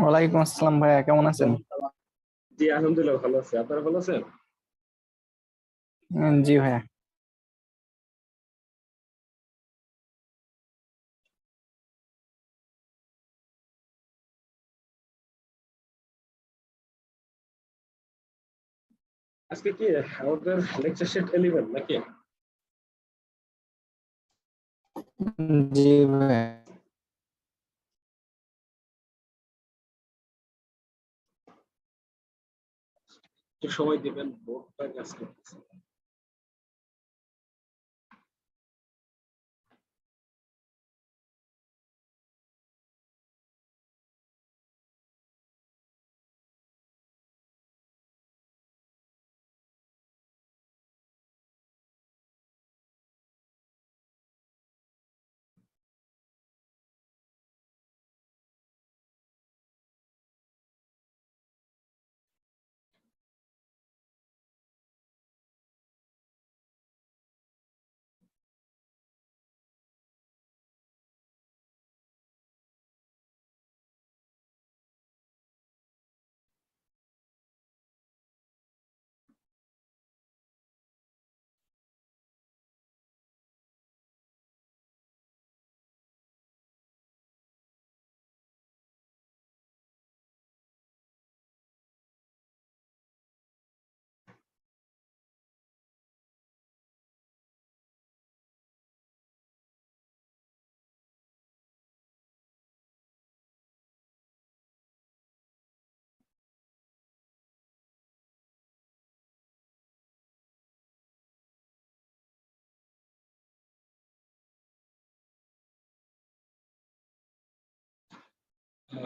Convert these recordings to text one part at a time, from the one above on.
ওয়ালাইকুম আসসালাম ভাইয়া, কেমন আছেন? জি আলহামদুলিল্লাহ ভালো আছি। আপনারা ভালো আছেন? জি ভাইয়া। আজকে কি আমাদের লেকচার সেট 11 নাকি? জি ভাইয়া। একটু সময় দিবেন, বোর্ডটা কাজ করতেছে।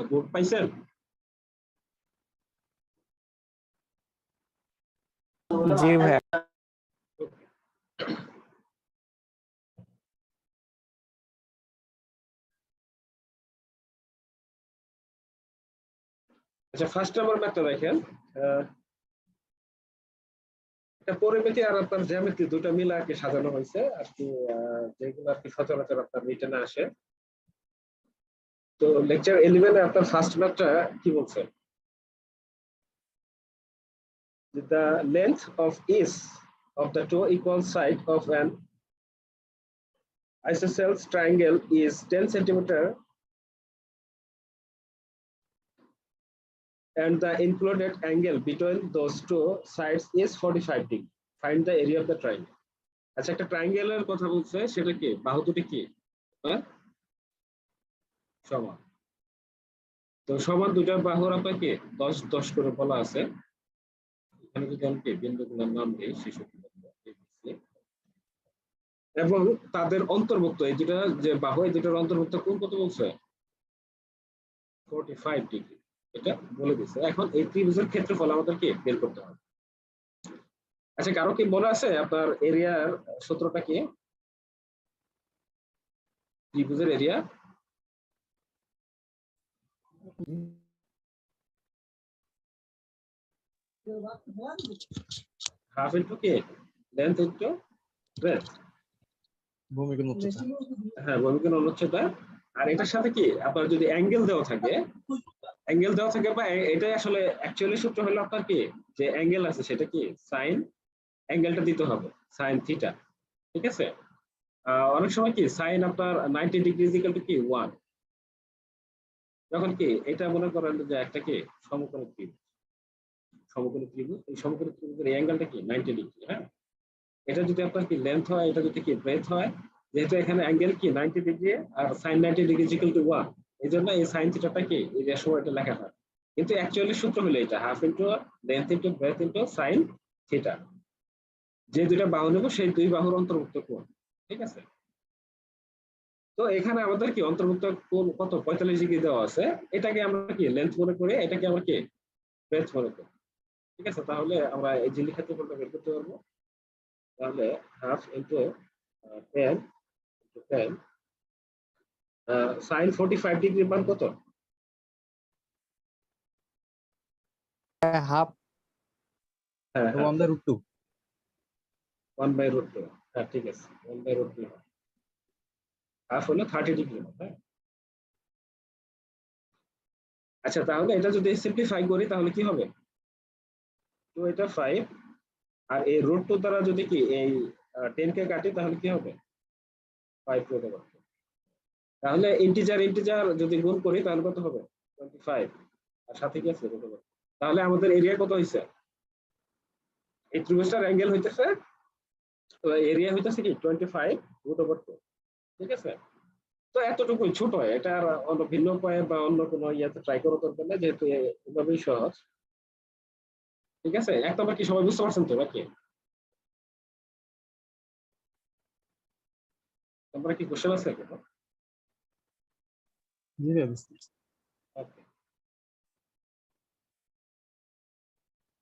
বোর্ড পাইছেন? জি ভাইয়া। আচ্ছা, ফার্স্ট নাম্বার ম্যাথটা দেখেন। এটা পরিমিতি আর আপনার জ্যামিতি দুটো মিলে আর কি সাজানো হয়েছে আর কি, যেগুলো আর কি সচরাচর আপনার রিটেনে আসে। তো লেকচার 11 এ আপনার ফার্স্ট ম্যাথটা কি বলছে? The length of each of the two equal sides of an isosceles triangle is 10 centimeter and the included angle between those two sides is 45 degree. Find the area of the triangle. আচ্ছা, একটা ট্রায়াঙ্গেলের কথা বলছে, সেটা কি বাহু দুটি কি সমান। তো সমান দুইটার বাহুর আপনাকে 10 10 করে বলা আছে। এখানে যদি আমি বিন্দুগুলোর নাম দিই, শিশু এবং তাদের অন্তর্ভুক্ত এই দুটা যে বাহু, এই দুটার অন্তর্ভুক্ত কোণ কত বলছে? 45 ডিগ্রি। এটা বলে দিচ্ছে। এখন এই ত্রিভুজের ক্ষেত্রফল আমাদেরকে বের করতে হবে। আচ্ছা, কারো কি মনে আছে আপনার এরিয়ার সূত্রটা কি? ত্রিভুজের এরিয়া হাফ ইন্টু কি লেন্থ ইন্টু ব্রেডথ। ভূমিকোণ উচ্চতা। হ্যাঁ, ভূমিকোণ অনুচ্ছেদটা। আর এটার সাথে কি আপনার যদি অ্যাঙ্গেল দেওয়া থাকে, বা এটাই আসলে অ্যাকচুয়ালি সূত্র হলো আপনার কি, যে অ্যাঙ্গেল আছে সেটা কি সাইন অ্যাঙ্গেলটা দিতে হবে, সাইন থিটা। ঠিক আছে? অনেক সময় কি সাইন আপনার 90 ডিগ্রি ইকুয়াল টু কি 1। যখন কি এটা মনে করেন যে একটা কি সমকোণী ত্রিভুজ, এই সমকোণী ত্রিভুজের অ্যাঙ্গেলটা কি 90 ডিগ্রি। হ্যাঁ, এটা যদি আপনার কি লেন্থ হয়, এটা যদি কি ব্রেথ হয়, যেহেতু এখানে অ্যাঙ্গেল কি 90 ডিগ্রি আর সাইন 90 ডিগ্রি ইকুয়াল টু 1, এই জন্য এই সাইন থিটাটা কি এই রেশিও এটা লেখা হয়। কিন্তু অ্যাকচুয়ালি সূত্র হলো এটা half into length into breadth into sine theta. যে দুইটা বাহু নেব সেই দুই বাহুর অন্তর্ভুক্ত কোণ। ঠিক আছে? তো এখানে আমাদের কি অন্তর্ভুক্ত কোণ কত 45 ডিগ্রি দেওয়া আছে। এটাকে আমরা কি লেন্থ মনে করি, এটাকে আমরা কি ব্রেথ মনে করি। ঠিক আছে? তাহলে আমরা এই যে ক্ষেত্রফলটা বের করতে পারবো। তাহলে হাফ ইনটু 10 ইনটু 10 সাইন 45 ডিগ্রির মান কত? হাফ হ্যাঁ হ্যাঁ 1/√2। 1/√2। হ্যাঁ ঠিক আছে, 1/√2। হাফ হলো 30 ডিগ্রি। হ্যাঁ, আচ্ছা, তাহলে এটা যদি সিম্পলিফাই করি তাহলে কি হবে? তো এটা 5, আর এই রুট 2 দ্বারা যদি কি এই 10 কে কাটি তাহলে কি হবে? 5 রুট ওভার 2। তাহলে ইন্টিজার ইন্টিজার যদি গুণ করি তাহলে কত হবে? 25, আর সাথে কি আছে? Root over. তাহলে আমাদের এরিয়া কত হইছে? এই ত্রিভুজটার অ্যাঙ্গেল হইতেছে, তো এরিয়া হইতেছে কি 25 রুট ওভার 2। ঠিক আছে? তো এতটুকুই ছোট, এটা আর অন্য ভিন্ন উপায়ে বা অন্য কোনো ইয়াতে ট্রাই করা দরকার না, যেহেতু এভাবেই সহজ। ঠিক আছে, এক নম্বর কি সবাই বুঝতে পারছেন তো নাকি? তারপরে কি কোশ্চেন আছে কোনো? জি ভাই, বুঝতে পারছি। ওকে।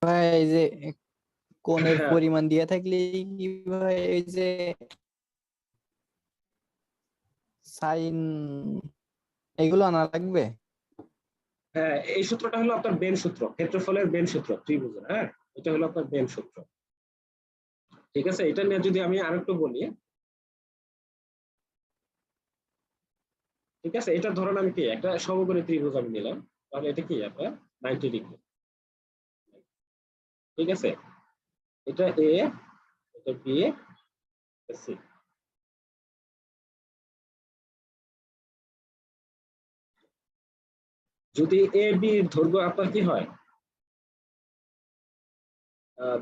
ভাই এই যে কোণের হ্যাঁ পরিমাণ দিয়ে থাকলে কি ভাই এই যে সাইন এগুলো আনা লাগবে? হ্যাঁ, এই সূত্রটা হলো আপনার বেন সূত্র, ক্ষেত্রফলের বেন সূত্র ত্রিভুজের। হ্যাঁ, এটা হলো আপনার বেন সূত্র। ঠিক আছে, এটা নিয়ে যদি আমি আরেকটু বলি। ঠিক আছে, এটা ধরেন আমি কি একটা সমকোণী ত্রিভুজ আমি নিলাম, তাহলে এটা কি আপনার 90 ডিগ্রি। ঠিক আছে, এটা এ, এটা বি, এটা সি। যদি এ বি দৈর্ঘ্য আপনার কি হয়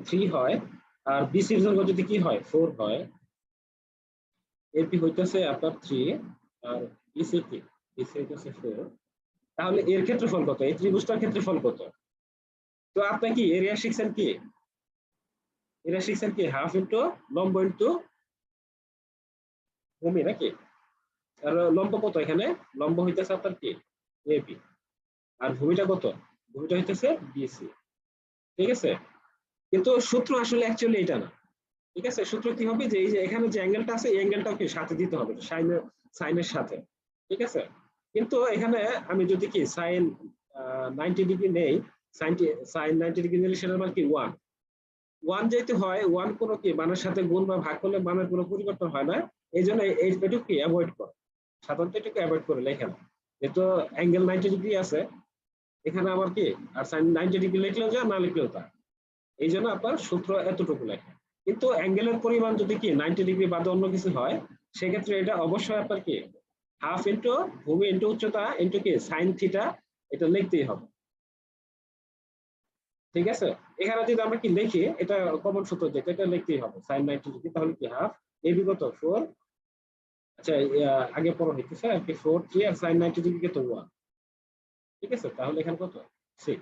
3 হয়, আর বিসির দৈর্ঘ্য যদি কি হয় 4 হয়, এপি হইতেছে আপনার 3, আর বিসি কি, বিসি হইতেছে 4, তাহলে এর ক্ষেত্রফল কত? এই ত্রিভুজটার ক্ষেত্রফল কত? তো আপনি কি এরিয়া শিখছেন কি? এরিয়া শিখছেন কি হাফ ইন্টু লম্ব ইন্টু ভূমি নাকি? আর লম্ব কত এখানে? লম্ব হইতেছে আপনার কি এবি, আর ভূমিটা কত? ভূমিটা হইতেছে বিসি। ঠিক আছে, কিন্তু সূত্র আসলে অ্যাকচুয়ালি এটা না। ঠিক আছে, সূত্র কি হবে যে এই যে এখানে যে অ্যাঙ্গেলটা আছে এই অ্যাঙ্গেলটাও কি সাথে দিতে হবে সাইনের সাথে। ঠিক আছে, কিন্তু এখানে আমি যদি কি সাইন 90 ডিগ্রি নেই, সাইন 90 ডিগ্রি নিলে সেটার মান কি 1। 1 যেহেতু হয়, 1 কোনো কি মানের সাথে গুণ বা ভাগ করলে মানের কোনো পরিবর্তন হয় না। এই জন্য এটুকু কি অ্যাভয়েড করে, সাধারণত এটুকু অ্যাভয়েড করে লেখেন। যেহেতু অ্যাঙ্গেল 90 ডিগ্রি আছে এখানে আমার কি, আর সাইন 90 ডিগ্রি লিখলেও যা, না লিখলেও তা। এই জন্য আপনার সূত্র এতটুকু লেখা। কিন্তু অ্যাঙ্গেলের পরিমাণ যদি কি 90 ডিগ্রি বাদে অন্য কিছু হয়, সেক্ষেত্রে এটা অবশ্যই আপনার কি হাফ ইন্টু ভূমি ইন্টু উচ্চতা ইন্টু কি সাইন থিটা, এটা লিখতেই হবে। ঠিক আছে, এখানে যদি আমরা কি লিখি, এটা কমন সূত্র যেটা, এটা লিখতেই হবে সাইন 90 ডিগ্রি, তাহলে কি হাফ এবি কত 4। আচ্ছা, আগে পরে হইতেছে আর কি 4 3, আর সাইন 90 ডিগ্রি কত 1। ঠিক আছে, তাহলে এখানে কত 6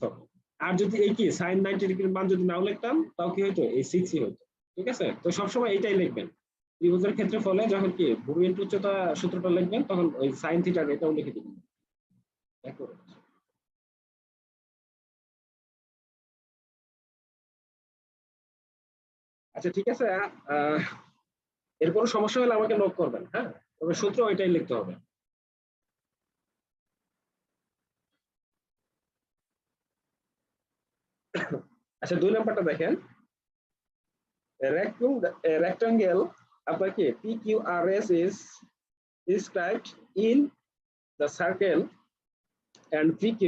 হবে। আর যদি এই কি সাইন 90 ডিগ্রির মান যদি নাও লিখতাম তাও কি হইতো, এই 6ই হইতো। ঠিক আছে, তো সবসময় এইটাই লিখবেন ত্রিভুজের ক্ষেত্রে, ফলে যখন কি ভূমি ইন্টু উচ্চতা সূত্রটা লিখবেন তখন ওই সাইন থিটার এটাও লিখে দিবেন। আচ্ছা ঠিক আছে, এর কোনো সমস্যা হলে আমাকে নোট করবেন। হ্যাঁ, তবে সূত্র ওইটাই লিখতে হবে। আচ্ছা, 2 নাম্বারটা দেখেন, rectangle আপনার কি PQRS is described in the circle and PQ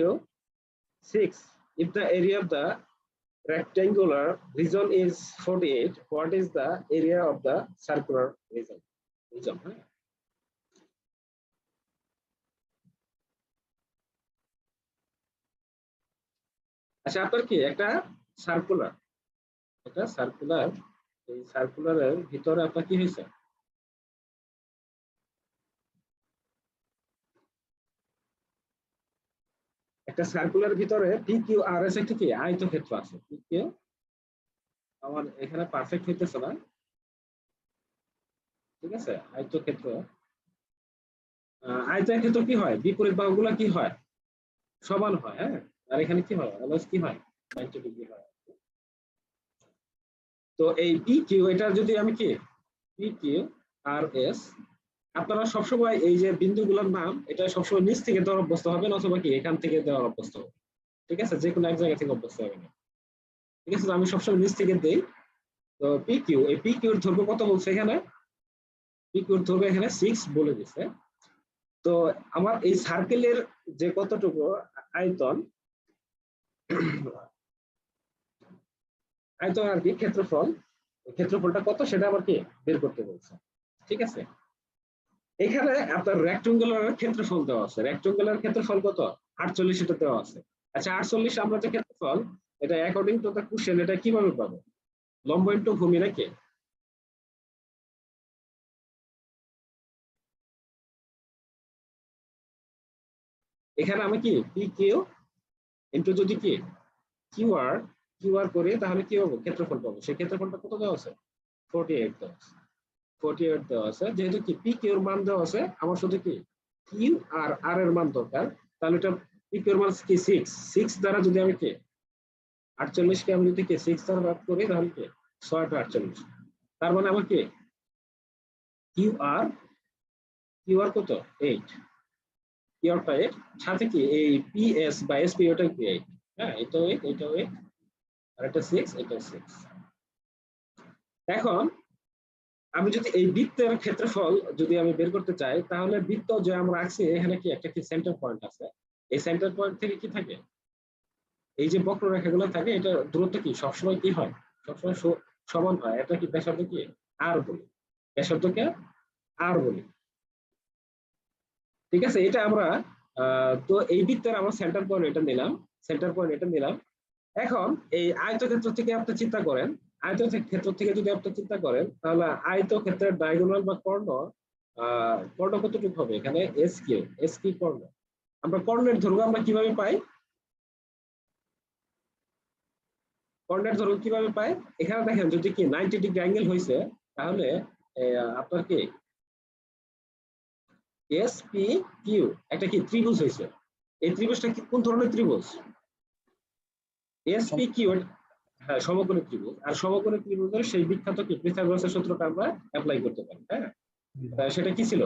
6. If the area of the rectangular region is 48, what is the area of the circular region? হ্যাঁ? আচ্ছা, আপনার কি একটা সার্কুলার, এটা সার্কুলার, এই সার্কুলারের ভিতরে আপনার কি হয়েছে, একটা সার্কুলার ভিতরে PQRS একটা কি আয়তক্ষেত্র আছে। PQ, আমার এখানে পারফেক্ট হইতেছে না। ঠিক আছে, আয়তক্ষেত্র, আয়তক্ষেত্র কি হয়, বিপরীত বাহুগুলো কি হয়, সমান হয়। হ্যাঁ, আর এখানে কি হয়, অলওয়েজ কি হয় 90 ডিগ্রি হয়। তো এই PQ, এটা যদি আমি কি PQRS, আপনারা সবসময় এই যে বিন্দুগুলোর নাম এটা সবসময় নিচ থেকে দেওয়ার অভ্যস্ত হবেন, অথবা কি এখান থেকে দেওয়ার অভ্যস্ত হবে। ঠিক আছে, যে কোনো এক জায়গা থেকে অভ্যস্ত হবে না। ঠিক আছে, তো আমি সবসময় নিচ থেকে দেই। তো PQ, এই PQ এর দৈর্ঘ্য কত বলছে এখানে, পিকিউর দৈর্ঘ্য এখানে 6 বলে দিছে। তো আমার এই সার্কেলের যে কতটুকু আয়তন আয়তন আর কি ক্ষেত্রফল, ক্ষেত্রফলটা কত সেটা আমার কি বের করতে বলছে। ঠিক আছে, এখানে আপনার রেক্ট্যাঙ্গুলার ক্ষেত্রফল দেওয়া আছে, রেক্ট্যাঙ্গুলার ক্ষেত্রফল কত 48 এটা দেওয়া আছে। আচ্ছা 48 আমরা যে ক্ষেত্রফল এটা অ্যাকর্ডিং টু দ্য কোশ্চেন এটা কিভাবে পাবো? লম্ব ইনটু ভূমি নাকি? এখানে আমি কি পি কিউ ইনটু যদি কি কিউআর কিউআর করি তাহলে কি হবে ক্ষেত্রফল পাবো। সেই ক্ষেত্রফলটা কত দেওয়া আছে 48 দেওয়া আছে, 48 দেওয়া আছে। যেহেতু কি পি কিউর মান দেওয়া আছে আমার শুধু কি কিউ আর আর এর মান দরকার, তাহলে এটা পি কিউর মান কি 6 দ্বারা যদি আমি কি 48 কে আমি যদি কি 6 দ্বারা ভাগ করি তাহলে কি 6 × 48, তার মানে আমার কি কিউআর কত 8, কিউআরটা 8, সাথে কি এই পিএস বা এসপি ওটা কি 8, হ্যাঁ এটাও 8 এটাও 8 আর এটা 6 এটাও 6। এখন আমি যদি এই বৃত্তের ক্ষেত্রফল যদি আমি বের করতে চাই তাহলে বৃত্ত যে আমরা আছি এখানে কি একটা কি সেন্টার পয়েন্ট আছে, এই সেন্টার পয়েন্ট থেকে কি থাকে এই যে বক্ররেখাগুলো থাকে এটা দূরত্ব কি সবসময় কি হয় সবসময় সমান হয়। এটা কি ব্যাসার্ধ কি আর বলি, ব্যাসার্ধকে আর বলি। ঠিক আছে, এটা আমরা তো এই বৃত্তের আমরা সেন্টার পয়েন্ট এটা নিলাম, সেন্টার পয়েন্ট এটা নিলাম। এখন এই আয়তক্ষেত্র থেকে আপনি চিন্তা করেন, আয়তক্ষেত্র থেকে যদি আপনি চিন্তা করেন তাহলে আয়তক্ষেত্রের ডায়াগোনাল বা কর্ণ কর্ণ কতটুকু হবে এখানে এস কিউ কর্ণ। আমরা কর্ণের দৈর্ঘ্য আমরা কিভাবে পাই, কর্ণের দৈর্ঘ্য কিভাবে পাই এখানে দেখেন যদি কি 90 ডিগ্রি অ্যাঙ্গেল হয়েছে তাহলে আপনার কি এস পি কিউ একটা কি ত্রিভুজ হয়েছে। এই ত্রিভুজটা কি কোন ধরনের ত্রিভুজ? এস পি কিউ, হ্যাঁ সমকোণী ত্রিভুজ। আর সমকোণী ত্রিভুজের সেই বিখ্যাত কি পিথাগোরাসের সূত্রটা আমরা অ্যাপ্লাই করতে পারি। হ্যাঁ সেটা কি ছিল?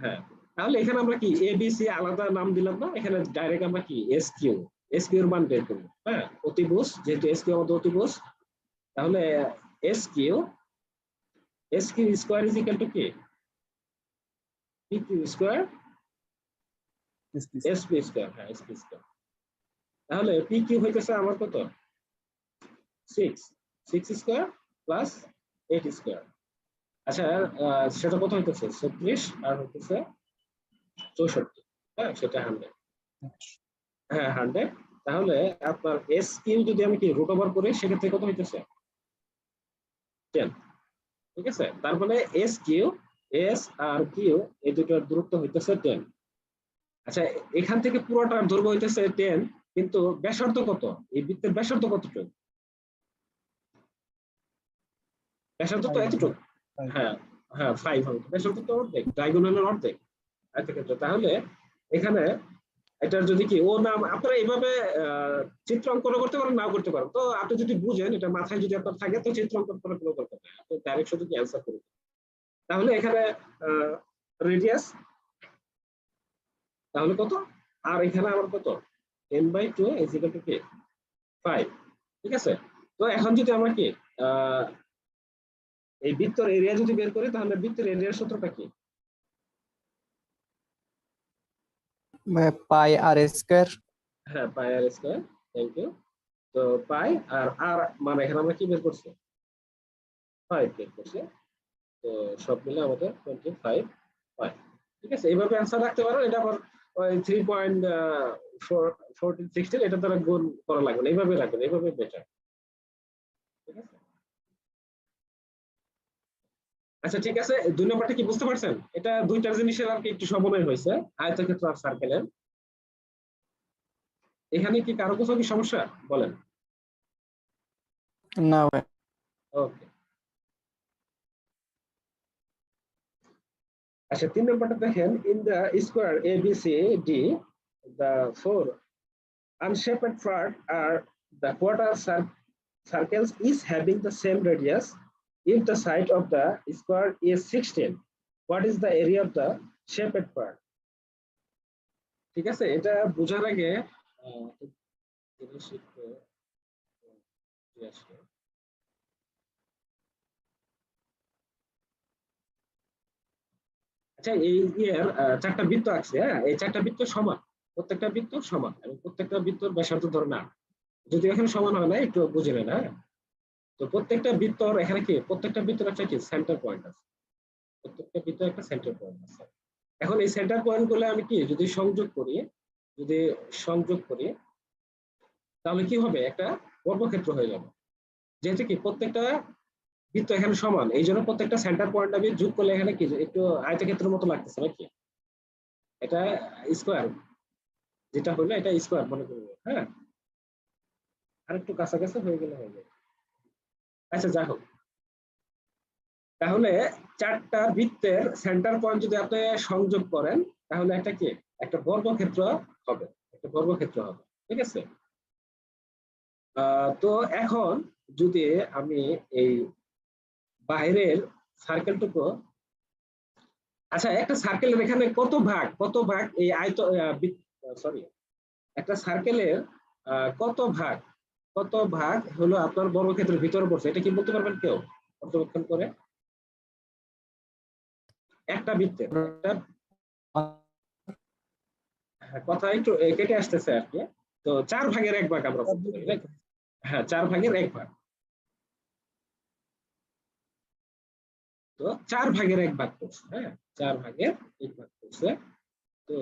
হ্যাঁ তাহলে এখানে আমরা কি এ বি সি আলাদা নাম দিলাম না, এখানে ডাইরেক্ট আমরা কি এস কিউ এর মান বের করব। হ্যাঁ অতিভুজ, যেহেতু এস কিউ আমাদের অতিভুজ, তাহলে S Q square is equal to কি P Q square S P square. হ্যাঁ এস পি স্কয়ার। তাহলে পি কিউ হইতেছে আমার কত 6 স্কয়ার প্লাস 8 স্কয়ার। আচ্ছা সেটা কত হইতেছে 36 আর হইতেছে 64। হ্যাঁ সেটা 100, হ্যাঁ 100। তাহলে আপনার এস কিউ যদি আমি কি রুট ওভার করি সেক্ষেত্রে কত হইতেছে 10। ঠিক আছে, তার মানে এস কিউ এস আর কিউ এই দুটোর দূরত্ব হইতেছে 10। আচ্ছা এখান থেকে পুরোটার দৈর্ঘ্য হইতেছে 10, কিন্তু ব্যাসার্ধ কত এই বৃত্তের ব্যাসার্ধ কতটুকু? ব্যাসার্ধ তো এতটুকু, হ্যাঁ হ্যাঁ 5 হবে, ব্যাসার্ধ তো অর্ধেক, ডায়াগোনালের অর্ধেক আয়তক্ষেত্র। তাহলে এখানে এটার যদি কি ও নাম আপনারা এইভাবে চিত্র অঙ্কন করতে পারেন নাও করতে পারেন, তো আপনি যদি বুঝেন এটা মাথায় যদি আপনার থাকে তো চিত্র অঙ্কন করার কোনো দরকার নেই, আপনি ডাইরেক্ট শুধু কি অ্যান্সার করবেন। তাহলে এখানে রেডিয়াস তাহলে কত, আর এখানে আমার কত 10/2 ইজ ইকুয়াল টু কি 5। ঠিক আছে, তো এখন যদি আমরা কি এই বৃত্তের এরিয়া যদি বের করি তাহলে বৃত্তের এরিয়ার সূত্রটা কি? পাই আর স্কয়ার। হ্যাঁ পাই আর স্কয়ার, থ্যাংক ইউ। তো পাই আর আর মানে এখানে আমরা কি বের করছি 5 বের করছি, তো সব মিলে আমাদের 25 পাই। ঠিক আছে, এইভাবে অ্যান্সার রাখতে পারো। এটা আবার ওই 3.1416 এটা দ্বারা গুণ করা লাগবে না, এইভাবে রাখবেন, এইভাবে বেটার। ঠিক আছে, আচ্ছা ঠিক আছে 2 নম্বরটা কি বুঝতে পারছেন? এটা দুইটা জিনিসের আর কি একটু সমন্বয় হয়েছে, আয়তক্ষেত্র আর সার্কেলের। এখানে কি কারো কোথাও কি সমস্যা বলেন? না ভাই। ওকে, আচ্ছা 3 নম্বরটা দেখেন, in the square A B C D the 4 unshaped part are the quarter circles is having the same radius. If the side of the square is 16, what is the area of the shaped part? ঠিক আছে, এটা বোঝার আগে জিনিস একটু আসে। আচ্ছা এই এর চারটা বৃত্ত আছে, হ্যাঁ এই চারটা বৃত্ত সমান, প্রত্যেকটা বৃত্ত সমান এবং প্রত্যেকটা বৃত্তর ব্যাসার্ধ ধরে না, যদি এখানে সমান হয় না একটু বুঝে নেন, হ্যাঁ। তো প্রত্যেকটা বৃত্তর এখানে কি প্রত্যেকটা বৃত্তর একটা কি সেন্টার পয়েন্ট আছে, প্রত্যেকটা বৃত্তের একটা সেন্টার পয়েন্ট আছে। এখন এই সেন্টার পয়েন্ট গুলো আমি কি যদি সংযোগ করি, যদি সংযোগ করি তাহলে কি হবে, একটা বর্গক্ষেত্র হয়ে যাবে। যেহেতু কি প্রত্যেকটা বৃত্ত এখানে সমান, এই জন্য প্রত্যেকটা সেন্টার পয়েন্ট আমি যোগ করলে এখানে কি একটু আয়তক্ষেত্রের মতো লাগতেছে নাকি, এটা স্কোয়ার, যেটা হলো এটা স্কোয়ার মনে করবো, হ্যাঁ। আর একটু কাছাকাছি হয়ে গেলে হয়ে যাবে। আচ্ছা যাই হোক, তাহলে চারটা বৃত্তের সেন্টার পয়েন্ট যদি আপনি সংযোগ করেন তাহলে একটা কি একটা বর্গক্ষেত্র হবে, একটা বর্গক্ষেত্র হবে, ঠিক আছে। তো এখন যদি আমি এই বাইরের সার্কেলটুকু, আচ্ছা একটা সার্কেলের এখানে কত ভাগ এই সরি, একটা সার্কেলের কত ভাগ হলো আপনার বর্গক্ষেত্রের ভিতরে পড়ছে, এটা কি বলতে পারবেন কেউ পর্যবেক্ষণ করে? একটা বৃত্তের একটা, হ্যাঁ, কথা একটু কেটে আসতেছে আর কি। তো 4/1 আমরা বলতে পারি, নাকি? হ্যাঁ 4/1 তো 4/1 করছে, হ্যাঁ 4/1 করছে। তো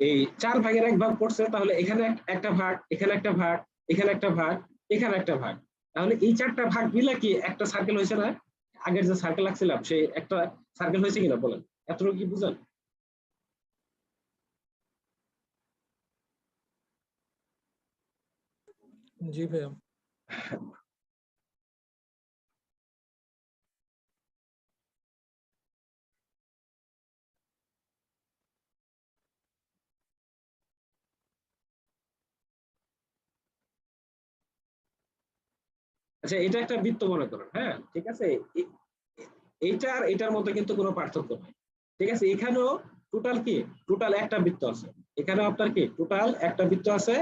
এই 4/1 করছে, তাহলে এখানে একটা ভাগ, এখানে একটা ভাগ, এখানে একটা ভাগ, এখানে একটা ভাগ, তাহলে এই চারটা ভাগ মিলে কি একটা সার্কেল হয়েছে না? আগের যে সার্কেল আঁকছিলাম সেই একটা সার্কেল হয়েছে কিনা বলেন, এতটুকু কি বুঝেন? জি ভাইয়া। আচ্ছা এটা একটা বৃত্ত মনে করেন, হ্যাঁ ঠিক আছে, এইটা আর এটার মধ্যে কিন্তু কোনো পার্থক্য নাই, ঠিক আছে। এখানেও টোটাল কি টোটাল একটা বৃত্ত আছে, এখানেও আপনার কি টোটাল একটা বৃত্ত আছে,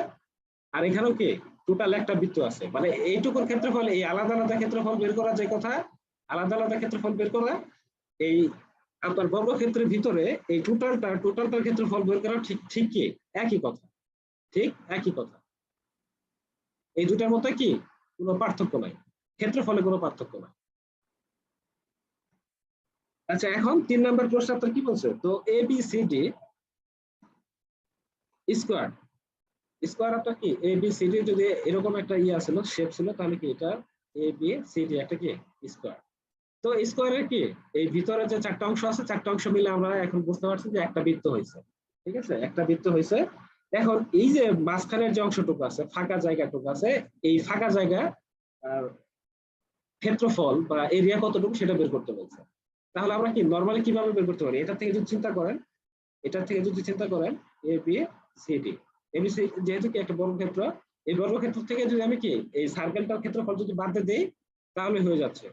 আর এখানেও কি টোটাল একটা বৃত্ত আছে, মানে এইটুকুর ক্ষেত্রফল, এই আলাদা আলাদা ক্ষেত্রফল বের করা যে কথা, আলাদা আলাদা ক্ষেত্রফল বের করা, এই আপনার বর্গক্ষেত্রের ভিতরে এই টোটালটার ক্ষেত্রফল বের করা ঠিক ঠিক কি একই কথা, ঠিক একই কথা। এই দুটার মধ্যে কি কোনো পার্থক্য নাই, ক্ষেত্রফলে কোনো পার্থক্য নাই। আচ্ছা এখন 3 নম্বর প্রশ্ন আপনার কি বলছে, তো A B C D square, square আপনার কি এ বি সি ডি যদি এরকম একটা ইয়ে ছিল শেপ ছিল, তাহলে কি এটা এ বি সি ডি একটা কি স্কোয়ার। তো স্কোয়ারের কি এই ভিতরে যে চারটা অংশ আছে, চারটা অংশ মিলে আমরা এখন বুঝতে পারছি যে একটা বৃত্ত হয়েছে, ঠিক আছে একটা বৃত্ত হয়েছে। এখন এই যে মাঝখানের যে অংশটুকু আছে, ফাঁকা জায়গাটুকু আছে, এই ফাঁকা জায়গা ক্ষেত্রফল বা এরিয়া কতটুকু সেটা বের করতে বলছে। তাহলে আমরা কি নরমালি কিভাবে বের করতে পারি, এটা থেকে যদি চিন্তা করেন, এটার থেকে যদি চিন্তা করেন এ বি সি ডি, এবিসি যেহেতু কি একটা বর্গক্ষেত্র, এই বর্গক্ষেত্র থেকে যদি আমি কি এই সার্কেলটার ক্ষেত্রফল যদি বাদ দিয়ে দিই তাহলে হয়ে যাচ্ছে।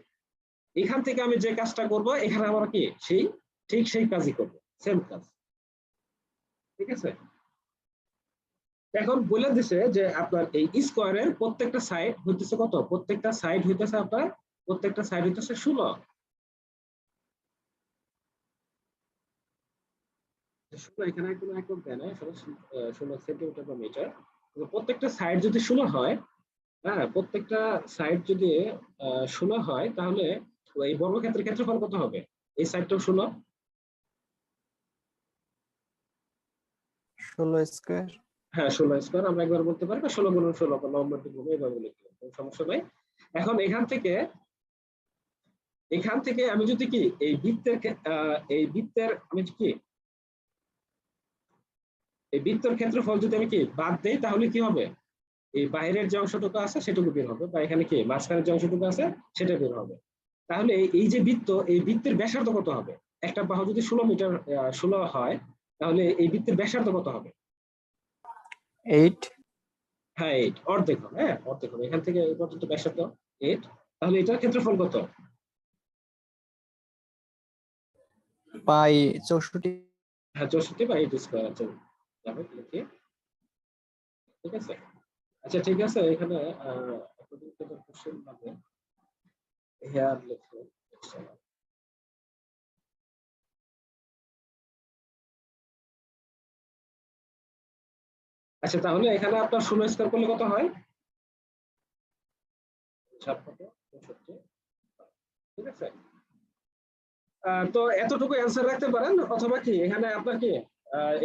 এখান থেকে আমি যে কাজটা করব এখানে আমরা কি ঠিক সেই কাজই করব, সেম কাজ, ঠিক আছে। এখন বলে দিছে যে আপনার এই স্কোয়ারের প্রত্যেকটা সাইড হইতেছে কত, প্রত্যেকটা সাইড হইতেছে আপনার, প্রত্যেকটা সাইড হইতেছে 16, এখানে কোনো একক দেয় না, 16 সেন্টিমিটার বা মিটার। প্রত্যেকটা সাইড যদি 16 হয়, হ্যাঁ প্রত্যেকটা সাইড যদি 16 হয়, তাহলে এই বর্গক্ষেত্রের ক্ষেত্রফল কত হবে, এই সাইডটাও 16, 16 স্কয়ার। হ্যাঁ 16 স্কোয়ার আমরা একবার বলতে পারি, বা 16 × 16 বা 9 এইভাবে লিখতে পারি, কোনো সমস্যা নাই। এখন এখান থেকে আমি যদি কি এই বৃত্তের আমি কি এই বৃত্তের ক্ষেত্রফল যদি আমি কি বাদ দেই তাহলে কি হবে, এই বাইরের যে অংশটুকু আছে সেটুকু বের হবে, বা এখানে কি মাঝখানের যে অংশটুকু আছে সেটা বের হবে। তাহলে এই যে বৃত্ত, এই বৃত্তের ব্যাসার্ধ কত হবে, একটা বাহু যদি 16 মিটার 16 হয়, তাহলে এই বৃত্তের ব্যাসার্ধ কত হবে? 8 হ্যাঁ 8, অর্ধেক হবে, হ্যাঁ অর্ধেক হবে, এখান থেকে এই পর্যন্ত ব্যাসার্ধ 8, তাহলে এটার ক্ষেত্রফল কত? পাই 64। হ্যাঁ 64 বা 8 স্কোয়ার আছে, যাবে লিখি, ঠিক আছে। আচ্ছা ঠিক আছে, এখানে কোশ্চেন হবে হেয়ার লিখে আচ্ছা, তাহলে এখানে আপনার 16 স্কয়ার করলে কত হয়? 7 কত? 64। ঠিক আছে। তো এতটুকু অ্যান্সার রাখতে পারেন, অথবা কি এখানে আপনার কি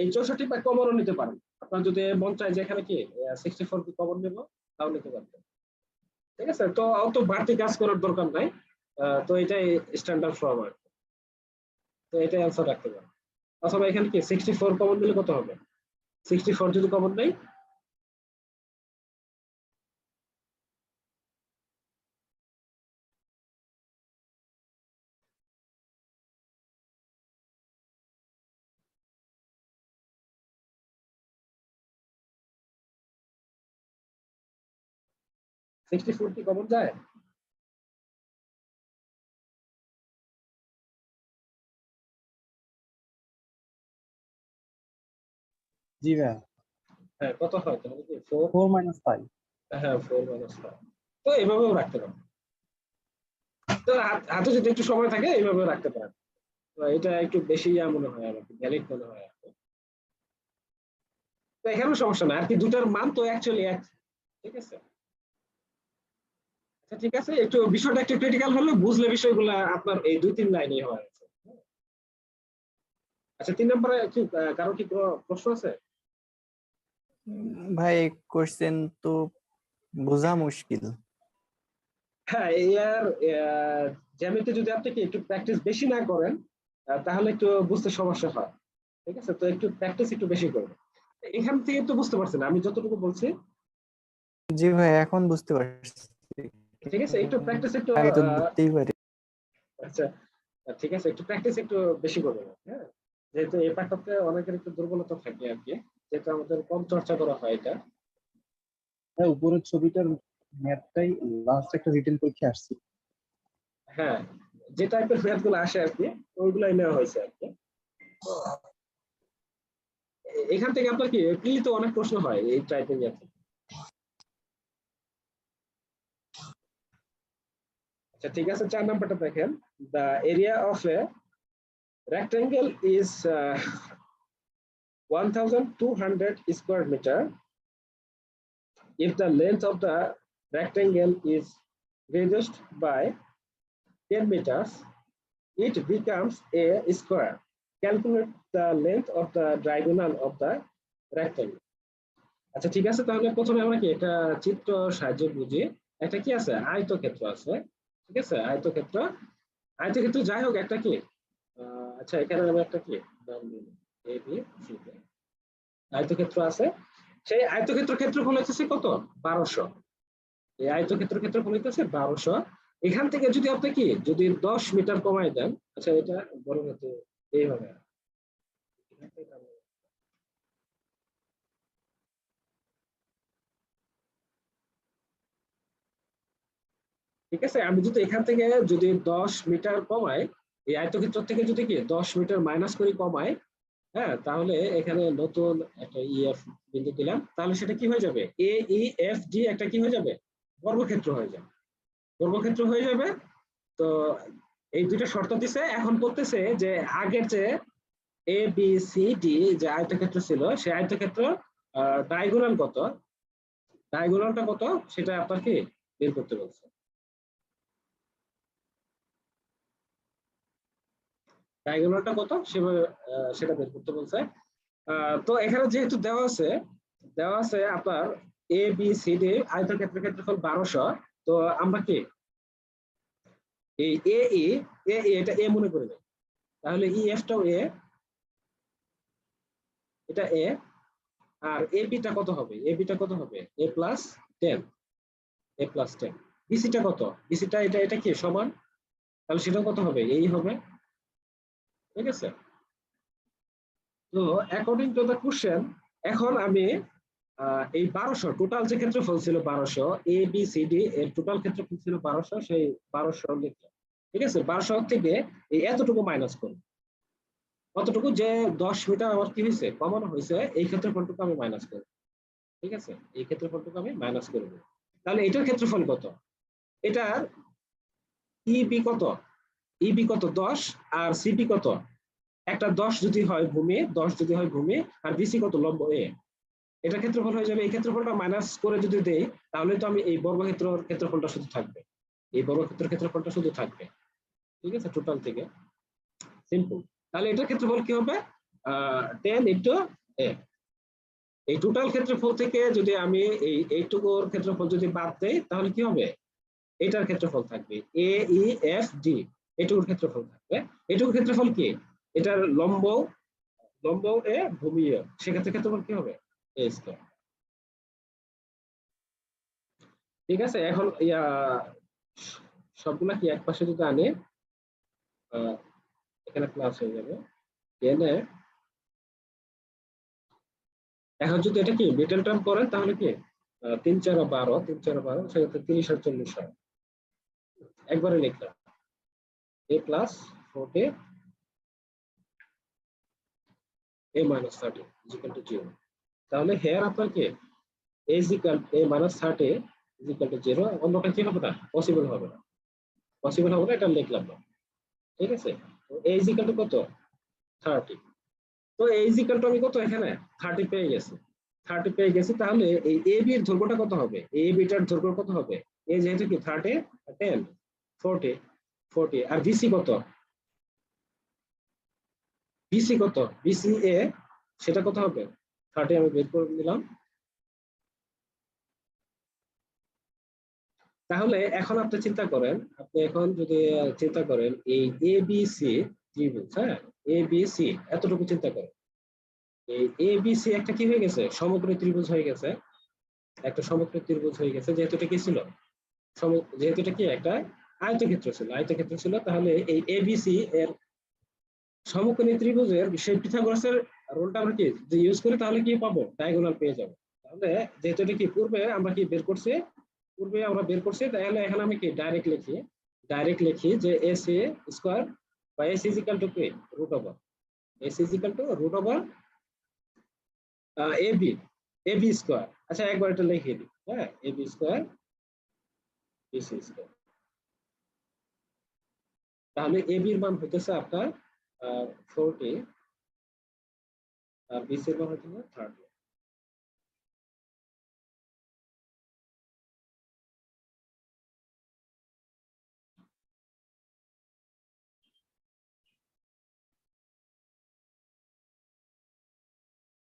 এই 64 বা কমনও নিতে পারেন। আপনার যদি মন চায় যে এখানে কি 64 কি কমন নেব, তাও নিতে পারবেন। ঠিক আছে, তো অত বাড়তি কাজ করার দরকার নাই। তো এটাই স্ট্যান্ডার্ড ফরম্যাট, তো এটাই অ্যান্সার রাখতে পারেন। অথবা এখানে কি 64 কমন নিলে কত হবে? 64 যদি কমন নেই, সিক্সটি ফোর কি কমন যায়? জি ভাইয়া। হ্যাঁ, কত হয় তাহলে? কি 4? 4 - 5। হ্যাঁ, 4 - 5। তো এইভাবেও রাখতে পারেন। তো হাতে যদি একটু সময় থাকে এইভাবে রাখতে পারেন। তো এটা একটু বেশি মনে হয় আমার, ভ্যালিড মনে হয় আর কি। তো এখানেও সমস্যা নাই আর কি, দুটার মান তো অ্যাকচুয়ালি এক। ঠিক আছে। আচ্ছা, ঠিক আছে, একটু বিষয়টা একটু ক্রিটিক্যাল হলে বুঝলে বিষয়গুলো আপনার এই 2-3 লাইনেই হয়। আচ্ছা, 3 নম্বরে কি কারো কি কোনো প্রশ্ন আছে? ভাই কোশ্চেন তো বোঝা মুশকিল। হ্যাঁ, এর জ্যামিতি যদি আপনি কি একটু প্র্যাকটিস বেশি না করেন, তাহলে একটু বুঝতে সমস্যা হয়। ঠিক আছে, তো একটু প্র্যাকটিস একটু বেশি করবেন। এখান থেকে তো বুঝতে পারছেন আমি যতটুকু বলছি। জি ভাই, এখন বুঝতে পারছি। ঠিক আছে, একটু প্র্যাকটিস একটু আগে তো বুঝতেই পারি। আচ্ছা, ঠিক আছে, একটু প্র্যাকটিস একটু বেশি করবেন। হ্যাঁ, যেহেতু এই পাঠটাতে অনেকের একটু দুর্বলতা থাকে আর কি, যেহেতু আমাদের কম চর্চা করা হয় এটা। হ্যাঁ, উপরের ছবিটার ম্যাথটাই লাস্ট একটা রিটেন পরীক্ষা আসছে। হ্যাঁ, যে টাইপের ম্যাথ গুলো আসে আর কি, ওইগুলাই নেওয়া হয়েছে আর কি। তো এখান থেকে আপনার কি প্রিলিতে অনেক প্রশ্ন হয় এই টাইপের ম্যাথ। আচ্ছা, ঠিক আছে, 4 নাম্বারটা দেখেন। The area of A rectangle is 1200 square meter. If the length of the rectangle is reduced by 10 meters, it becomes a square. Calculate the length of the diagonal of the rectangle. আচ্ছা, ঠিক আছে, তাহলে প্রথমে আমরা কি একটা চিত্র সাহায্যে বুঝি। একটা কি আছে, আয়তক্ষেত্র আছে। ঠিক আছে, আয়তক্ষেত্র। আয়তক্ষেত্র যাই হোক, একটা কি আচ্ছা, এখানে আমি একটা কি এ বি সি আয়তক্ষেত্র আছে। সেই আয়তক্ষেত্র ক্ষেত্রফল হচ্ছে কত? 1200। এই আয়তক্ষেত্র ক্ষেত্রফল হচ্ছে 1200। এখান থেকে যদি আপনি কি যদি 10 মিটার কমায় দেন, আচ্ছা এটা বড় হতে এইভাবে। ঠিক আছে, আমি যদি এখান থেকে যদি 10 মিটার কমাই, এই আয়তক্ষেত্র থেকে যদি কি 10 মিটার মাইনাস করে কমাই, হ্যাঁ, তাহলে এখানে নতুন একটা ইএফ বিন্দু দিলাম, তাহলে সেটা কি হয়ে যাবে? এ ই এফ ডি একটা কি হয়ে যাবে? বর্গক্ষেত্র হয়ে যাবে। বর্গক্ষেত্র হয়ে যাবে। তো এই দুইটা শর্ত দিছে, এখন বলতেছে যে আগের যে এ বি সি ডি যে আয়তক্ষেত্র ছিল, সেই আয়তক্ষেত্র ডায়াগোনাল কত, ডায়াগোনালটা কত সেটা আপনার কি বের করতে বলছে। ডায়াগোনালটা কত সেভাবে সেটা বের করতে বলছে। তো এখানে যেহেতু দেওয়া আছে আপনার এ বি সি ডি আয়তক্ষেত্রের ক্ষেত্রফল 1200। তো আমরা কি এই এটা এ মনে করে নেই, তাহলে ই এফটাও এ, এটা এ। আর এ বিটা কত হবে? এ বিটা কত হবে? এ প্লাস 10। এ প্লাস 10। বিসিটা কত? বিসিটা এটা এটা কি সমান, তাহলে সেটা কত হবে? এই হবে। ঠিক আছে, তো অ্যাকর্ডিং টু দ্য কোশ্চেন, এখন আমি এই 1200 টোটাল যে ক্ষেত্রফল ছিল 1200, এ বি সি ডি এর টোটাল ক্ষেত্রফল ছিল 1200, সেই 1200 লিখলাম। ঠিক আছে, 1200 থেকে এই এতটুকু মাইনাস করব। কতটুকু? যে 10 মিটার আমার কি হয়েছে কমানো হয়েছে, এই ক্ষেত্রফলটুকু আমি মাইনাস করব। ঠিক আছে, এই ক্ষেত্রফলটুকু আমি মাইনাস করব। তাহলে এটার ক্ষেত্রফল কত? এটার ইবি কত? ইবি কত? 10। আর সিবি কত? একটা 10 যদি হয় ভূমি, 10 যদি হয় ভূমি, আর বিসি কত? লম্ব এ। এটা ক্ষেত্রফল হয়ে যাবে। এই ক্ষেত্রফলটা মাইনাস করে যদি দেই তাহলে তো আমি এই বর্গক্ষেত্রের ক্ষেত্রফলটা শুধু থাকবে, এই বর্গক্ষেত্রের ক্ষেত্রফলটা শুধু থাকবে। ঠিক আছে, টোটাল থেকে সিম্পল। তাহলে এটার ক্ষেত্রফল কি হবে 10 ইনটু a। এই টোটাল ক্ষেত্রফল থেকে যদি আমি এইটুকুর ক্ষেত্রফল যদি বাদ দেই তাহলে কি হবে, এটার ক্ষেত্রফল থাকবে a e f d, এইটুকুর ক্ষেত্রফল থাকবে। এইটুকুর ক্ষেত্রফল কি, এটার লম্ব এ ভূমি এ, সেক্ষেত্রে ক্ষেত্রফল কি হবে a স্কয়ার। ঠিক আছে, এখন সবগুলা কি এক পাশে যদি আনে এখানে প্লাস হয়ে যাবে এনে। এখন যদি এটা কি মিডল টার্ম করেন তাহলে কি 3 4 12, 3 4 12, সেক্ষেত্রে 30 আর 40 হয়। একবারে লিখলাম a plus 40 a minus 30 is equal to 0। তাহলে হেয়ার আপনার কি a is equal a minus 30 is equal to 0, অন্যটা কি হবে না, পসিবল হবে না, পসিবল হবে না, এটা লিখলাম না। ঠিক আছে, তো a is equal to কত 30, তো a is equal to আমি কত এখানে 30 পেয়ে গেছি, 30 পেয়ে গেছি। তাহলে এই ab এর দৈর্ঘ্যটা কত হবে, ab টার দৈর্ঘ্য কত হবে, a যেহেতু কি 30 10 40 আর bc কত, bc কত, bca সেটা কত হবে 30, আমি বের করে নিলাম। তাহলে এখন আপনি চিন্তা করেন, আপনি এখন যদি চিন্তা করেন এই ABC ত্রিভুজ, হ্যাঁ ABC এতটুকু চিন্তা করেন, এই ABC একটা কি হয়ে গেছে, সমগ্র ত্রিভুজ হয়ে গেছে, একটা সমগ্র ত্রিভুজ হয়ে গেছে। যেহেতু এটা কি ছিল, যেহেতু এটা কি একটা আয়তক্ষেত্র ছিল, আয়তক্ষেত্র ছিল, তাহলে এই ABC এর সমকোণী ত্রিভুজের সেই পিথাগোরাসের রুলটা আমরা কি যে ইউজ করি তাহলে কি পাবো, ডায়াগোনাল পেয়ে যাবো। তাহলে যেহেতু এটা কি পূর্বে আমরা কি বের করছি, তাহলে এখানে আমি কি ডাইরেক্ট লিখি যে AC স্কয়ার বা AC ইজ ইকুয়াল টু কি root over, AC is equal to root over AB square. আচ্ছা একবার এটা লিখে দিই, হ্যাঁ AB স্কয়ার BC স্কয়ার। তাহলে AB এর মান হইতেছে আপনার 40 আর BC এর মান হচ্ছে 30।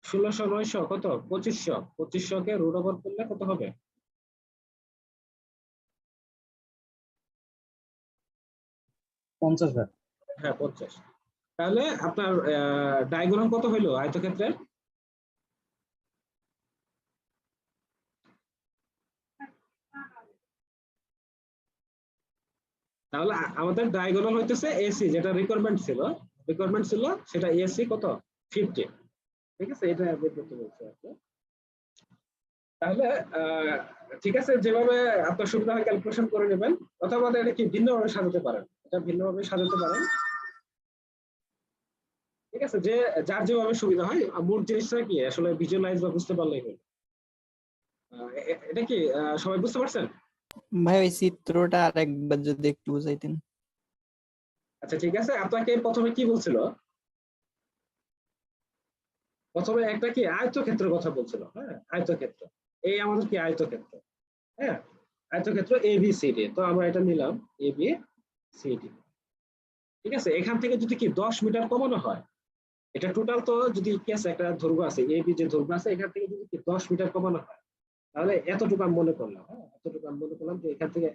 ষোলোশো 900 কত 2500 কে রুট ওভার করলে কত হবে, 50,000। হ্যাঁ 50। তাহলে আপনার ডায়াগোনাল কত হইলো আয়তক্ষেত্রের, তাহলে আমাদের ডায়াগোনাল হইতেছে AC, যেটা রিকোয়ারমেন্ট ছিল সেটা AC কত 50। ঠিক আছে, এটা বের করতে বলছে আপনি। তাহলে ঠিক আছে, যেভাবে আপনার সুবিধা হয় ক্যালকুলেশন করে নেবেন, অথবা এটা কি ভিন্নভাবে সাজাতে পারেন, এটা ভিন্নভাবে সাজাতে পারেন। ঠিক আছে, যে যার যেভাবে সুবিধা হয়, মূল জিনিসটা কি আসলে ভিজুয়ালাইজ বা বুঝতে পারলেই হলো। এটা কি সবাই বুঝতে পারছেন? ভাই ওই চিত্রটা আরেকবার যদি একটু বুঝাইতেন। আচ্ছা ঠিক আছে, আপনাকে প্রথমে কি বলছিল, প্রথমে একটা কি আয়তক্ষেত্রের কথা বলছিল, হ্যাঁ আয়তক্ষেত্র, এই আমাদের কি আয়তক্ষেত্র, হ্যাঁ আয়তক্ষেত্র ABCD, তো আমরা এটা নিলাম ABCD। ঠিক আছে, এখান থেকে যদি কি 10 মিটার কমানো হয়, এটা টোটাল তো যদি কেস একটা দৈর্ঘ্য আছে AB যে দৈর্ঘ্য আছে, এখান থেকে যদি কি 10 মিটার কমানো হয় তাহলে এতটুকু আমি মনে করলাম, হ্যাঁ এতটুকু আমি মনে করলাম যে এখান থেকে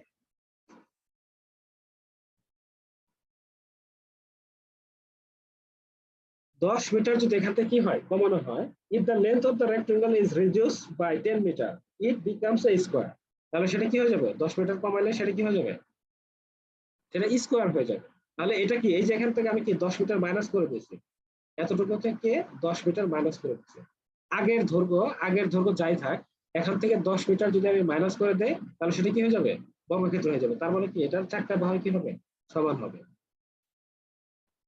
10 মিটার যদি এখান থেকে কি হয় কমানো হয়, if the length of the rectangle is reduced by 10 metre it becomes a square, তাহলে সেটা কি হয়ে যাবে, 10 মিটার কমাইলে সেটা কি হয়ে যাবে, সেটা স্কোয়ার হয়ে যাবে। তাহলে এটা কি এই যে এখান থেকে আমি কি 10 মিটার মাইনাস করে দিয়েছি, এতটুকু থেকে 10 মিটার মাইনাস করে দিচ্ছি, আগের দৈর্ঘ্য যাই থাক, এখান থেকে 10 মিটার যদি আমি মাইনাস করে দেই তাহলে সেটা কি হয়ে যাবে, বর্গক্ষেত্র হয়ে যাবে। তার মানে কি এটার চারটা বাহু কি হবে, সমান হবে।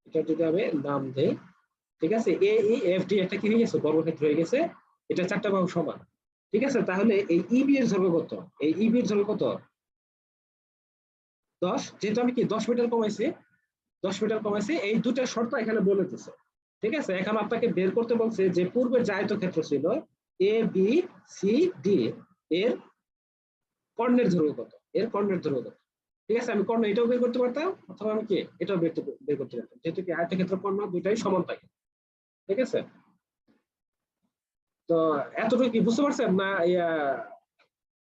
এটা যদি আমি নাম দেই, ঠিক আছে AEFD এটা কি হয়ে গেছে, বর্গক্ষেত্র হয়ে গেছে, এটা চারটা বাহু সমান। ঠিক আছে, তাহলে এই EB এর দৈর্ঘ্য কত, এই EB এর দৈর্ঘ্য কত 10, যেহেতু আমি কি 10 মিটার কমাইছি, এই দুটো শর্ত এখানে বলে দিতেছে। ঠিক আছে, এখন আপনাকে বের করতে বলছে যে পূর্বের যে আয়তক্ষেত্র ছিল এ বি সি ডি এর কর্ণের দৈর্ঘ্য কত, এর কর্ণের দৈর্ঘ্য কত। ঠিক আছে, আমি কর্ণ এটাও বের করতে পারতাম অথবা আমি কি এটাও বের করতে পারতাম, যেহেতু কি আয়তক্ষেত্র কর্ণ দুইটাই সমান থাকে। ঠিক আছে, তো এতটুকু কি বুঝতে পারছেন না?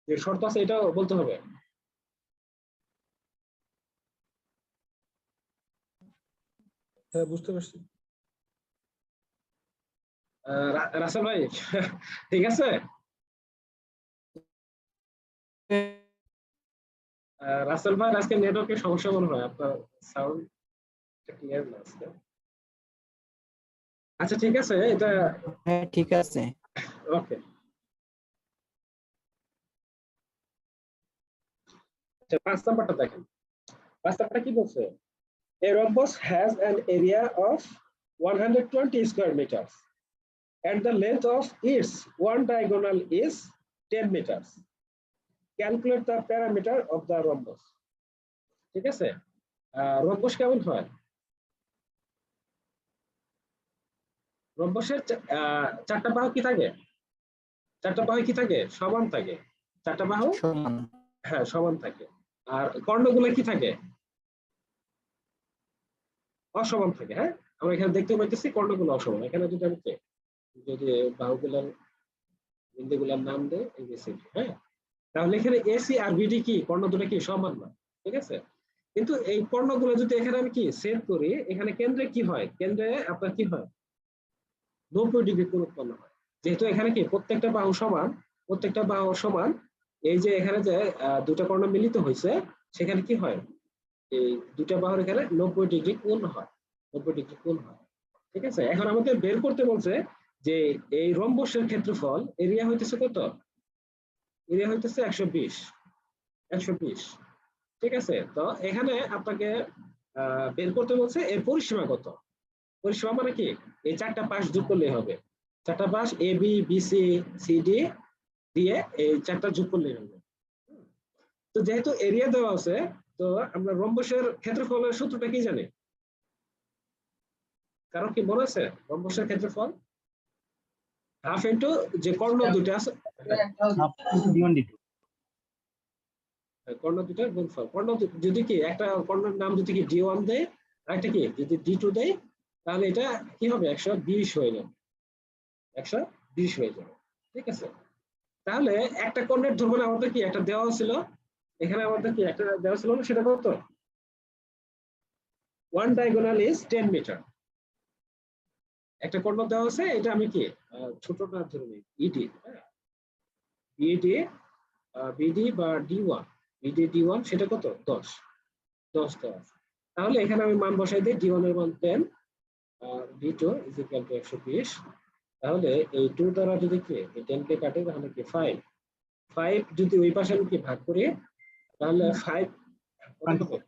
যে শর্ত আছে এটাও বলতে হবে? হ্যাঁ, বুঝতে পারছি। রাসেল ভাই ঠিক আছে। রাসেল ভাই আজকে নেটওয়ার্কের সমস্যা মনে হয়, আপনার সাউন্ড ক্লিয়ার না আজকে। আচ্ছা ঠিক আছে, এটা হ্যাঁ ঠিক আছে। ওকে। আচ্ছা 5 নাম্বারটা দেখেন, 5 নাম্বারটা কি বলছে? A rhombus has an area of 120 square meters and the length of its one diagonal is 10 meters. Calculate the parameter of the rhombus. ঠিক আছে, রম্বস কেমন হয়? রম্বসের চারটা বাহু কি থাকে? চারটা বাহু কি থাকে? সমান থাকে। চারটা বাহু সমান। হ্যাঁ সমান থাকে। আর কর্ণগুলো কি থাকে? অসমান থাকে। হ্যাঁ, আমরা এখানে দেখতে পাইতেছি কর্ণগুলো অসমান। এখানে যদি আমি যদি বাহুগুলোর বিন্দুগুলোর নাম দেই এবিসিডি, হ্যাঁ, তাহলে এখানে এসি আর বিডি কি কর্ণ দুটো কি সমান না? ঠিক আছে, কিন্তু এই কর্ণগুলো যদি এখানে আমি কি সেট করি, এখানে কেন্দ্রে কি হয়? কেন্দ্রে আপনার কি হয়? 90 ডিগ্রি কোণ উৎপন্ন হয়। যেহেতু এখানে কি প্রত্যেকটা বাহু সমান, প্রত্যেকটা বাহু সমান, এই যে এখানে যে দুটা কর্ণ মিলিত হয়েছে, সেখানে কি হয়? এই দুটা বাহুর এখানে 90 ডিগ্রি কোণ হয়, 90 ডিগ্রি কোণ হয়। ঠিক আছে, এখন আমাদের বের করতে বলছে যে এই রম্বসের ক্ষেত্রফল এরিয়া হইতেছে কত? এরিয়া হইতেছে 120, 120। ঠিক আছে, তো এখানে আপনাকে বের করতে বলছে এর পরিসীমা কত। পরিসীমা মানে কি? এই চারটা পাশ যোগ করলেই হবে। চারটা পাশ A B B C C D দিয়ে এই চারটা যোগ করলেই হবে। তো যেহেতু এরিয়া দেওয়া আছে, তো আমরা রম্বসের ক্ষেত্রফলের সূত্রটা কি জানি? কারণ কি মনে আছে রম্বসের ক্ষেত্রফল? হাফ ইন্টু যে কর্ণ দুটো আছে, কর্ণ দুটোর গুণফল। কর্ণ যদি কি একটা কর্ণের নাম যদি কি D1 দেয়, আরেকটা কি যদি D2 দেয়, তাহলে এটা কি হবে? 120 হয়ে যাবে, 120 হয়ে যাবে। ঠিক আছে, তাহলে একটা কর্ণের ধরুন আমাদের কি একটা দেওয়া ছিল, এখানে আমাদের কি একটা দেওয়া ছিল না, সেটা কত? One diagonal is 10 metre. একটা কর্ণ দেওয়া আছে, এটা আমি কি ছোটটা ধরে নিই ইডি, বিডি বিডি বা D1, বিডি D1 সেটা কত? 10 দেওয়া আছে। তাহলে এখানে আমি মান বসাই দিই, D1 এর মান 10, D2 ইজ ইকুয়াল টু 120। তাহলে এই 2 দ্বারা যদি কি এই 10 কে কাটে, তাহলে কি 5 যদি ওই পাশে আমি কি ভাগ করি, তাহলে 5 কত হবে?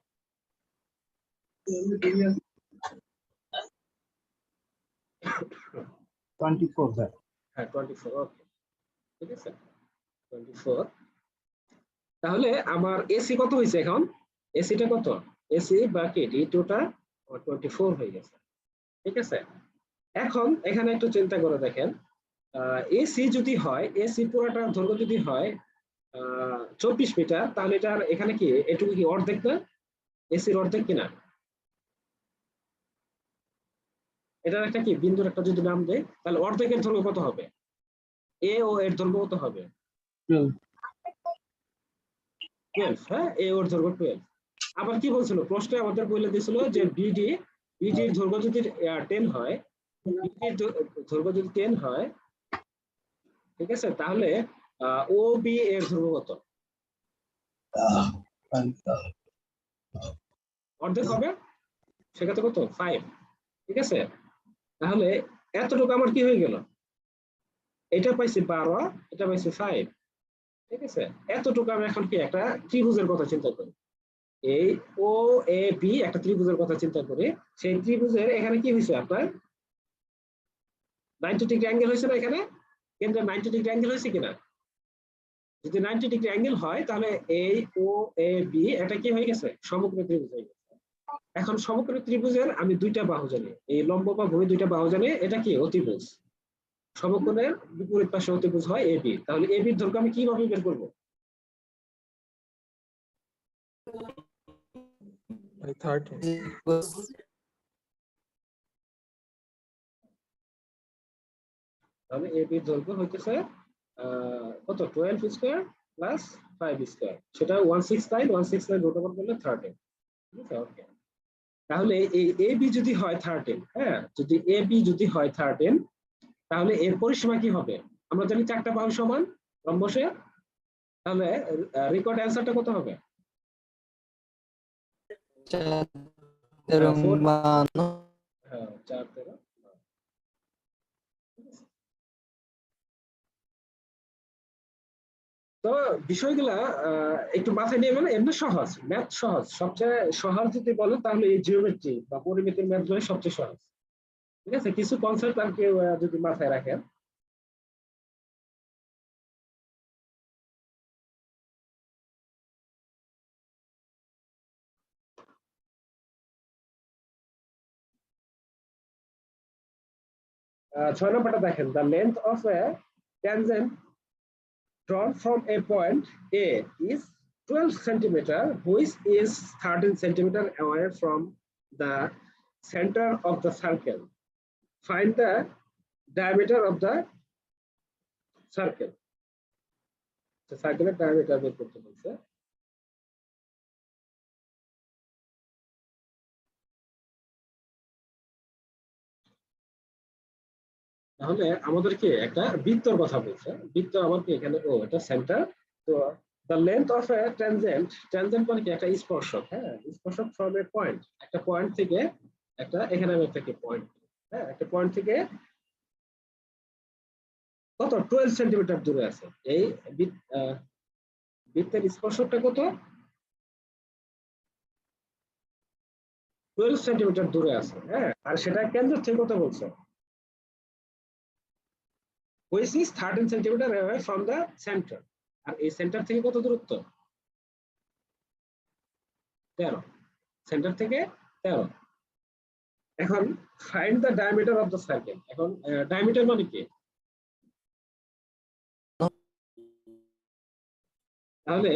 24 স্যার। হ্যাঁ 24, ওকে ঠিক আছে 24। তাহলে আমার এসি কত হয়েছে এখন? এসিটা কত? এসি বা কি D2 টা 24 হয়ে গেছে। ঠিক আছে, এখন এখানে একটু চিন্তা করে দেখেন, এসি যদি হয়, এসি পুরোটা দৈর্ঘ্য যদি হয় 24 মিটার, তাহলে এটার এখানে কি এটুকু কি অর্ধেক না? এসির অর্ধেক কিনা? এটার একটা কি বিন্দুর একটা যদি নাম দেয়, তাহলে অর্ধেকের দৈর্ঘ্য কত হবে? এ ও এর দৈর্ঘ্য কত হবে? 12। হ্যাঁ, এ ওর দৈর্ঘ্য 12। আবার কি বলছিল প্রশ্নে আমাদের বলে দিয়েছিল যে বিডির দৈর্ঘ্য যদি 10 হয়, বিডির দৈর্ঘ্য যদি 10 হয়, ঠিক আছে, তাহলে ও বি এর দৈর্ঘ্য কত? অর্ধেক হবে, সেক্ষেত্রে কত? 5। ঠিক আছে, তাহলে এতটুকু আমার কি হয়ে গেল? এটা পাইছি 12, এটা পাইছি 5। ঠিক আছে, এতটুকু আমি এখন কি একটা ত্রিভুজের কথা চিন্তা করি, এই ও এ বি একটা ত্রিভুজের কথা চিন্তা করি। সেই ত্রিভুজের এখানে কি হয়েছে আপনার 90 ডিগ্রি অ্যাঙ্গেল হয়েছে না? এখানে কেন্দ্রে 90 ডিগ্রি অ্যাঙ্গেল হয়েছে কিনা? যদি 90 ডিগ্রি অ্যাঙ্গেল হয়, তাহলে এই ও এ বি এটা কি হয়ে গেছে? সমকোণী ত্রিভুজ হয়ে গেছে। এখন সমকোণী ত্রিভুজের আমি দুইটা বাহু জানি, এই লম্ব বা ভূমি দুইটা বাহু জানি, এটা কি অতিভুজ। সমকোণের বিপরীত পাশে অতিভুজ হয় এবি, তাহলে এবির দৈর্ঘ্য আমি কিভাবে বের করব? ভাই 13 তাহলে এবির দৈর্ঘ্য হইতেছে কত 12 স্কয়ার প্লাস 5 স্কয়ার, সেটা 169 রুট ওভার করলে 13। ঠিক আছে, ওকে। তাহলে এই এবি যদি হয় 13, হ্যাঁ, যদি এবি যদি হয় 13, তাহলে এর পরিসীমা কি হবে? আমরা জানি 4টা বাহু সমান রম্বসের, তাহলে রেকর্ড অ্যান্সারটা কত হবে? 4 হ্যাঁ 4 13। তো বিষয়গুলা একটু মাথায় নিয়ে মানে এমনি সহজ, ম্যাথ সহজ, সবচেয়ে সহজ যদি বলেন তাহলে এই জিওমেট্রি বা পরিমিতির ম্যাথ গুলো সবচেয়ে সহজ। ঠিক আছে, কিছু কনসেপ্ট আর কেউ যদি মাথায় রাখেন। ছয় নম্বরটা দেখেন, the length of A tangent drawn from a point A is 12 centimeter, which is 13 centimeter away from the center of the circle. Find the diameter of the circle. The circle diameter বের করতে বলছে। তাহলে আমাদেরকে একটা বৃত্তর কথা বলছে, বৃত্ত আমাকে এখানে এটা সেন্টার। তো the length of A tangent, tangent মানে কি? একটা স্পর্শক, হ্যাঁ, স্পর্শক ফ্রম এ পয়েন্ট, একটা পয়েন্ট থেকে এখানে আমি একটা পয়েন্ট, হ্যাঁ, একটা পয়েন্ট থেকে কত 12 সেন্টিমিটার দূরে আছে। এই বৃত্তের স্পর্শকটা কত? 12 সেন্টিমিটার দূরে আছে, হ্যাঁ, আর সেটা কেন্দ্র থেকে কত বলছে? which is 13 centimeter away from the center, আর এই সেন্টার থেকে কত দূরত্ব? 13, সেন্টার থেকে 13। এখন find the diameter of the circle. এখন ডায়ামিটার মানে কি? তাহলে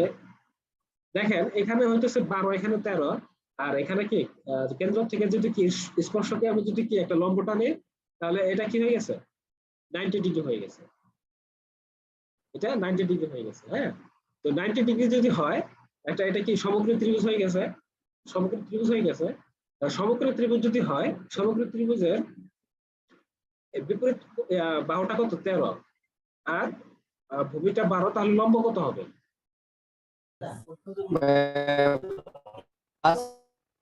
দেখেন এখানে হইতেছে 12, এখানে 13, আর এখানে কি কেন্দ্র থেকে যদি কি স্পর্শকে আমি যদি কি একটা লম্ব টানি, তাহলে এটা কি হয়ে গেছে? 90 ডিগ্রি হয়ে গেছে, এটা 90 ডিগ্রি হয়ে গেছে, হ্যাঁ। তো 90 ডিগ্রি যদি হয়, এটা কি সমগ্র ত্রিভুজ হয়ে গেছে? সমগ্র ত্রিভুজ হয়ে গেছে। সমগ্র ত্রিভুজ যদি হয়, সমগ্র ত্রিভুজের বিপরীত বাহুটা কত? 13, আর ভূমিটা 12, তাহলে লম্ব কত হবে?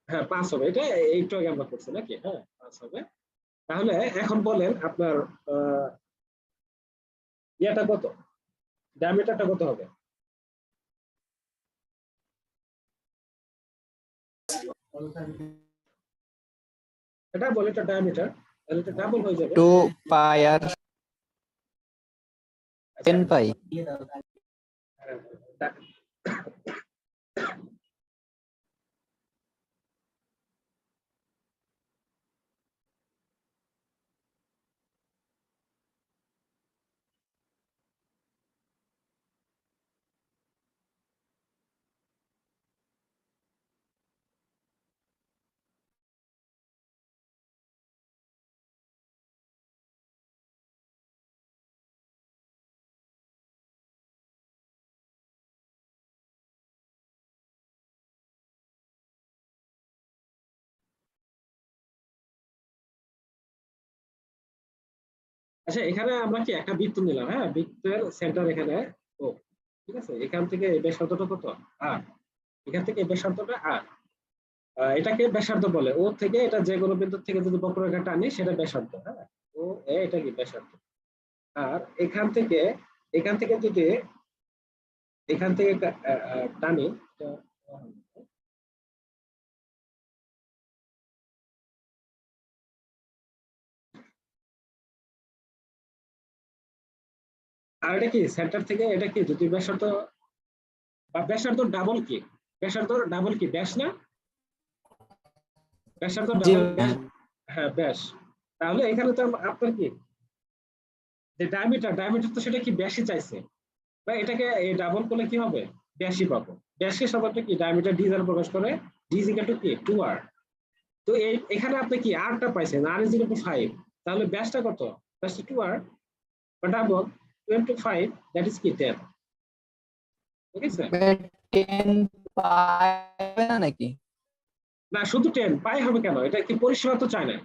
হ্যাঁ 5 হবে, এটা একটু আগে আমরা করছি নাকি? হ্যাঁ 5 হবে। তাহলে এখন বলেন আপনার ইয়েটা কত, ডায়ামিটারটা কত হবে? এটা বলে এটা ডায়ামিটার, তাহলে এটা ডাবল হয়ে যাবে। 2 পাই আর 10 পাই। আচ্ছা, এখানে আমরা কি একটা বৃত্ত নিলাম, হ্যাঁ, বৃত্তের সেন্টার এখানে ও, ঠিক আছে, এখান থেকে এই ব্যাসার্ধটা কত? আর এখান থেকে এই ব্যাসার্ধটা আর, এটাকে ব্যাসার্ধ বলে। ও থেকে এটা যে কোনো বিন্দু থেকে যদি বক্ররেখা টানি সেটা ব্যাসার্ধ, হ্যাঁ, ও এটা কি ব্যাসার্ধ। আর এখান থেকে যদি এখান থেকে টানি, আর এটা কি সেন্টার থেকে এটা কি যদি ব্যাসার্ধ বা ব্যাসার্ধ ডাবল কি? ব্যাসার্ধ ডাবল কি ব্যাস না? ব্যাসার্ধ জি ডাবল ব্যাস, হ্যাঁ ব্যাস। তাহলে এখানে তো আপনার কি যে ডায়ামিটার তো সেটা কি ব্যাসই চাইছে, বা এটাকে ডাবল করলে কি হবে, ব্যাসই পাবো। ব্যাসের সাপেক্ষে কি ডায়ামিটার ডি দ্বারা প্রকাশ করে, ডি ইজ ইকুয়াল টু কি 2r। তো এখানে আপনি কি আরটা পাইছেন, আর ইজ ইকুয়াল টু 5, তাহলে ব্যাসটা কত, ব্যাসটা 2r বা ডাবল 2 into 5 দ্যাট ইজ কি 10। ঠিক আছে, 10 পাবে না নাকি? না শুধু 10 পাই হবে কেন, এটা কি পরিসীমা তো চায় না,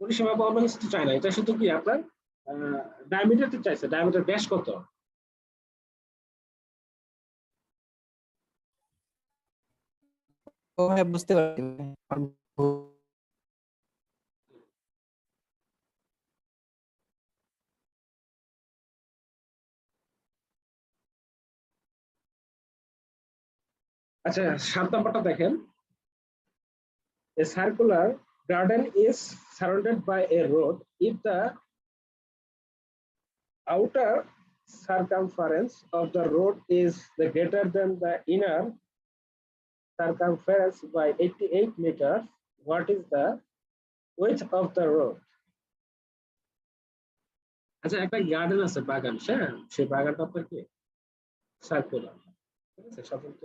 পরিসীমা বা অন্য কিছু তো চায় না, এটা শুধু কি আপনার ডায়ামিটার তো চাইছে, ডায়ামিটার ব্যাস কত। ও হ্যাঁ, বুঝতে পারছি। আচ্ছা 7 নাম্বারটা দেখেন, a circular garden is surrounded by a road if the outer circumference of the road is the greater than the inner circumference by 88 meters. What is the width of the road? আচ্ছা একটা garden আছে, বাগান, হ্যাঁ সেই বাগানটা আপনার কি circular, ঠিক আছে, সাধারণত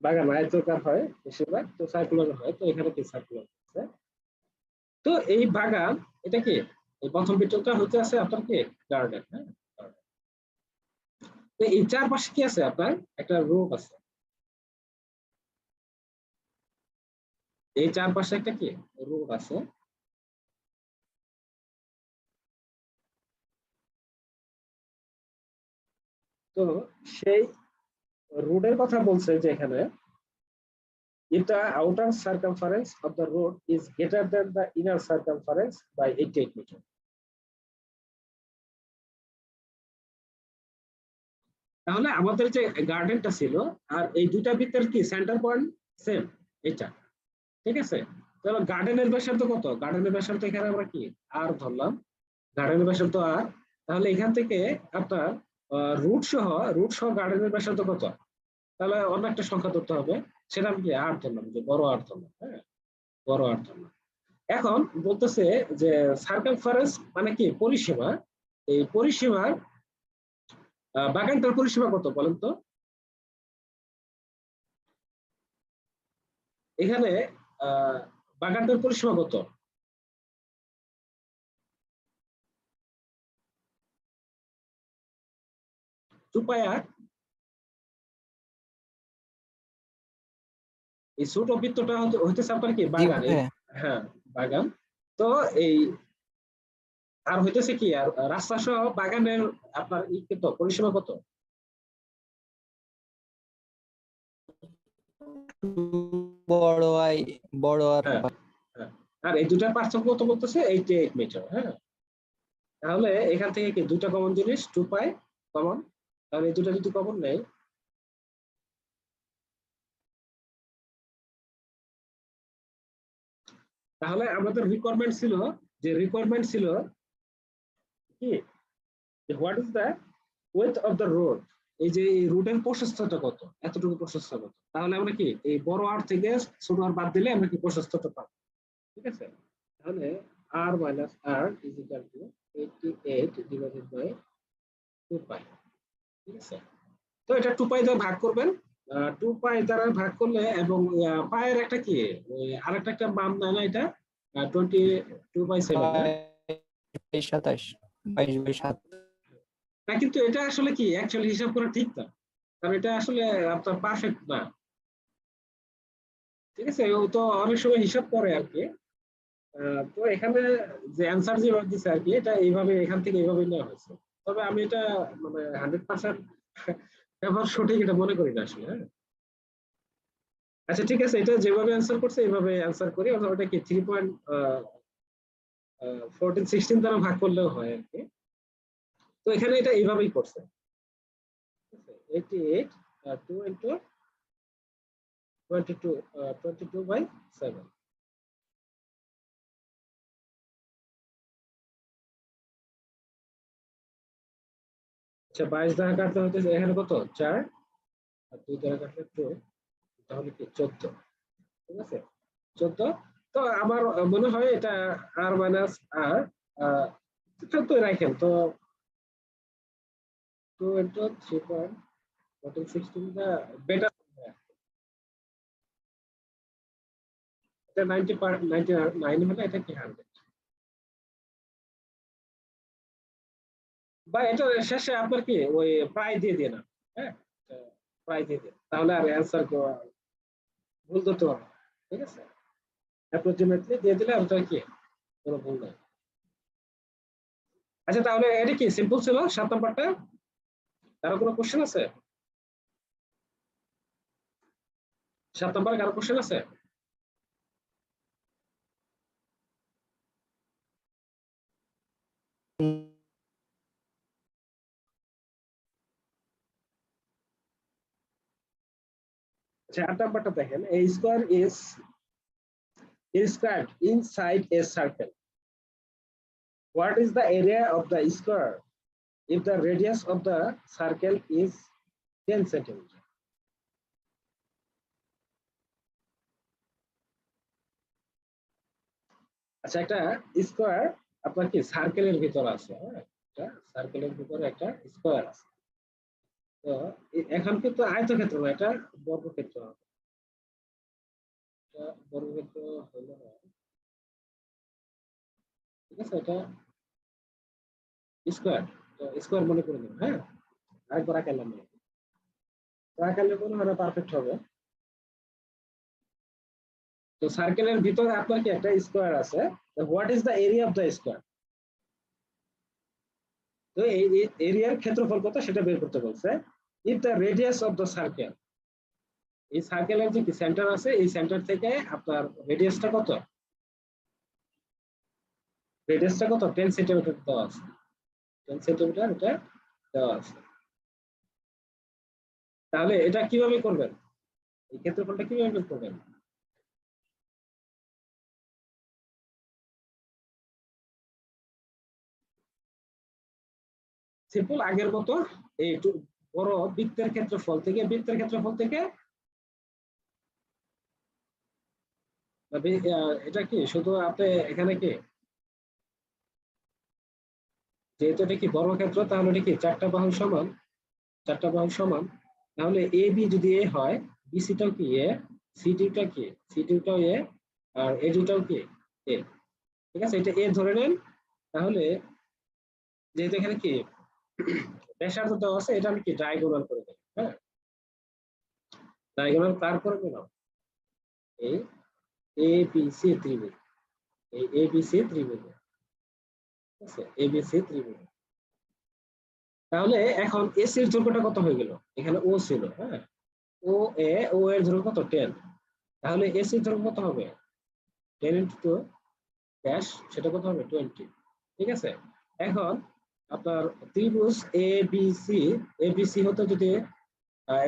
বাগান আয়তাকার হয় বেশিরভাগ, তো সার্কুলার হয়, তো এখানে কি সার্কুলার আছে। তো এই বাগান এটা কি, এই প্রথম পিকচারটা হচ্ছে আছে আপনার কি গার্ডেন, হ্যাঁ garden। তো এই চারপাশে কি আছে আপনার একটা রোড আছে, এই চারপাশে একটা কি রোড আছে। তো সেই রোডের কথা বলছে যে এখানে if the outer circumference of the road is greater than the inner circumference by 88 meters. তাহলে আমাদের যে গার্ডেনটা ছিল আর এই দুইটা ভিতর কি সেন্টার পয়েন্ট সেম, এটা ঠিক আছে। তাহলে গার্ডেনের ব্যাসার্ধ কত, গার্ডেনের ব্যাসার্ধ এখানে আমরা কি আর ধরলাম, গার্ডেনের ব্যাসার্ধ আর, তাহলে এখান থেকে আপনার রুট সহ গার্ডেনের ব্যাসার্ধ কত, তাহলে অন্য একটা সংখ্যা ধরতে হবে, সেটা আমি কি আর ধরলাম, যে বড় আর ধরলাম, হ্যাঁ বড় আর ধরলাম। এখন বলতেছে যে সার্কামফারেন্স মানে কি পরিসীমা, এই পরিসীমার বাগানটার পরিসীমা কত বলেন তো, এখানে বাগানটার পরিসীমা কত, চুপায়া এই ছোট বৃত্তটা হইতেছে আপনার কি বাগান, হ্যাঁ বাগান। তো এই আর হইতেছে কি আর রাস্তা সহ বাগানের আপনার কত পরিসীমা কত, বড় আর হ্যাঁ হ্যাঁ, আর এই দুটার পার্থক্য কত বলতেছে 88 মিটার, হ্যাঁ। তাহলে এখান থেকে কি দুটা কমন জিনিস 2 পাই কমন, তাহলে এই দুটা যদি কমন নেই, তাহলে আমাদের রিকোয়ারমেন্ট ছিল কি what is the width of the road, এই যে এই রোডের প্রশস্ততা কত, এতটুকু প্রশস্ত কত, তাহলে আমরা কি এই বড় আর থেকে ছোট আর বাদ দিলে আমরা কি প্রশস্ততা পাবো, ঠিক আছে। তাহলে r minus r is equal to 88 divided by 2 পাই, ঠিক আছে। তো এটা 2 পাই দ্বারা ভাগ করবেন, 2 পাই দ্বারা ভাগ করলে, এবং পায়ের একটা কি ওই আরেকটা একটা মান দেয় না, এটা 22/7, হ্যাঁ 27 22/7। না কিন্তু এটা আসলে কি অ্যাকচুয়ালি হিসাব করা ঠিক না, কারণ এটা আসলে আপনার পারফেক্ট না, ঠিক আছে। ও তো অনেক সময় হিসাব করে আর কি, তো এখানে যে অ্যান্সার যেভাবে দিচ্ছে আর কি, এটা এইভাবে এখান থেকে এইভাবে নেওয়া হয়েছে, তবে আমি এটা মানে 100% এবার সঠিক এটা মনে করি না আসলে, হ্যাঁ। আচ্ছা ঠিক আছে, এটা যেভাবে অ্যান্সার করছে এইভাবে অ্যান্সার করি, অথবা এটা কি 3.1416 দ্বারা ভাগ করলেও হয় আর কি। তো এখানে এটা এইভাবেই করছে, 88 2 into 22/7। আচ্ছা 22 দ্বারা কাটলে হচ্ছে এখানে কত 4, আর 2 দ্বারা কাটলে 2, তাহলে কি 14, ঠিক আছে 14। তো আমার মনে হয় এটা r minus r এটা তো রাখেন তো 2 into 3.16 বেটার। এটা 99 হলে এটা কি 100 বা এটা শেষে আপনার কি ওই প্রায় দিয়ে দিয়ে না। হ্যাঁ, প্রায় দিয়ে দিয়ে তাহলে আর অ্যান্সার ভুল ধরতে পারবে না। ঠিক আছে, অ্যাপ্রক্সিমেটলি দিয়ে দিলে ওটা কি কোনো ভুল নাই। আচ্ছা তাহলে এটা কি সিম্পল ছিল 7 নাম্বারটা? কারো কোনো কোশ্চেন আছে? 7 নাম্বারে কারো কোশ্চেন আছে? আচ্ছা 8 নাম্বারটা দেখেন, a square is inscribed inside a circle. What is the area of the square if the radius of the circle is 10 centimeter? আচ্ছা একটা স্কয়ার আপনার কি সার্কেলের ভিতর আছে। হ্যাঁ, এটা সার্কেলের ভিতরে একটা স্কয়ার আছে। তো এখন কিন্তু আয়তক্ষেত্র না, এটা বর্গক্ষেত্র হবে। এটা বর্গক্ষেত্র হলো না, ঠিক আছে, এটা স্কয়ার। তো স্কয়ার মনে করে নিন। হ্যাঁ, আরেকবার আঁকালাম না, তো আঁকালে মনে হয় পারফেক্ট হবে। তো সার্কেলের ভিতরে আপনার কি একটা স্কয়ার আছে। What is the area of the square? তো এই এরিয়ার ক্ষেত্রফল কত সেটা বের করতে বলছে। If the radius of the circle, এই সার্কেলের যে সেন্টার আছে এই সেন্টার থেকে আপনার রেডিয়াসটা কত? রেডিয়াসটা কত? 10 সেন্টিমিটার দেওয়া আছে। 10 সেন্টিমিটার এটা দেওয়া আছে। তাহলে এটা কিভাবে করবেন? এই ক্ষেত্রফলটা কিভাবে বের করবেন? সিম্পল আগের মতো এই বড় বৃত্তের ক্ষেত্রফল থেকে এটা কি শুধু আপনি এখানে কি যেহেতু এটা কি বর্গক্ষেত্র তাহলে এটা কি চারটা বাহু সমান। তাহলে এ বি যদি এ হয়, বিসিটাও কি এ, সিডিটা কি, সিডিটাও এ, আর এডিটাও কি এ। ঠিক আছে, এটা এ ধরে নেন। তাহলে যেহেতু এখানে কি ব্যাসার্ধ দেওয়া আছে, এটা আমি কি ডায়াগোনাল করে দেব। হ্যাঁ, ডায়াগোনাল কার করে দিলাম? এই এ বি সি ত্রিভুজ, এই এ বি সি ত্রিভুজ। ঠিক আছে, এ বি সি ত্রিভুজ। তাহলে এখন এসি এর দৈর্ঘ্যটা কত হয়ে গেল? এখানে ও ছিল। হ্যাঁ, ও এর দৈর্ঘ্য কত? 10। তাহলে এসি এর দৈর্ঘ্য কত হবে? 10 ইনটু 2 ড্যাশ, সেটা কত হবে? 20। ঠিক আছে, এখন আপনার ত্রিভুজ এবিসি হতে যদি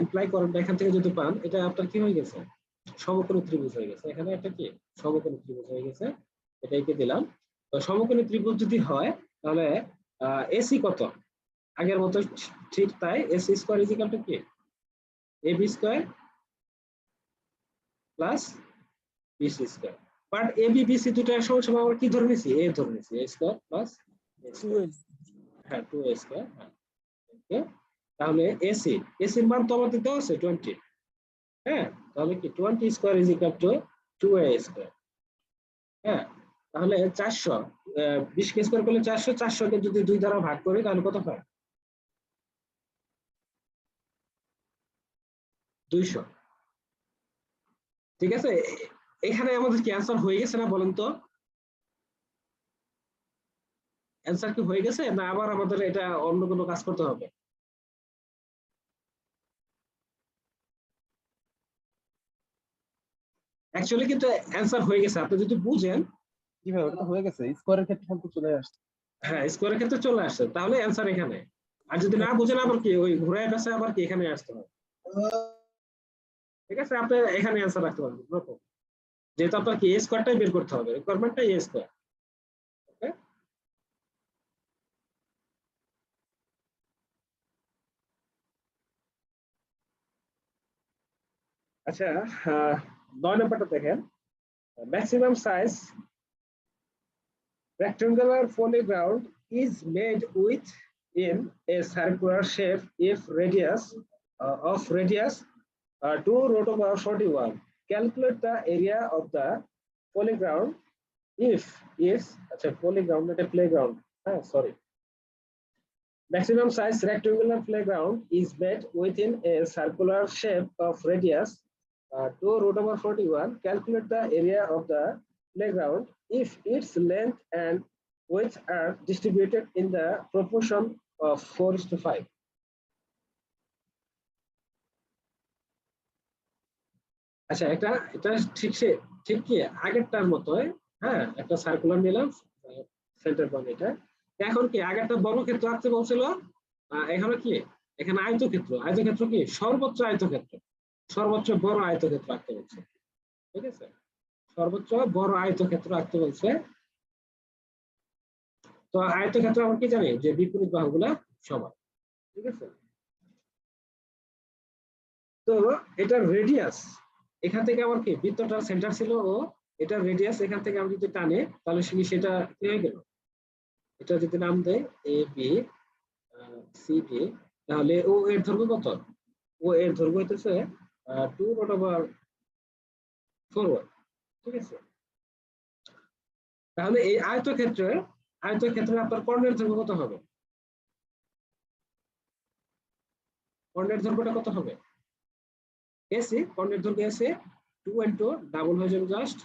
এমপ্লয় করেন বা এখান থেকে যদি পান, এটা আপনার কি হয়ে গেছে? সমকোণী ত্রিভুজ হয়ে গেছে। এখানে একটা কি সমকোণী ত্রিভুজ হয়ে গেছে, এটাইকে দিলাম। তো সমকোণী ত্রিভুজ যদি হয় তাহলে এসি কত? আগের মতো ঠিক তাই, AC square is equal to কি AB square plus BC square. But AB BC দুটো একসঙ্গে সময় আমরা কি ধরে নিছি? এ ধরে নিছি, এ স্কয়ার প্লাস এ স্কয়ার। হ্যাঁ, 2a স্কয়ার। হ্যাঁ, ওকে। তাহলে এসির মান তো আমাদের দেওয়া আছে 20। হ্যাঁ, তাহলে কি 20 square is equal two 2a square. হ্যাঁ, তাহলে 400 20 কে স্কয়ার করলে 400 কে যদি 2 দ্বারা ভাগ করি তাহলে কত হয়? 200। ঠিক আছে, এখানে আমাদের কি অ্যান্সার হয়ে গেছে না বলেন তো? অ্যান্সার কি হয়ে গেছে না আবার আমাদের এটা অন্য কোনো কাজ করতে হবে? অ্যাকচুয়ালি কিন্তু অ্যান্সার হয়ে গেছে, আপনি যদি বুঝেন। কি ভাই, ওটা তো হয়ে গেছে, স্কোয়ারের ক্ষেত্রফল তো চলে আসছে। হ্যাঁ, স্কোয়ারের ক্ষেত্রে চলে আসছে, তাহলে অ্যান্সার এখানে। আর যদি না বুঝেন আবার কি ওই ঘুরায় পেছে আবার কি এখানে আসতে হবে। ঠিক আছে, আপনি এখানে অ্যান্সার রাখতে পারবেন, যেহেতু আপনার কি এ স্কোয়ারটাই বের করতে হবে, রিকোয়ারমেন্টটা এ স্কোয়ার। ওকে, আচ্ছা 9 নাম্বারটা দেখেন, maximum size rectangular polyground is made with in a circular shape if radius of radius 2 root over 41. Calculate the area of the polyground if is polyground not a playground. Sorry. Maximum size rectangular playground is made within a circular shape of radius 2 root over 41. Calculate the area of the playground if its length and width are distributed in the proportion of 4:5. আচ্ছা এটা ঠিক কি আগেরটার মতোই। হ্যাঁ, একটা circular নিলাম, centre point এটা। এখন কি আগেরটা বর্গক্ষেত্র আঁকতে বলছিল, এখানে কি এখানে আয়তক্ষেত্র। আয়তক্ষেত্র কি সর্বোচ্চ আয়তক্ষেত্র, সর্বোচ্চ বড় আয়তক্ষেত্র আঁকতে বলছে। ঠিক আছে, সর্বোচ্চ বড় আয়তক্ষেত্র আঁকতে বলছে। তো আয়তক্ষেত্র আমরা কি জানি যে বিপরীত বাহুগুলা সমান। ঠিক আছে, তো এটার রেডিয়াস এখান থেকে আমার কি বৃত্তটার সেন্টার ছিল ও এটার রেডিয়াস এখান থেকে আমি যদি টানে তাহলে সেটা কি হয়ে গেল, এটা যদি নাম দেয় এ বি সি ডি, তাহলে ও এর দৈর্ঘ্য কত? ও এর দৈর্ঘ্য হইতেছে 2 রুট ওভার 4। ঠিক আছে, তাহলে এই আয়তক্ষেত্রে আপনার কর্ণের দৈর্ঘ্য কত হবে? কর্ণের দৈর্ঘ্যটা কত হবে? এসি, কর্ণের দৈর্ঘ্য এসি 2 ইনটু ডাবল হয়ে যাবে জাস্ট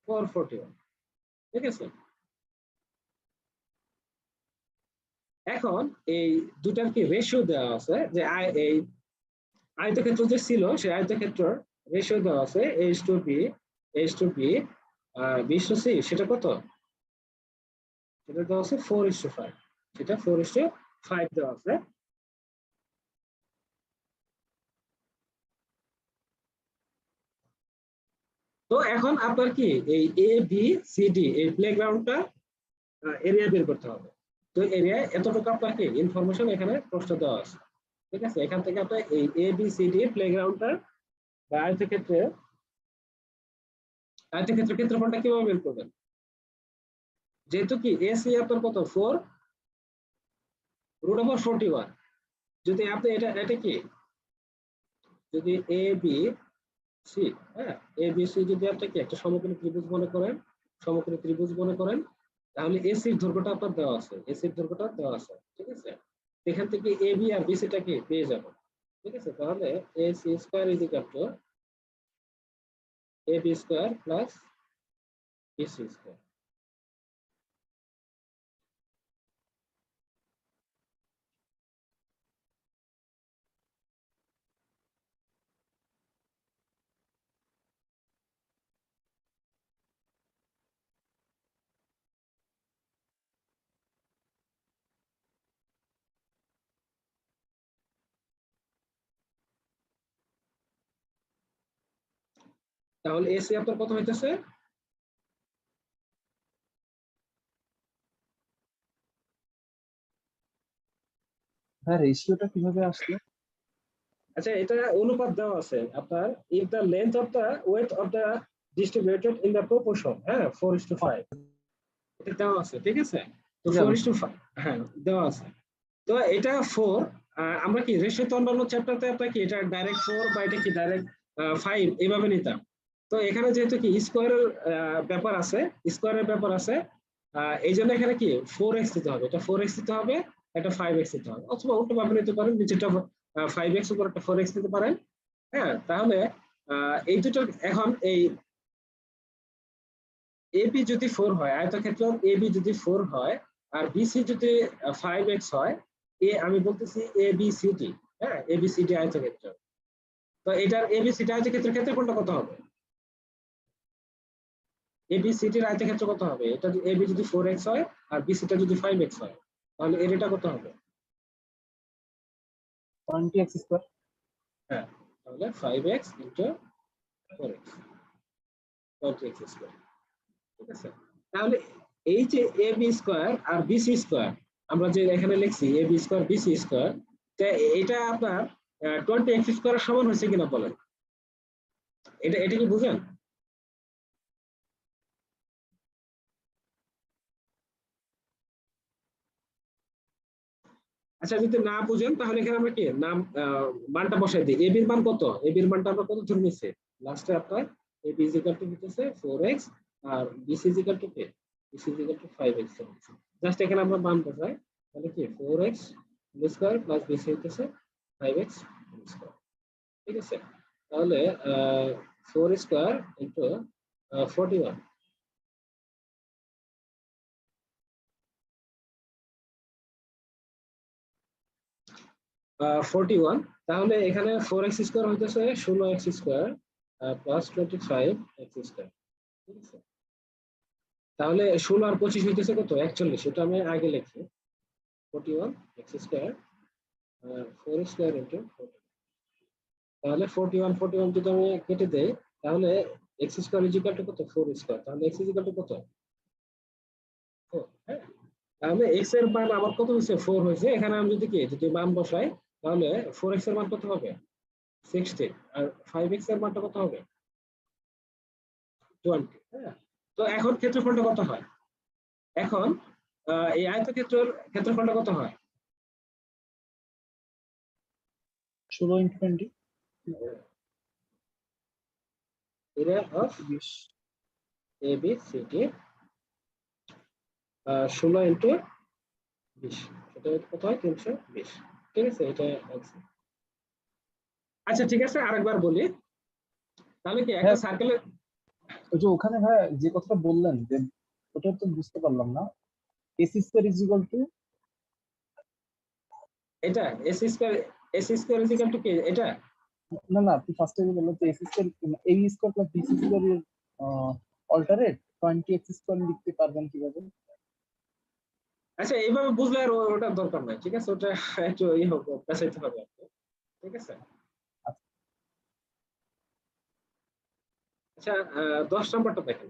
441। ঠিক আছে, এখন এই দুটার কি রেশিও দেওয়া আছে যে এই আয়তক্ষেত্র যে ছিল সেই আয়তক্ষেত্রের রেশিও দেওয়া আছে h/b b/c, সেটা কত? সেটা দেওয়া আছে 4:5, সেটা 4:5 দেওয়া আছে। তো এখন আপনার কি এই এ বি সি ডি এই প্লেগ্রাউন্ডটা এরিয়া বের করতে হবে। তো এরিয়া এতটুকু আপনার কি ইনফরমেশন এখানে প্রশ্ন দেওয়া আছে। ঠিক আছে, এখান থেকে আপনার এই এ বি সি ডি প্লেগ্রাউন্ডটার বা আয়তক্ষেত্রের ক্ষেত্রফলটা কিভাবে বের করবেন? যেহেতু কি এসি আপনার কত 4 রুট ওভার 41, যদি আপনি এটা কি যদি এ বি সি, হ্যাঁ এ বি সি যদি আপনি কি একটা সমকোণী ত্রিভুজ মনে করেন তাহলে এসির দৈর্ঘ্যটা আপনার দেওয়া আছে, ঠিক আছে, এখান থেকে এ বি আর বিসিটা কি পেয়ে যাব। ঠিক আছে, তাহলে A C square is equal to A B square plus BC square. তাহলে এসি আপনার কত হইতেছে? হ্যাঁ, রেশিওটা কিভাবে আসলো? আচ্ছা, এটা অনুপাত দেওয়া আছে আপনার if the length of the width of the distributed in the proportion, হ্যাঁ 4:5 এটা দেওয়া আছে। ঠিক আছে, তো 4:5 হ্যাঁ দেওয়া আছে। তো এটা 4, আমরা কি রেশিও তো অন্যান্য চ্যাপ্টারতে আপনার কি এটা ডাইরেক্ট 4 বা এটা কি ডাইরেক্ট 5 এইভাবে নিতাম। তো এখানে যেহেতু কি স্কয়ারের ব্যাপার আছে, এই জন্য এখানে কি 4x দিতে হবে, এটা 4x দিতে হবে, এটা 5x দিতে হবে, অথবা উল্টো ভাবে নিতে পারেন, নিচেটা 5x উপর একটা 4x দিতে পারেন। হ্যাঁ, তাহলে এই দুটো এখন এই এবি যদি 4 হয়, আয়তক্ষেত্র এবি যদি 4 হয় আর বিসি যদি 5x হয়, আমি বলতেছি এবিসিডি, হ্যাঁ এবিসিডি আয়তক্ষেত্র। তো এটার এবিসিডি আয়তক্ষেত্রের ক্ষেত্রফলটা কত হবে? এবিসিডির আয়তক্ষেত্র কত হবে? এটা এবি যদি 4x হয় আর বিসিটা যদি 5x হয়, তাহলে এরিয়াটা কত হবে? 20x square. হ্যাঁ, তাহলে 5x into 4x 20x square. ঠিক আছে, তাহলে এই যে এবি স্কয়ার আর বিসি স্কয়ার আমরা যে এখানে লিখছি এবি স্কয়ার বিসি স্কয়ার, এটা আপনার 20x স্কয়ারের সমান হচ্ছে কিনা বলেন? এটা কি বুঝেন? আচ্ছা যদি না বুঝেন তাহলে এখানে আমরা কি নাম মানটা বসাই দিই। এবির মান কত? এবির মানটা আমরা কত ধরে নিছি? লাস্টে আপনার এবি ইজ ইকুয়াল টু হচ্ছে 4x আর বিসি ইজ ইকুয়াল টু কি? BC is equal to 5x। Just এখানে আমরা মান বসাই, তাহলে কি 4x whole square plus BC হচ্ছে 5x হোল স্কয়ার। ঠিক আছে, তাহলে 4 স্কয়ার ইনটু 41 41, তাহলে এখানে 4x স্কয়ার হইতেছে 16x square plus 25x square. ঠিক আছে, তাহলে 16 আর 25 হইতেছে কত? 41। এটা আমি আগে লিখি 41x স্কয়ার 4 স্কয়ার ইনটু 40। তাহলে 41 41 যদি আমি কেটে দেই তাহলে x square is equal two কত? 4 স্কয়ার। তাহলে x ইজ ইকুয়াল টু কত? 4। হ্যাঁ, তাহলে x এর মান আমার কত হইছে? 4 হইছে। এখানে আমি যদি মান বসাই তাহলে 4x এর মান কত হবে? 60। আর 5x এর মানটা কত হবে? 20। হ্যাঁ, তো এখন ক্ষেত্রফলটা কত হয়? এখন এই আয়তক্ষেত্রের ক্ষেত্রফলটা কত হয়? 16 into 20 area of 20। ABCD 16 into 20, সেটা কত হয়? 320। ঠিক আছে, এটা answer। আচ্ছা ঠিক আছে, আরেকবার বলি। তাহলে কি একটা হ্যাঁ, সার্কেলের ওই যে ওখানে ভাই যে কথাটা বললেন যে ওটা তো বুঝতে পারলাম না। S square is equal two এটা s square is equal to কি? এটা না না, আপনি ফার্স্টে বললেন তো এস স্কয়ার এ স্কয়ার প্লাস বি স্কয়ার এর অল্টারেট 20x স্কয়ার লিখতে পারবেন কিভাবে? আচ্ছা এইভাবে বুঝলে আর ওটার দরকার নাই। ঠিক আছে, ওটা একটু হবে, পেছাইতে হবে আপনি। ঠিক আছে, আচ্ছা 10 নম্বরটা দেখেন।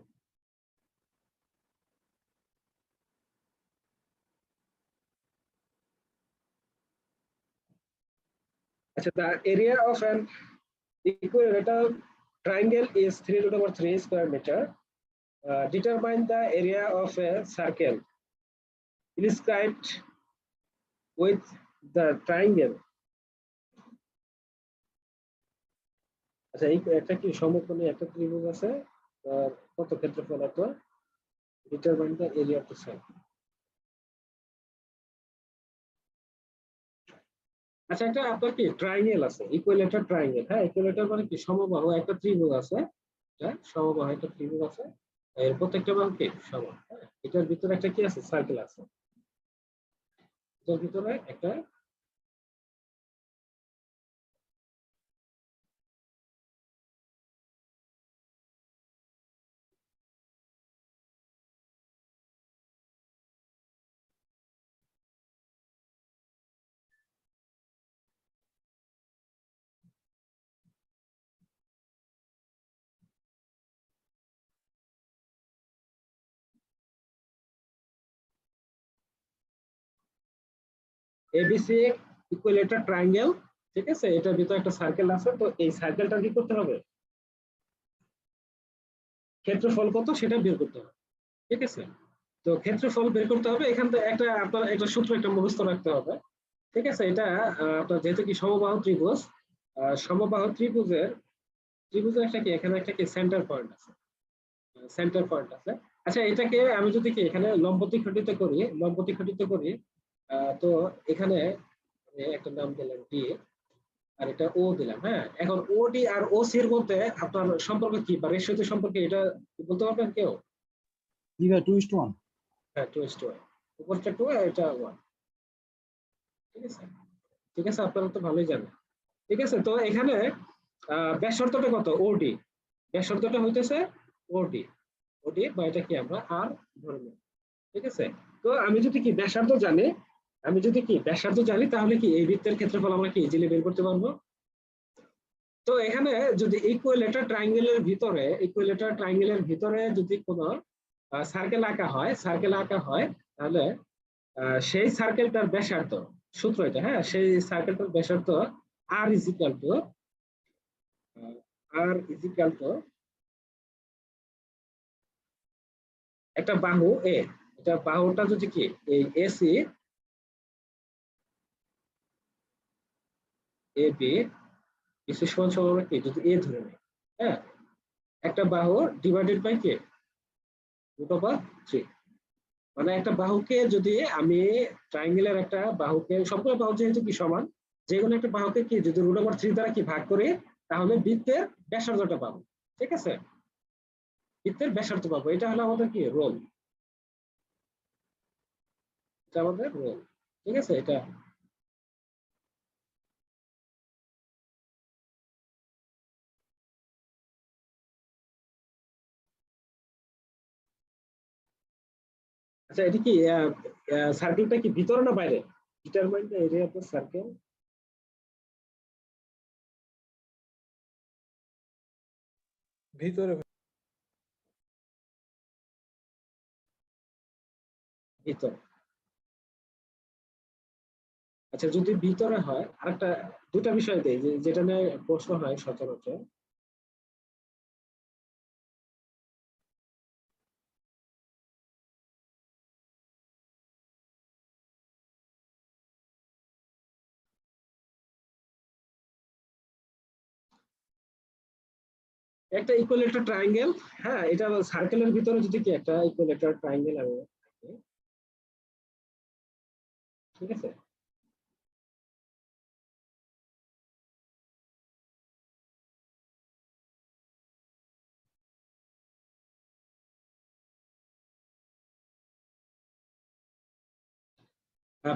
আচ্ছা, the area of an equilateral triangle is 3√3 square meter. Determine the area of a circle inscribed with the triangle. আচ্ছা একটা কি সমকোণী একটা ত্রিভুজ আছে, কত ক্ষেত্রফল এত? Determine the area of the circle. আচ্ছা একটা আপনার কি ট্রায়াঙ্গেল আছে, ইকুইলেটার ট্রায়াঙ্গেল। হ্যাঁ, ইকুইলেটার মানে কি সমবাহু একটা ত্রিভুজ আছে, সমবাহু একটা ত্রিভুজ আছে, এর প্রত্যেকটা বাহু কি সমান। হ্যাঁ, এটার ভিতরে একটা কি আছে? সার্কেল আছে। এটার ভিতরে একটা এবিসি ইকুইলেটার ট্রায়াঙ্গেল। ঠিক আছে, এটার ভিতরে একটা সার্কেল আছে। তো এই সার্কেলটা কি করতে হবে? ক্ষেত্রফল কত সেটা বের করতে হবে। ঠিক আছে, তো ক্ষেত্রফল বের করতে হবে। এখান থেকে একটা আপনার একটা সূত্র একটা মুখস্থ রাখতে হবে। ঠিক আছে, এটা আপনার যেহেতু কি সমবাহু ত্রিভুজ, সমবাহু ত্রিভুজের একটা কি এখানে একটা কি সেন্টার পয়েন্ট আছে, সেন্টার পয়েন্ট আছে। আচ্ছা এটাকে আমি যদি কি এখানে লম্বতি খণ্ডিত করি, তো এখানে একটা নাম দিলাম ডি আর এটা ও দিলাম। হ্যাঁ, এখন ওডি আর ও সি এর মধ্যে আপনার সম্পর্ক কি বা রেশিও সম্পর্কে এটা বলতে পারবেন কেউ? জি ভাই 2:1। হ্যাঁ 2:1, উপরটা 2 আর এটা 1। ঠিক আছে, ঠিক আছে, আপনারা তো ভালোই জানেন। ঠিক আছে, তো এখানে ব্যাসার্ধটা কত? ওডি। ব্যাসার্ধটা হইতেছে ওডি, বা এটা কি আমরা আর ধরে নিই। ঠিক আছে, তো আমি যদি কি ব্যাসার্ধ জানি তাহলে কি এই বৃত্তের ক্ষেত্রফল আমরা কি ইজিলি বের করতে পারবো। তো এখানে যদি ইকুইলেটার ট্রায়াঙ্গেলের ভিতরে যদি কোনো সার্কেল আঁকা হয় তাহলে সেই সার্কেলটার ব্যাসার্ধ, সূত্র এটা। হ্যাঁ, সেই সার্কেলটার ব্যাসার্ধ আর ইজ ইকুয়াল টু একটা বাহু এ। এটা বাহুটা যদি কি এই এসি এ বি বিসি সমান সমান কি যদি এ ধরে নেই, হ্যাঁ, একটা বাহু ডিভাইডেড বাই কে √3, মানে একটা বাহুকে যদি আমি ট্রায়াঙ্গেলের একটা বাহুকে সবগুলো বাহু যেহেতু কি সমান, যে কোনো একটা বাহুকে কি যদি √3 দ্বারা কি ভাগ করি তাহলে বৃত্তের ব্যাসার্ধটা পাবো। ঠিক আছে, বৃত্তের ব্যাসার্ধ পাবো, এটা হলো আমাদের কি রোল, এটা আমাদের রোল। ঠিক আছে, এটা আচ্ছা, এটা কি সার্কেলটা কি ভিতরে না বাইরে? Determine the area of the circle. ভিতরে। ভিতরে। আচ্ছা, যদি ভিতরে হয়, আরেকটা দুটা বিষয় দেই যেটা নিয়ে প্রশ্ন হয় সচরাচর। একটা ইকুয়ালেটার ট্রায়াঙ্গেল, হ্যাঁ, এটা সার্কেলের ভিতরে যদি কি একটা ইকুয়ালেটার ট্রায়াঙ্গেল আমি আঁকি, ঠিক আছে,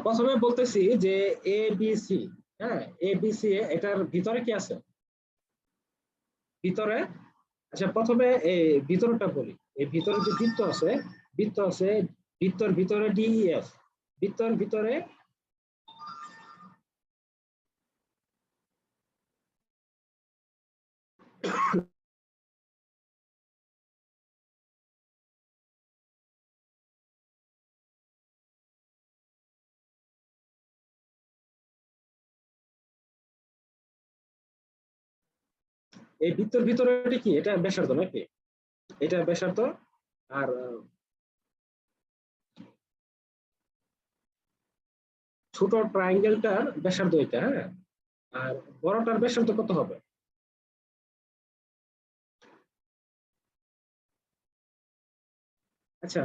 প্রথমে বলতেছি যে এ বি সি, হ্যাঁ, এ বি সি এটার ভিতরে কি আছে ভিতরে। আচ্ছা, প্রথমে এই ভিতরটা বলি, এই ভিতরে যে বৃত্ত আছে, বৃত্ত আছে, বৃত্তর ভিতরে ডিইএফ, বৃত্তর ভিতরে এই বৃত্তর ভিতরে এটা কি, এটা ব্যাসার্ধ নাকি, এটা ব্যাসার্ধ। আর ছোট ট্রায়াঙ্গেলটার ব্যাসার্ধ এটা, হ্যাঁ, আর বড়টার ব্যাসার্ধ কত হবে? আচ্ছা,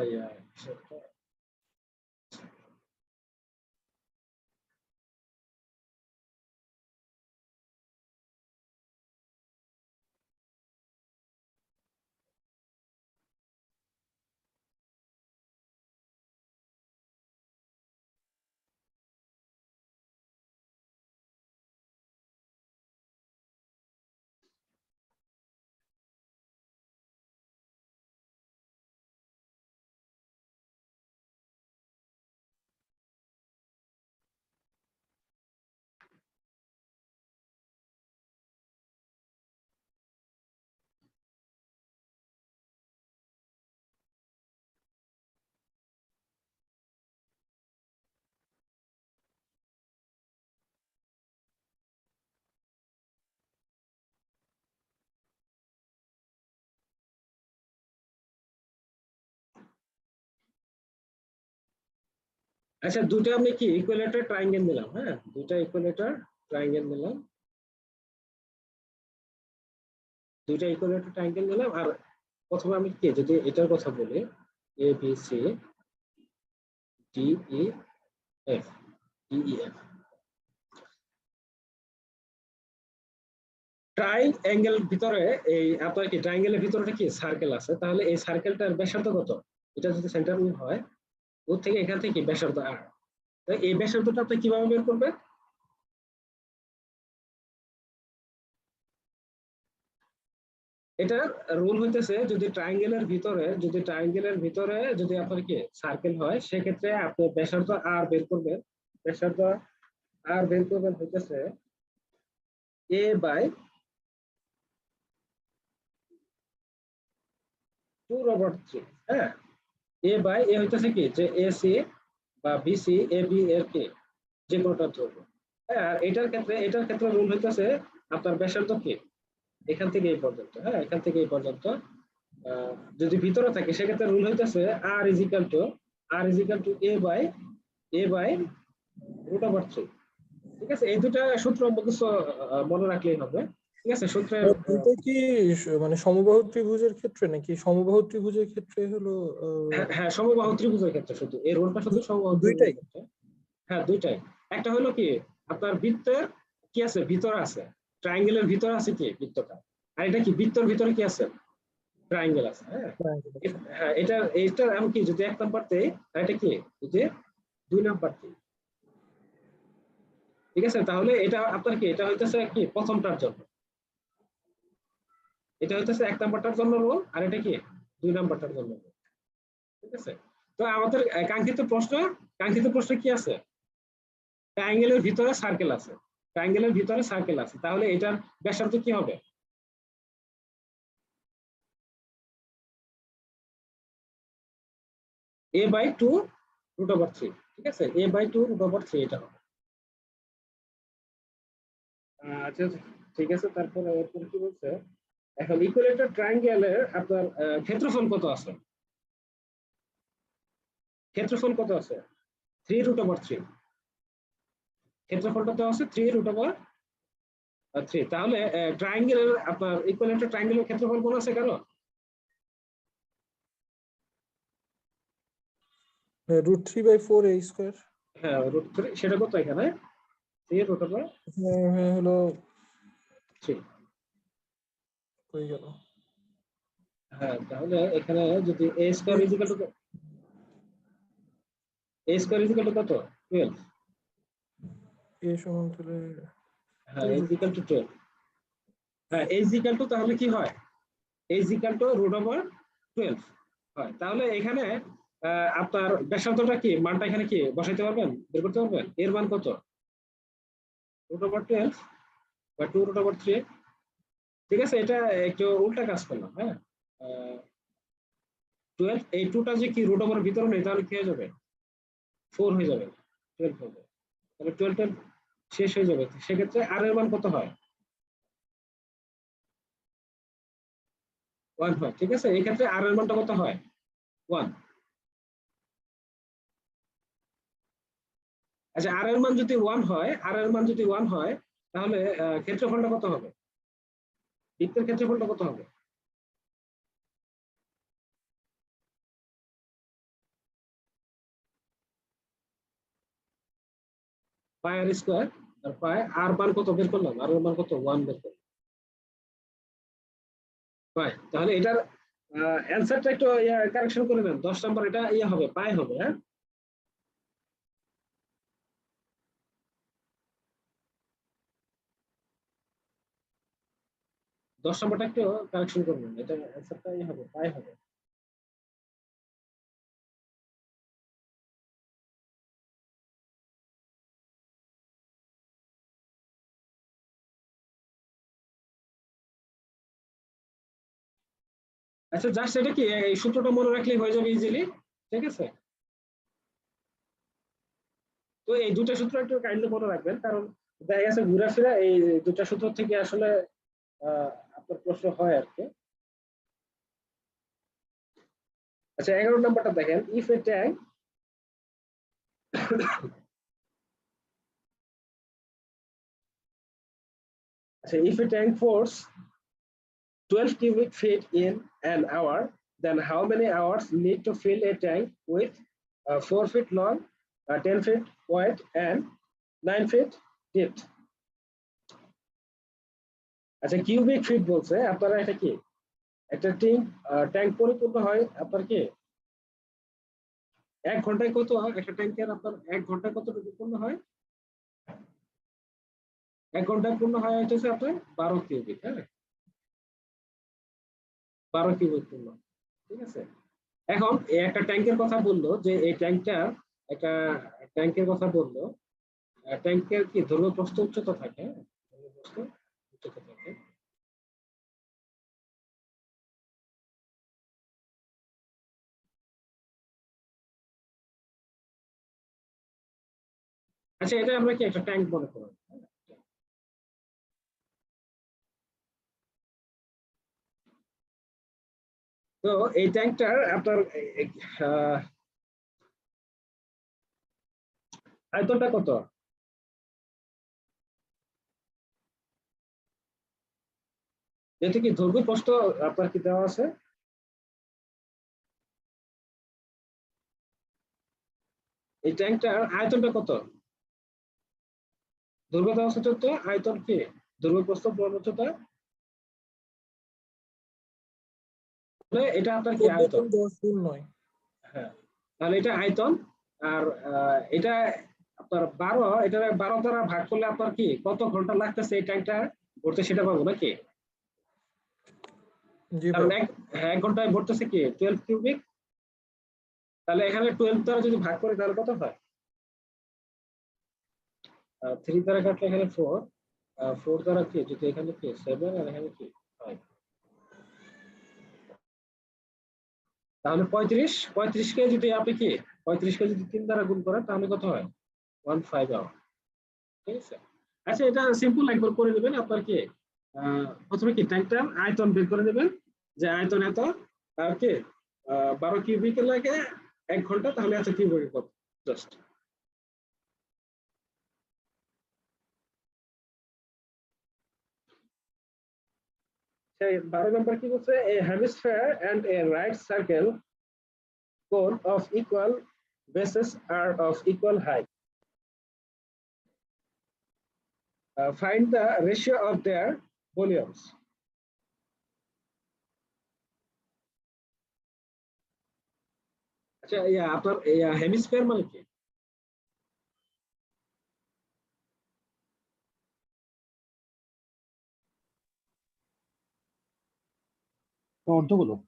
আচ্ছা, দুটো আমি কি ইকুয়ালেটার ট্রায়াঙ্গেল নিলাম, হ্যাঁ, দুটো ইকুয়ালেটার ট্রায়াঙ্গেল নিলাম, দুইটা ইকুয়ালেটার ট্রায়াঙ্গেল নিলাম। আর প্রথমে আমি কি যদি এটার কথা বলি, A B C D E F, DEF, triangle ভিতরে এই আপনার কি ট্রায়াঙ্গেলের ভিতরে কি সার্কেল আছে, তাহলে এই সার্কেলটার ব্যাসার্ধ কত? এটা যদি সেন্টার হয়, ওর থেকে এখান থেকে ব্যাসার্ধ আর, এই ব্যাসার্ধটা আপনি কিভাবে বের করবেন? এটা রুল হইতেছে যদি আপনার কি সার্কেল হয়, সেক্ষেত্রে আপনি ব্যাসার্ধ আর বের করবেন, ব্যাসার্ধ আর বের করবেন হইতেছে এ বাই 2/3, হ্যাঁ, এ বাই এ হইতেছে কি যে এ সি বা বিসি এ বি এর কি যে কোনোটা ধরবো, হ্যাঁ, আর এটার ক্ষেত্রে রুল হইতেছে আপনার ব্যাসার্ধ কি এখান থেকে এই পর্যন্ত, হ্যাঁ, এখান থেকে এই পর্যন্ত যদি ভিতরে থাকে সেক্ষেত্রে রুল হইতেছে R is equal to a by √3, ঠিক আছে, এই দুটা সূত্র মুখস্থ মনে রাখলেই হবে। ঠিক আছে, সূত্রের এটা কি মানে সমবাহু ত্রিভুজের ক্ষেত্রে নাকি সমবাহু ত্রিভুজের ক্ষেত্রে হলো হ্যাঁ সমবাহু ত্রিভুজের ক্ষেত্রে শুধু এই রুলটা শুধু সমবাহু ত্রিভুজের দুইটাই? ক্ষেত্রে। হ্যাঁ দুইটাই। একটা হলো কি আপনার বৃত্তের কি আছে ভিতর আছে, ট্রায়াঙ্গেলের ভিতর আছে কি বৃত্তটা, আর এটা কি বৃত্তর ভিতরে কি আছে ট্রায়াঙ্গেল আছে। হ্যাঁ হ্যাঁ এটা এমনকি যদি 1 নাম্বার দেই আর এটা কি এই যে 2 নাম্বার দেই। ঠিক আছে, তাহলে এটা আপনার কি এটা হইতেছে কি প্রথমটার জন্য, এটা হইতেছে 1 নাম্বারটার জন্য রোল, আর এটা কি 2 নাম্বারটার জন্য রোল। ঠিক আছে, তো আমাদের কাঙ্ক্ষিত প্রশ্ন কি আছে, ট্রায়াঙ্গেলের ভিতরে সার্কেল আছে, ট্রায়াঙ্গেলের ভিতরে সার্কেল আছে, তাহলে এটার ব্যাসার্ধ কি হবে, a/2√3। ঠিক আছে, a/2√3 এটা হবে। আচ্ছা ঠিক আছে, তারপরে এরপর কি বলছে, এখন ইকুইলেটার ট্রায়াঙ্গেলের আপনার ক্ষেত্রফল কত আছে, ক্ষেত্রফল কত আছে 3√3, ক্ষেত্রফলটা তো আছে 3√3। তাহলে ট্রায়াঙ্গেলের আপনার ইকুইলেটার ট্রায়াঙ্গেলের ক্ষেত্রফল কোন আছে কারো, √3/4a²। হ্যাঁ √3 সেটা কত এখানে 3√3। হলো হয়ে গেল হ্যাঁ তাহলে এখানে যদি a² কত 12। a সমান তাহলে হ্যাঁ √3। a=12। হ্যাঁ a= তাহলে কি হয় a=√12 হয়। তাহলে এখানে আপনার ব্যাসার্ধটা কি মানটা এখানে কি বসাইতে পারবেন, বের করতে পারবেন, এর মান কত √12 বা 2√3। ঠিক আছে, এটা একটু উল্টা কাজ করলাম। হ্যাঁ 12 এই 2টা যে কি √এর ভিতরে নেই, তাহলে কি হয়ে যাবে 4 হয়ে যাবে, 12 হবে, তাহলে 12 শেষ হয়ে যাবে। সেক্ষেত্রে আর এর মান কত হয় 1 হয়। ঠিক আছে, এই ক্ষেত্রে আর এর মানটা কত হয় 1। আচ্ছা আর এর মান যদি 1 হয়, তাহলে ক্ষেত্রফলটা কত হবে, বৃত্তের ক্ষেত্রফলটা কত হবে, πr² আর পাই আর মান কত বের করলাম, আর এর মান কত 1 বের করলাম পাই। তাহলে এটার অ্যানসারটা একটু কারেকশন করে নেন, 10 নাম্বার এটা হবে পাই হবে। হ্যাঁ 10 নাম্বারটা একটু কারেকশন করে নেন, এটা অ্যানসারটা হবে পাই হবে। আচ্ছা জাস্ট এটা কি এই সূত্রটা মনে রাখলেই হয়ে যাবে ইজিলি। ঠিক আছে, তো এই দুটো সূত্র একটু কাইন্ডলি মনে রাখবেন, কারণ দেখা গেছে ঘুরাফেরা এই দুটো সূত্র থেকে আসলে আপনার প্রশ্ন হয় আর কি। আচ্ছা 11 নাম্বারটা দেখেন, ইফ এ ট্যাঙ্ক আচ্ছা if a tank force 12 cubic feet in an hour, then how many hours need to fill a tank with 4 feet long, 10 feet wide and 9 feet deep? আচ্ছা কিউবিক ফিট বলছে, আপনারা এটা কি একটা tank পরিপূর্ণ হয় আপনার কি 1 ঘন্টায় কত হয়, একটা ট্যাঙ্কের আপনার 1 ঘন্টায় কতটুকু পূর্ণ হয়, 1 ঘন্টায় পূর্ণ হয় হচ্ছে আপনার 12 কিউবিক। হ্যাঁ 12 কিউবিক পূর্ণ। ঠিক আছে, এখন একটা ট্যাঙ্কের কথা বললো যে এই একটা ট্যাঙ্কের কথা বললো, ট্যাঙ্কের কি দৈর্ঘ্য প্রস্থ উচ্চতা থাকে, দৈর্ঘ্য প্রস্থ উচ্চতা থাকে। আচ্ছা এটা আমরা কি একটা ট্যাঙ্ক মনে করব, তো এই ট্যাঙ্কটার আপনার আয়তনটা কত, যেহেতু কি দৈর্ঘ্য প্রস্থ আপনার কি দেওয়া আছে, এই ট্যাঙ্কটার আয়তনটা কত, দৈর্ঘ্য দেওয়া আছে 14, আয়তন কি দৈর্ঘ্য প্রস্থ উচ্চতা, এটা আপনার কি আয়তন। 14.10 হ্যাঁ, তাহলে এটা আয়তন। আর এটা আপনার 12, এটা 12 দ্বারা ভাগ করলে আপনার কি কত ঘন্টা লাগতেছে এই ট্যাঙ্কটা ভরতে সেটা পাবো নাকি। জি কারণ ভাই। 1 ঘন্টায় ভরতেছে কি 12 কিউবিক, তাহলে এখানে 12 দ্বারা যদি ভাগ করি তাহলে কত হয়, 3 দ্বারা কাটলে এখানে 4, 4 দ্বারা কি যদি এখানে কি 7 আর এখানে কি 5, তাহলে 35 কে যদি আপনি কি 35 কে যদি 3 দ্বারা গুণ করেন তাহলে কত হয় 15 আওয়ার। ঠিক আছে, আচ্ছা এটা সিম্পল একবার করে নেবেন। আপনার কি প্রথমে কি ট্যাঙ্কটার আয়তন বের করে নেবেন, যে আয়তন এত আর কি 12 কিউবিক লাগে 1 ঘন্টা, তাহলে এত কিউবিক কত জাস্ট। সেই 12 নম্বর কি বলছে, a hemisphere and a right circle cone of equal bases are of equal height. Find the ratio of their volumes. আচ্ছা আপনার হেমিস্ফিয়ার মানে কি, অর্ধগোলক।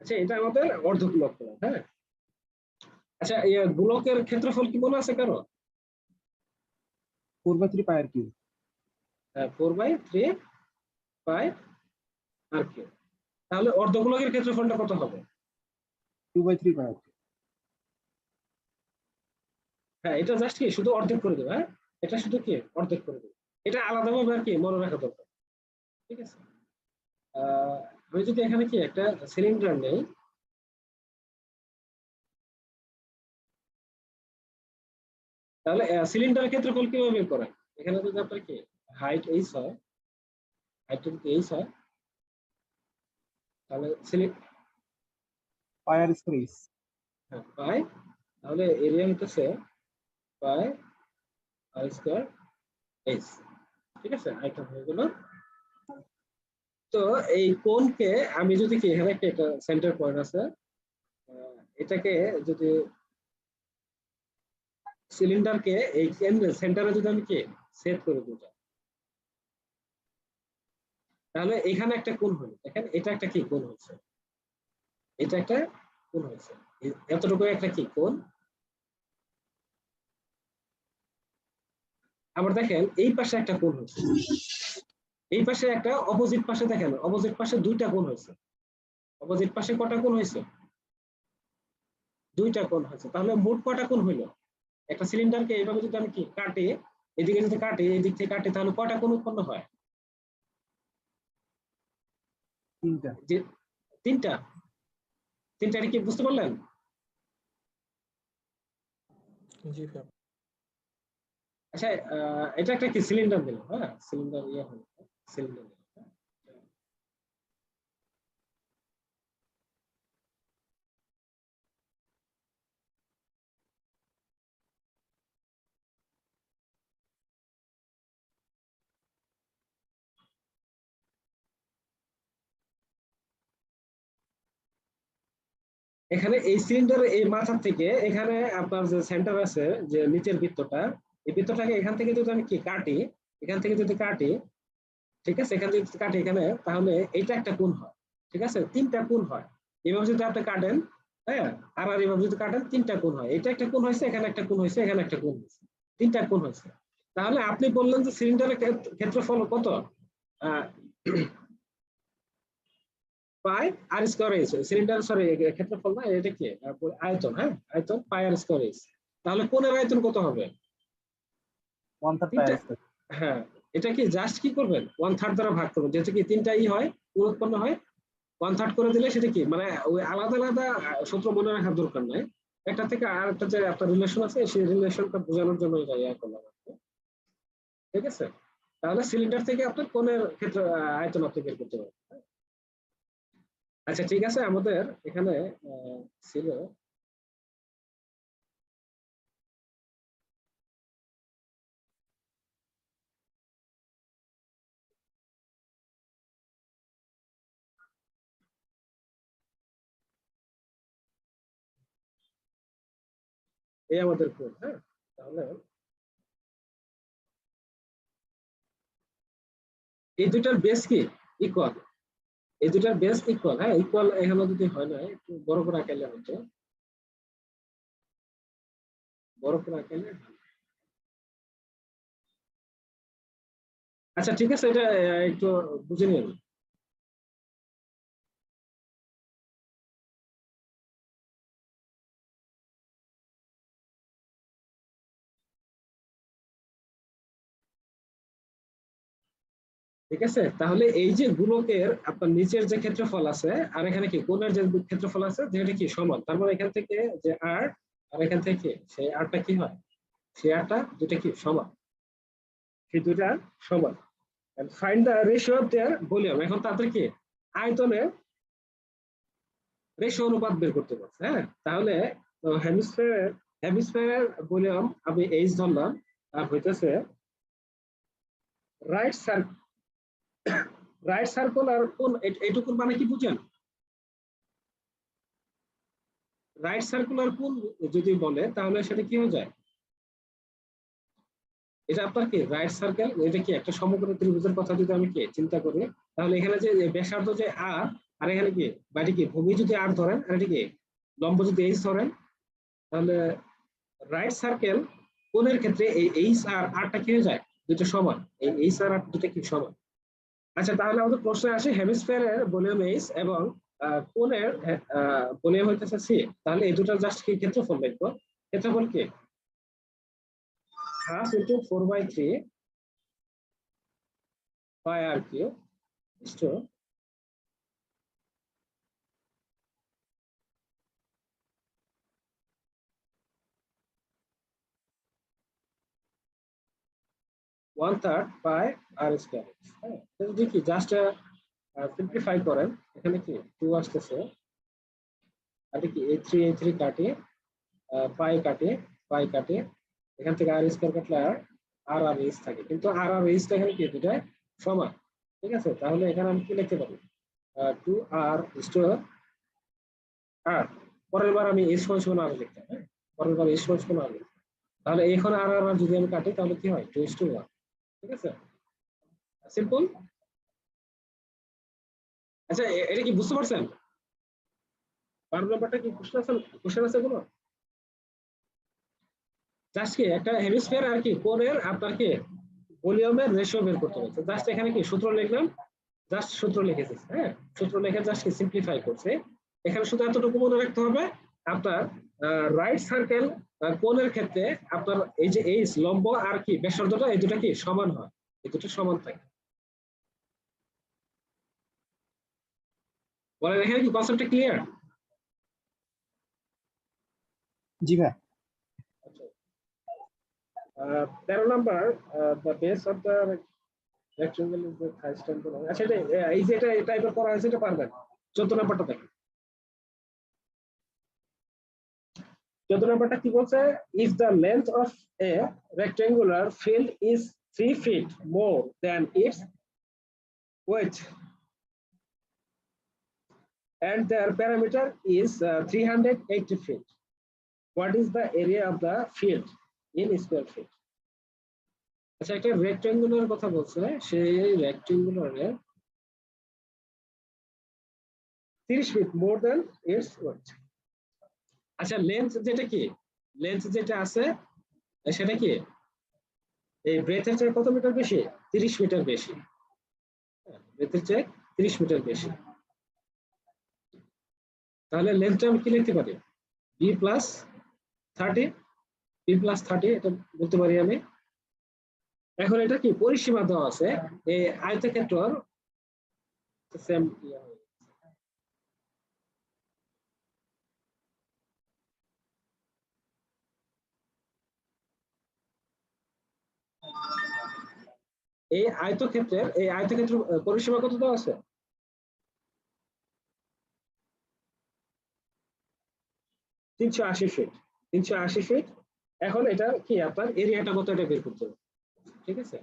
আচ্ছা এটা আমাদের অর্ধগোলক। হ্যাঁ, আচ্ছা গোলকের ক্ষেত্রফল কি মনে আছে কারো, 4/3 পাই আর কিউব। 4/3 পাই আর কিউব। তাহলে অর্ধগোলকের ক্ষেত্রফলটা কত হবে, 2/3 পাই আর কিউব। হ্যাঁ এটা জাস্ট কি শুধু অর্ধেক করে দেবে। হ্যাঁ, এটা শুধু কি অর্ধেক করে দেবে, এটা আলাদাভাবে আর কি মনে রাখা দরকার। ঠিক আছে, আমি যদি এখানে কি একটা সিলিন্ডার নেই, তাহলে সিলিন্ডারের ক্ষেত্রফল কিভাবে বের করেন, এখানে যদি আপনার কি হাইট এইচ হয়, হাইট যদি এইচ হয় তাহলে পাই আর স্কয়ার এইচ। হ্যাঁ পাই, তাহলে এরিয়া হইতেছে পাই আর স্কয়ার এইচ। ঠিক আছে, আইটেম হয়ে গেল। তো এই কোণকে আমি যদি কি এখানে একটা সেন্টার পয়েন্ট আছে, এটাকে যদি সিলিন্ডারকে এই সেন্টারে যদি আমি কি সেট করে দিই, তাহলে এখানে একটা কোণ হলো, দেখেন এটা একটা কি কোণ হচ্ছে, এটা একটা কোণ হয়েছে, এতটুকু একটা কি কোণ। আবার দেখেন এই পাশে একটা কোণ হচ্ছে, এই পাশে একটা অপোজিট পাশে দেখেন অপোজিট পাশে দুইটা কোণ হয়েছে। অপোজিট পাশে কটা কোণ হয়েছে, দুইটা কোণ হয়েছে। তাহলে মোট কটা কোণ হইলো, একটা সিলিন্ডারকে এইভাবে যদি আমি কি কাটি, এদিকে যদি কাটি এদিক থেকে কাটি, তাহলে কটা কোণ উৎপন্ন হয়, 3টা। যে 3টা। 3টা কি বুঝতে পারলেন? জি ভাই। আচ্ছা এটা একটা কি সিলিন্ডার দিল, হ্যাঁ সিলিন্ডার ইয়ে হলো, সিলিন্ডার দিল। এখানে এই সিলিন্ডারের এই মাথা থেকে এখানে আপনার যে সেন্টার আছে, যে নিচের বৃত্তটা, এই বৃত্তটাকে এখান থেকে যদি আমি কি কাটি, এখান থেকে যদি কাটি, ঠিক আছে, এখান থেকে কাটি এখানে, তাহলে এইটা একটা কোণ হয়। ঠিক আছে, 3টা কোণ হয়। এভাবে যদি আপনি কাটেন, হ্যাঁ, আর এভাবে যদি কাটেন 3টা কোণ হয়। এটা একটা কোণ হয়েছে, এখানে একটা কোণ হয়েছে, এখানে একটা কোণ হয়েছে, 3টা কোণ হয়েছে। তাহলে আপনি বললেন যে সিলিন্ডারের ক্ষেত্রফল কত, পাই আর স্কয়ার এইচ। সিলিন্ডার সরি ক্ষেত্রফল না, এটা কি আয়তন, হ্যাঁ আয়তন পাই আর স্কয়ার এইচ। তাহলে কোণের আয়তন কত হবে, 1/3 পাই আর স্কয়ার। হ্যাঁ এটা কি জাস্ট কি করবেন 1/3 দ্বারা ভাগ করবেন, যেহেতু কি 3টাই হয় কোণ উৎপন্ন হয়, 1/3 করে দিলে সেটা কি মানে ওই আলাদা আলাদা সূত্র মনে রাখার দরকার নাই। একটা থেকে আরেকটা যে আপনার রিলেশন আছে সেই রিলেশনটা বোঝানোর জন্য এটা ইয়া করলাম আর কি। ঠিক আছে, তাহলে সিলিন্ডার থেকে আপনার কোণের ক্ষেত্রে আয়তন আপনি বের করতে পারবেন। আচ্ছা ঠিক আছে, আমাদের এখানে ছিল এই আমাদের কোণ। হ্যাঁ, তাহলে এই দুটার বেস কি ইকুয়াল, এই দুটার বেস ইকুয়াল। হ্যাঁ, ইকুয়াল এখানে যদি হয় না, একটু বড় করে আঁকাইলে হতো, বড় করে আঁকাইলে। আচ্ছা ঠিক আছে, এটা একটু বুঝে নিন। ঠিক আছে, তাহলে এই যে গোলকের আপনার নিচের যে ক্ষেত্রফল আছে আর এখানে কি কোণের যে ক্ষেত্রফল আছে যেটা কি সমান, তার মানে এখান থেকে যে আর আর এখান থেকে সেই আরটা কি হয়, সেই আরটা দুটা কি সমান, সেই দুটা সমান। and find the ratio of their volume, এখন তাদের কি আয়তনের রেশিও অনুপাত বের করতে পারছে। হ্যাঁ, তাহলে হেমিস্ফিয়ারের ভলিউম আমি এইচ ধরলাম, আর হইতেছে রাইট সার্কেল, রাইট সার্কেল আর কোন এইটুকুর মানে কি বুঝেন, রাইট সার্কুলার কোন যদি বলে তাহলে সেটা কি হয়ে যায়, এটা আপনার কি রাইট সার্কেল, এটা কি একটা সমকোণী ত্রিভুজের কথা যদি আমি কি চিন্তা করি, তাহলে এখানে যে ব্যাসার্ধ যে আর আর এখানে কি বাড়ি কি ভূমি যদি আর ধরেন আর এটা কি লম্ব যদি এইচ ধরেন, তাহলে রাইট সার্কেল কোণের ক্ষেত্রে এই এইচ আর আরটা কি হয়ে যায়, দুটো সমান, এই এইচ আর আর দুটো কি সমান। আচ্ছা তাহলে আমাদের প্রশ্নে আসে হেমিস্ফিয়ারের ভলিউম এইচ এবং কোণের ভলিউম হইতেছে সি, তাহলে এই দুটার জাস্ট কি ক্ষেত্রফল লিখবো, ক্ষেত্রফল কি half into 4/3 pi r cube is to 1/3 pi r square। হ্যাঁ, যদি কি জাস্ট সিম্পলিফাই করেন, এখানে কি 2 আসতেছে, আর কি a3 কাটে, পাই কাটে, পাই কাটে, এখান থেকে আর স্কয়ার কাটলে আর আর এইচ থাকে, কিন্তু আর আর এইচটা এখানে কি দুটাই সমান। ঠিক আছে, তাহলে এখানে আমি কি লিখতে পারি, 2r আর পরের বার আমি এইচ সমান আর লিখতাম। হ্যাঁ, পরের বার এইচ সমান আর লিখতাম, তাহলে এখন আর আর যদি আমি কাটি তাহলে কি হয় 2:1। ঠিক আছে, সিম্পল। আচ্ছা এটা কি বুঝতে পারছেন, 12 নম্বরটা কি কোশ্চেন আছে কোনো, জাস্ট কি একটা হেমিস্ফিয়ার আর কি কোণের আপনার কি ভলিউমের রেশিও বের করতে হবে, জাস্ট এখানে কি সূত্র লিখলাম, জাস্ট সূত্র লিখেছি। হ্যাঁ, সূত্র লিখে জাস্ট কি সিম্পলিফাই করছে, এখানে শুধু এতটুকু মনে রাখতে হবে, আপনার রাইট সার্কেল কোণের ক্ষেত্রে আপনার এই যে এইচ লম্ব আর কি ব্যাসার্ধটা এই দুটো কি সমান হয়, এই দুটো সমান থাকে। বলেন এখানে কি কনসেপ্টটা ক্লিয়ার? জি ভাই। 13 number, the base of the rectangle is the highest angle। আচ্ছা এটা এই যে এটা টাইপের করা হয়েছে এটা পারবেন। 14 নাম্বারটা দেখেন, 14 নাম্বারটা কি বলছে, if the length of a rectangular field is 3 feet more than its width and their perimeter is 380 feet, what is the area of the field in square feet? আচ্ছা একটা রেক্টেঙ্গুলার কথা বলছে, সেই রেক্টেঙ্গুলারে 30 feet more than its weight. আচ্ছা length যেটা কি, length যেটা আছে সেটা কি এই ব্রেথের চেয়ে কত মিটার বেশি, 30 মিটার বেশি, ব্রেথের চেয়ে 30 মিটার বেশি। তাহলে লেন্থটা আমি কি লিখতে পারি, b প্লাস 30, b প্লাস 30 এটা বলতে পারি আমি। এখন এটা কি পরিসীমা দেওয়া আছে, এই আয়তক্ষেত্রর সেম এই আয়তক্ষেত্রের পরিসীমা কত দেওয়া আছে? 380 ফিট। 380 ফিট। এখন এটা কি আপনার এরিয়াটা কত এটা বের করতে হবে, ঠিক আছে?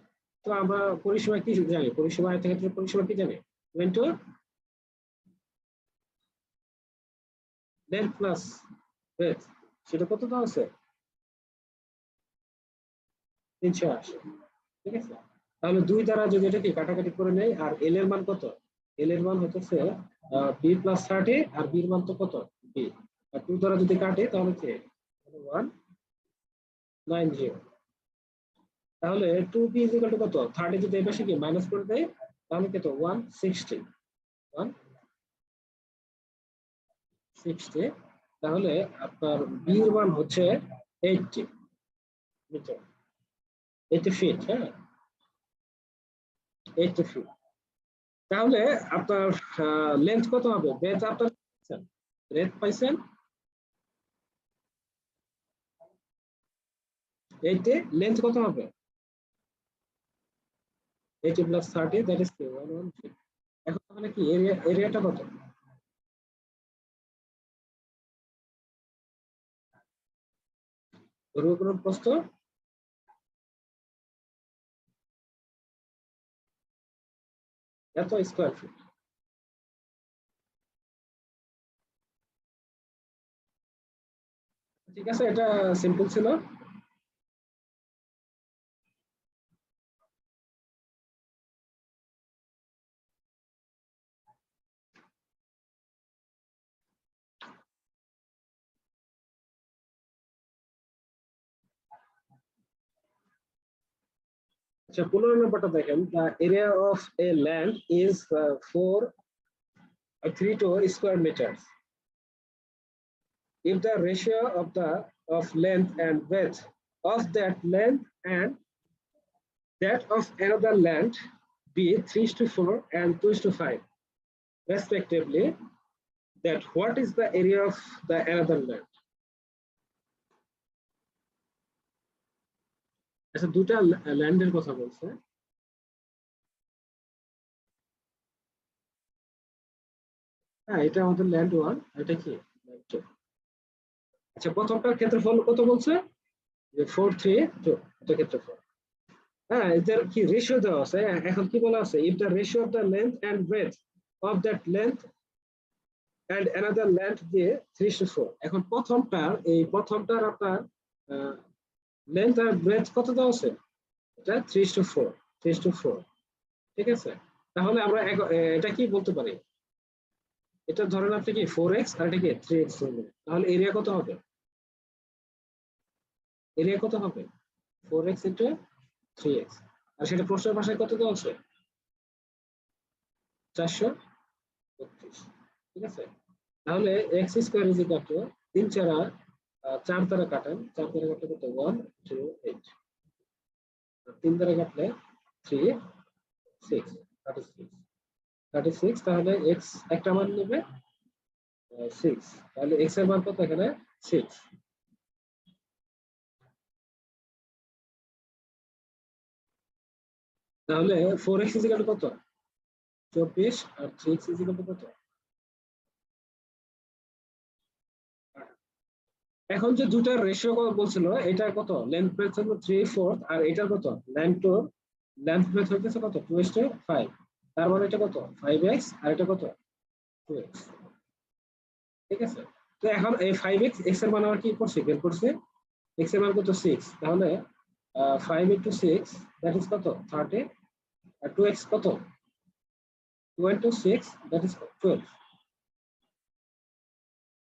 তো আমরা পরিসীমা কি জানি? পরিসীমা আয়তক্ষেত্রের পরিসীমা কি জানি? Into length plus breadth. সেটা কত দেওয়া আছে? 380, ঠিক আছে? তাহলে 2 দ্বারা যদি এটা কি কাটাকাটি করে নেই, আর এল এর মান কত? এল এর মান হচ্ছে বি প্লাস 30, আর বি এর মান তো কত? বি। আর 2 দ্বারা যদি কাটে তাহলে কি 190। তাহলে 2b ইকুয়াল টু কত? 30 যদি এই পাশে কি মাইনাস করে দেয় তাহলে কত? 160। 160। তাহলে আপনার বি এর মান হচ্ছে 80 মিটার, 80 ফিট। হ্যাঁ, 80 ফিট। তাহলে আপনার লেন্থ কত হবে? ব্রেথ আপনার ব্রেথ পাইছেন 80, লেন্থ কত হবে? 80 প্লাস 30 দ্যাট ইজ 113। এখন তাহলে কি এরিয়াটা কত? দৈর্ঘ্য প্রস্থ এত স্কয়ার ফিট। ঠিক আছে, এটা সিম্পল ছিল। আচ্ছা, 15 নম্বরটা দেখেন। The area of a land is 432 square metre if the ratio of length and breadth of that length and that of another land be 3:4 and 2:5 respectively, that what is the area of the another land? আচ্ছা, দুটা ল্যান্ডের কথা বলছে। হ্যাঁ, এটা আমাদের land 1, এটা কি land 2। আচ্ছা, প্রথমটার ক্ষেত্রফল কত বলছে? যে 432, এটা ক্ষেত্রফল। হ্যাঁ, এদের কি রেশিও দেওয়া আছে। এখন কি বলা আছে? if the ratio of the length and breadth of that length and another land দিয়ে 3:4। এখন প্রথমটার আপনার লেন্থ আর ব্রেথ কত দেওয়া আছে? এটা 3:4, 3:4, ঠিক আছে? তাহলে আমরা এটা কি বলতে পারি? এটা ধরেন আপনি কি 4x আর এটা কি 3x ধরবেন, তাহলে এরিয়া কত হবে? এরিয়া কত হবে? 4x into 3x। আর সেটা প্রশ্নের ভাষায় কত দেওয়া আছে? 432, ঠিক আছে? তাহলে x square is equal two 3 4 দ্বারা কাটেন, 4 দ্বারা কাটলে কত? 108। 3 দ্বারা কাটলে 3 6 36 36। তাহলে x একটা মান নেবে 6। তাহলে x এর মান কত এখানে? 6। তাহলে 4x ইজ ইকুয়াল টু কত? 24, আর 3x ইজ ইকুয়াল টু কত? এখন যে দুটার রেশিও কত বলছিল, এটা কত? লেন্থ ব্রেথ হলো 3/4, আর এটা কত? লেন্থ ব্রেথ হইতেছে কত? 2:5। তার মানে এটা কত? 5x, আর এটা কত? 2x, ঠিক আছে? তো এখন এই 5x, x এর মান আমরা কি করছি? বের করছি। x এর মান কত? 6। তাহলে 5 into 6 দ্যাট ইজ কত? 30, আর 2x কত? 2 into 6 দ্যাট ইজ 12,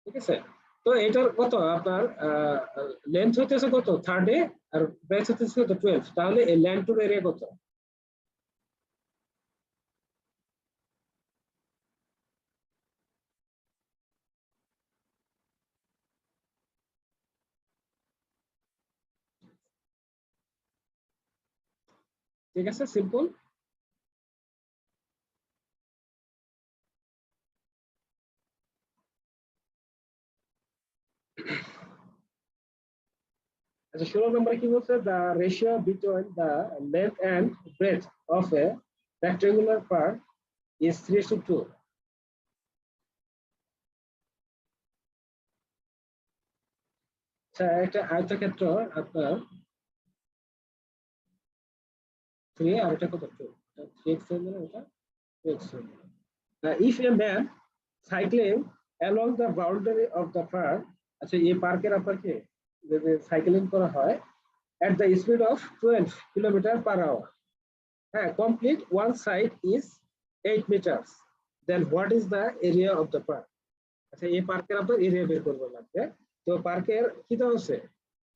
ঠিক আছে? তো এটার কত আপনার লেন্থ হইতেছে কত? 30, আর ব্রেথ হইতেছে কত? 12। তাহলে এই ল্যান্ড টুর এরিয়া কত? ঠিক আছে, সিম্পল। আচ্ছা 16 নম্বরে কি বলছে, the ratio between the length and breadth of a rectangular part is 3:2. আচ্ছা একটা আয়তক্ষেত্র আপনার 3 আর এটা কত 2, 3x হলো এটা 2x হলো। if a man cycling along the boundary of the park, আচ্ছা এই পার্কের আপনার কি যদি সাইক্লিং করা হয় at the speed of 12 km/h, হ্যাঁ, complete one side is 8 meters, then what is the area of the park? আচ্ছা এই পার্কের আপনার এরিয়া বের করতে লাগবে। তো পার্কের কি দেওয়া আছে,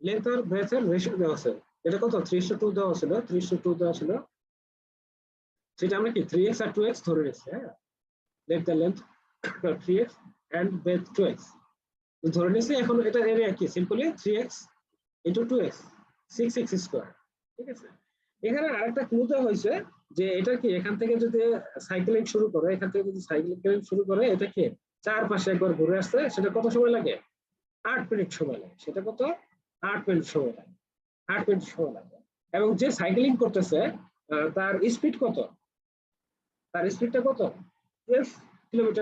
লেন্থ আর ব্রেডথ এর রেশিও দেওয়া আছে, এটা কত 3:2 দেওয়া ছিল, 3:2 দেওয়া ছিল, সেটা আমরা কি 3x আর 2x ধরে নিচ্ছি। হ্যাঁ, let the length 3x and breadth 2x ধরে নিচ্ছি। এখন এটার এরিয়া কি, simply 3x into 2x 6x square. ঠিক আছে, এখানে আরেকটা ক্লু দেওয়া হয়েছে যে এটা কি এখান থেকে যদি সাইক্লিং শুরু করে, এখান থেকে যদি সাইক্লিং শুরু করে, এটা কি চারপাশে একবার ঘুরে আসতে সেটা কত সময় লাগে, 8 মিনিট সময় লাগে। সেটা কত, 8 মিনিট সময় লাগে, 8 মিনিট সময় লাগে। এবং যে সাইক্লিং করতেছে তার স্পিড কত, তার স্পিডটা কত 12 km/h,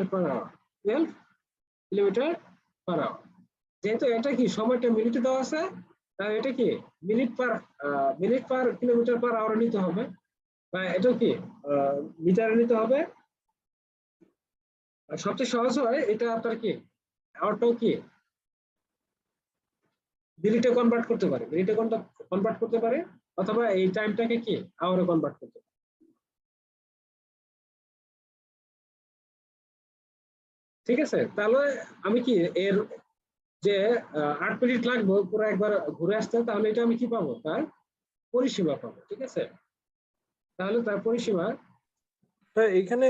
12 km/h। যেহেতু এটা কি সময়টা মিনিটে দেওয়া আছে, এটা কি মিনিট পার কিলোমিটার/আওয়ার নিতে হবে, বা এটা কি মিটারে নিতে হবে। সবচেয়ে সহজ হয় এটা আপনার কি আওয়ারটাও কি মিনিটে কনভার্ট করতে পারে, মিনিটে কনভার্ট করতে পারে, অথবা এই টাইমটাকে কি আওয়ারে কনভার্ট করতে পারে। ঠিক আছে, তাহলে আমি কি এর যে 8 মিনিট লাগবে পুরো একবার ঘুরে আসতে, তাহলে এটা আমি কি পাবো, তার পরিসীমা পাবো। ঠিক আছে, তাহলে তার পরিসীমা, হ্যাঁ এখানে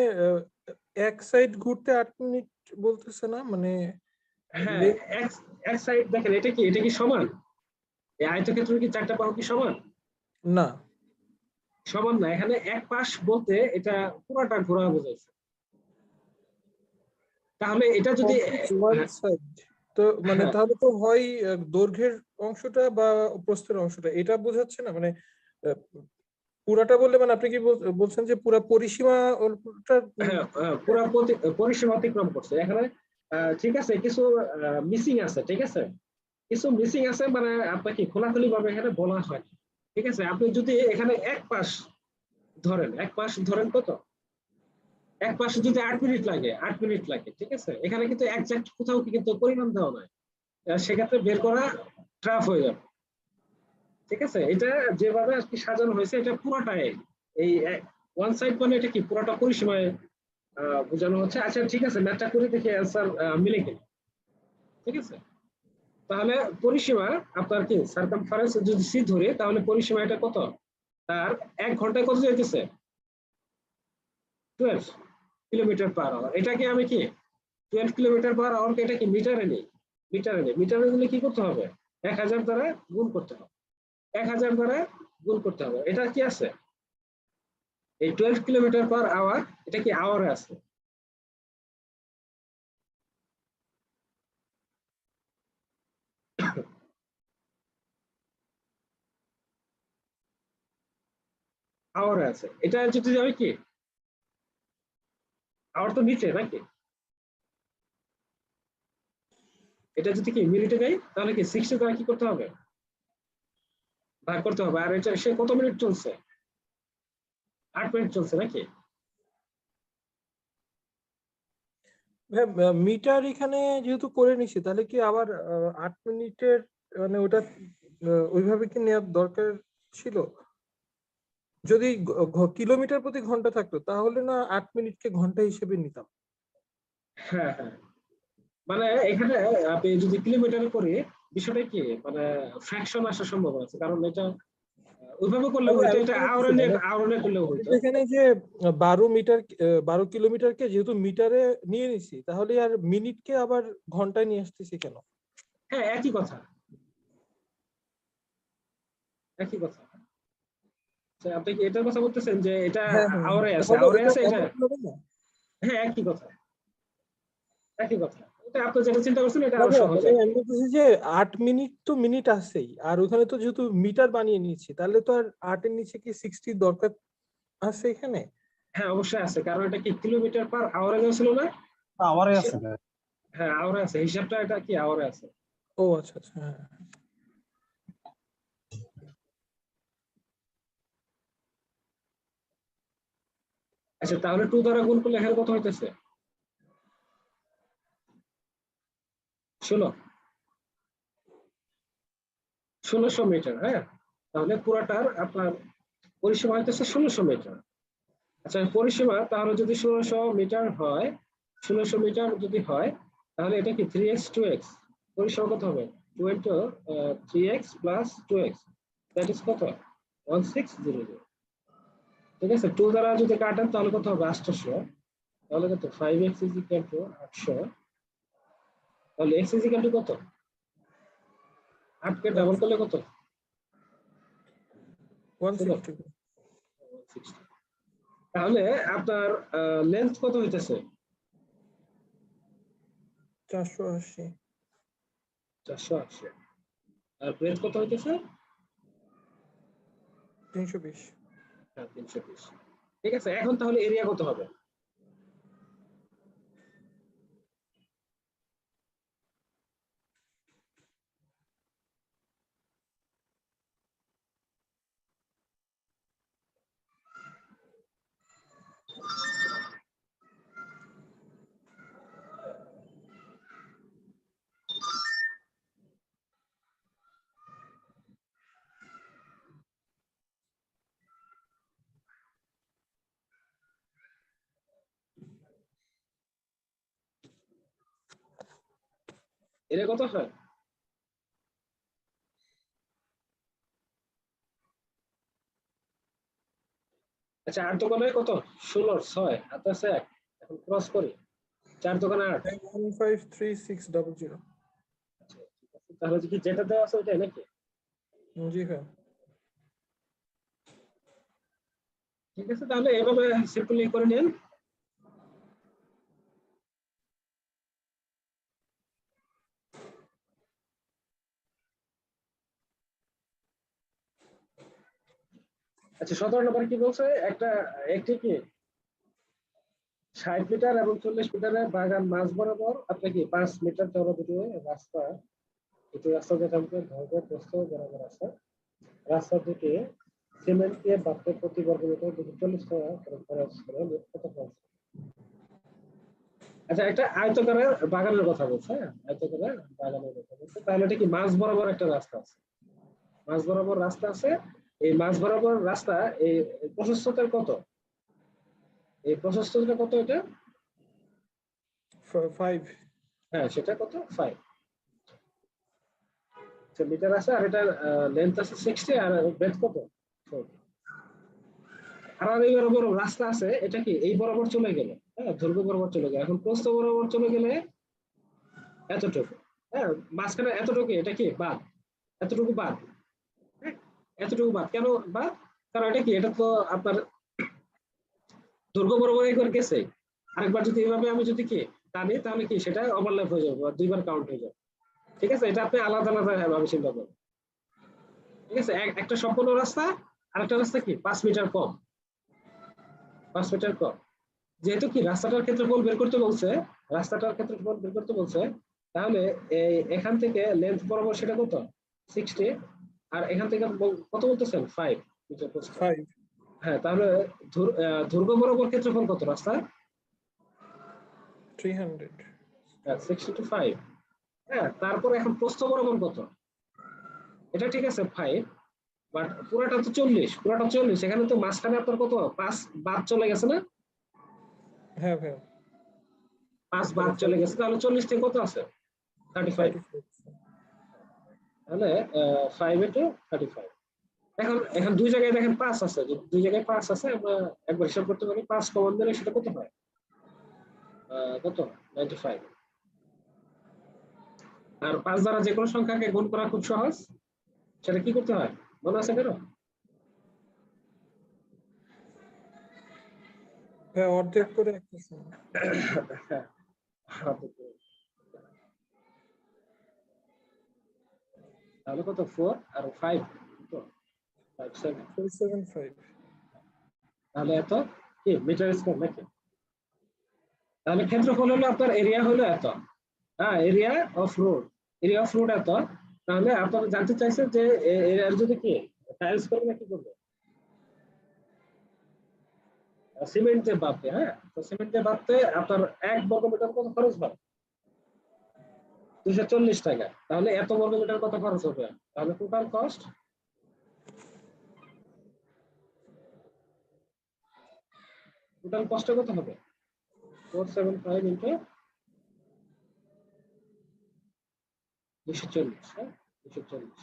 এক সাইড ঘুরতে 8 মিনিট বলতেছে না, মানে হ্যাঁ এক সাইড দেখেন, এটা কি সমান, এই আয়তক্ষেত্রের কি চারটা বাহু কি সমান, না, সমান না। এখানে এক পাশ বলতে এটা পুরোটা ঘোরা বোঝাইছে। তাহলে এটা যদি one side, তো মানে হ্যাঁ, তাহলে তো হয় দৈর্ঘ্যের অংশটা বা প্রস্থের অংশটা, এটা বোঝাচ্ছে না, মানে আহ, পুরাটা বললে মানে আপনি কি বলছেন যে পুরা পরিসীমা হ্যাঁ, পুরো পরিসীমা অতিক্রম করছে এখানে। ঠিক আছে, কিছু মিসিং আছে। ঠিক আছে, কিছু মিসিং আছে, মানে আপনাকে খোলাখুলি ভাবে এখানে বলা হয়। ঠিক আছে, আপনি যদি এখানে এক পাশ ধরেন কত, এক পাশে যদি 8 মিনিট লাগে, 8 মিনিট লাগে। ঠিক আছে, এখানে কিন্তু একজ্যাক্ট কোথাও কিন্তু পরিমাণ দেওয়া নাই, সেক্ষেত্রে বের করা টাফ হয়ে যাবে। ঠিক আছে, এটা যেভাবে আজকে সাজানো হয়েছে এটা পুরোটাই এই ওয়ান সাইড, মানে এটা কি পুরোটা পরিসীমায় বোঝানো হচ্ছে। আচ্ছা ঠিক আছে, ম্যাথটা করে দেখি অ্যান্সার মিলে কিনা। ঠিক আছে, তাহলে পরিসীমা আপনার কি সার্কামফারেন্স যদি সি ধরে, তাহলে পরিসীমা এটা কত, তার 1 ঘন্টায় কত যেতেছে 12 km/h। এটাকে আমি কি 12 km/h কে এটা কি মিটারে নেই, মিটারে নিলে কি করতে হবে, 1000 দ্বারা গুণ করতে হবে, 1000 দ্বারা গুণ করতে হবে। এটা কি আছে, এই 12 km/h এটা কি আওয়ারে আছে। আওয়ারে আছে, এটা যদি যাবে কি আওয়ার তো নিচে নাকি, এটা যদি কি মিনিটে দেয়, তাহলে কি 60 দ্বারা কি করতে হবে, ভাগ করতে হবে। আর এটা সে কত মিনিট চলছে, 8 মিনিট চলছে নাকি। মিটার এখানে যেহেতু করে নিছি, তাহলে কি আবার 8 মিনিটের মানে ওটা ওইভাবে কি নেওয়ার দরকার ছিল? যদি কিলোমিটার প্রতি ঘন্টা থাকতো তাহলে না 8 মিনিটকে ঘন্টা হিসেবে নিতাম। হ্যাঁ হ্যাঁ, মানে এখানে আপনি যদি কিলোমিটার করে বিষয়টা কি মানে ফ্র্যাকশন আসার সম্ভাবনা আছে, কারণ এটা ওইভাবে করলেও হইতো, এটা আওরনে করলেও হইতো। এখানে যে 12 মিটার 12 কিলোমিটারকে যেহেতু মিটারে নিয়ে নিছি, তাহলে আর মিনিটকে আবার ঘন্টায় নিয়ে আসতেছি কেন? হ্যাঁ, একই কথা, একই কথা। আচ্ছা, আপনি কি এটার কথা বলতেছেন যে এটা আওরে আছে, তাহলে আওরে এটা আছে এটা, এমন হবে না? হ্যাঁ একই কথা, একই কথা। এটা আপনি যেটা চিন্তা করছেন এটা আরো না, সহজ। মানে আমি বলতেছি যে 8 মিনিট তো মিনিট আছেই, আর ওখানে তো যেহেতু মিটার বানিয়ে নিচ্ছি, তাহলে তো আর 8 এর নিচে কি 60 দরকার আছে এখানে? হ্যাঁ অবশ্যই আছে, কারণ এটা কি কিলোমিটার পার আওয়ারে ছিল না? আমারই আছে ভাই। হ্যাঁ আওয়ারে আছে, হিসাবটা এটা কি আওয়ারে আছে। ও আচ্ছা আচ্ছা, হ্যাঁ। আচ্ছা তাহলে 2 দ্বারা গুণ করলে এখানে কত হইতেছে? 1600 মিটার। হ্যাঁ তাহলে পুরাটার আপনার পরিসীমা হইতেছে 1600 মিটার। আচ্ছা পরিসীমা তাহলে যদি 1600 মিটার হয়, 1600 মিটার যদি হয়, তাহলে এটা কি 3x 2x, পরিসীমা কত হবে? 2 into 3x plus 2x, that is কত? 1600। ঠিক আছে, 2 দ্বারা যদি কাটেন তাহলে কত হবে? 800। তাহলে কত? 5x is equal to 800। তাহলে x is equal to কত? 8 কে ডাবল করলে কত? 160। 160। তাহলে আপনার লেন্থ কত হইতেছে? 480। 480। আর ব্রেথ কত হইতেছে? 320। 320। ঠিক আছে, এখন তাহলে এরিয়া কত হবে? এরিয়া কত হয়? আচ্ছা 8 দোকানে কত? 16, 6 হাতে আছে 1, এখন ক্রস করি। 4 দোকানে 8। 153,600। আচ্ছা ঠিক আছে, তাহলে কি যেটা দেওয়া আছে ওইটাই নাকি? জি হ্যাঁ। ঠিক আছে, তাহলে এভাবে সিম্পলি করে নিন। আচ্ছা 17 নম্বর কি বলছে? একটি কি 60 মিটার এবং 40 মিটারের বাগান মাঝ বরাবর আপনার কি 5 মিটার চওড়া দুটি রাস্তা, দুটি রাস্তা যেটা আমাদের দৈর্ঘ্য প্রস্থ বরাবর আছে, রাস্তা দুটি সিমেন্ট দিয়ে বাঁধতে প্রতি বর্গ মিটার 40 টাকা করে খরচ করে মোট কত খরচ? আচ্ছা একটা আয়তকারের বাগানের কথা বলছে। হ্যাঁ আয়তকারের বাগানের কথা বলছে, তাহলে এটা কি মাঝ বরাবর একটা রাস্তা আছে, মাঝ বরাবর রাস্তা আছে। এই মাঝ বরাবর রাস্তা এই প্রশস্ততার কত? এই প্রশস্ততা কত এটা? 5। হ্যাঁ সেটা কত? 5 মিটার আছে, আর এটা লেন্থ আছে 60, আর ব্রেথ কত? 40। আর এই বরাবর রাস্তা আছে, এটা কি এই বরাবর চলে গেল, হ্যাঁ দৈর্ঘ্য বরাবর চলে গেল, এখন প্রস্থ বরাবর চলে গেলে এতটুকু। হ্যাঁ মাঝখানে এতটুকু, এটা কি বাদ, এতটুকু বাদ। হ্যাঁ এতটুকু বাদ, কেন বাদ? কারণ এটা কি, এটা তো আপনার দৈর্ঘ্য বরাবর একবার গেছে, আরেকবার যদি এইভাবে আমি যদি কি টানি তাহলে কি সেটা ওভারল্যাপ হয়ে যাবে, বা দুইবার কাউন্ট হয়ে যাবে। ঠিক আছে, এটা আপনি আলাদা আলাদা ভাবে চিন্তা করুন। ঠিক আছে, একটা সম্পূর্ণ রাস্তা, আরেকটা রাস্তা কি 5 মিটার কম, 5 মিটার কম। যেহেতু কি রাস্তাটার ক্ষেত্রফল বের করতে বলছে, রাস্তাটার ক্ষেত্রফল বের করতে বলছে, তাহলে এই এখান থেকে লেন্থ বরাবর সেটা কত? 60, আর এখান থেকে কত বলতেছেন? 5 মিটার প্রস্থ। 5। হ্যাঁ তাহলে দৈর্ঘ্য বরাবর ক্ষেত্রফল কত রাস্তা? 300। 60 to 5। হ্যাঁ তারপর এখন প্রস্থ বরাবর কত? এটা ঠিক আছে 5, বাট পুরাটা তো 40, পুরাটা 40, এখানে তো মাঝখানে আপনার কত 5 বাদ চলে গেছে না? হ্যাঁ হ্যাঁ। 5 বাদ চলে গেছে, তাহলে 40 থেকে কত আছে? 35। 34। তাহলে 5 into 35। এখন দুই জায়গায় দেখেন 5 আছে, যদি দুই জায়গায় 5 আছে আমরা একবার হিসাব করতে পারি, 5 কমন দিলে সেটা কত হয়? কত? 95। আর 5 দ্বারা যে কোনো সংখ্যাকে গুণ করা খুব সহজ, সেটা কি করতে হয় মনে আছে কারো? হ্যাঁ, অর্ধেক করে একটা সময়। তাহলে কত 4 আর 5 কত 5 7 475 তাহলে এত কি মিটার স্কয়ার নাকি তাহলে ক্ষেত্রফল হলো আপনার এরিয়া হলো এত হ্যাঁ এরিয়া অফ রোড এত তাহলে আপনারা জানতে চাইছেন যে এর যদি কি টাইলস করবে নাকি করবে সিমেন্ট যে বাপে হ্যাঁ তো সিমেন্ট যে বাপতে আপনার 1 বর্গ মিটার কত খরচ হবে 240 টাকা তাহলে এত বর্গ মিটার কত খরচ হবে তাহলে টোটাল কস্ট কত হবে 475 ইনটু 240 হ্যাঁ 240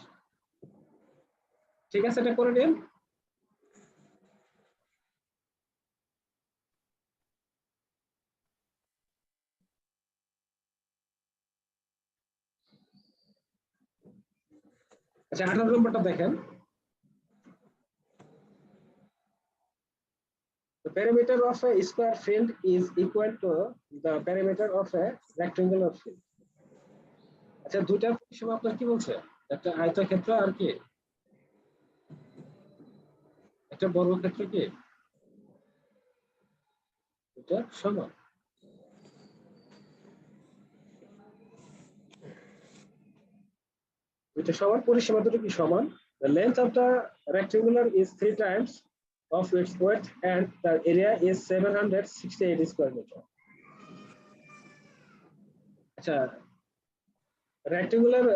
ঠিক আছে এটা করে নিন আচ্ছা 18 নম্বরটা দেখেন The perimeter of a square field is equal to the perimeter of a rectangular field. আচ্ছা দুইটা পরিসীমা আপনার কি বলছে একটা আয়তক্ষেত্র আর কি একটা বর্গক্ষেত্র কি এটা সমান এটা সমান পরিসীমা দুটো কি সমান the length of the rectangular is 3 times of its width and the area is 768 square meter আচ্ছা রেক্টাঙ্গুলার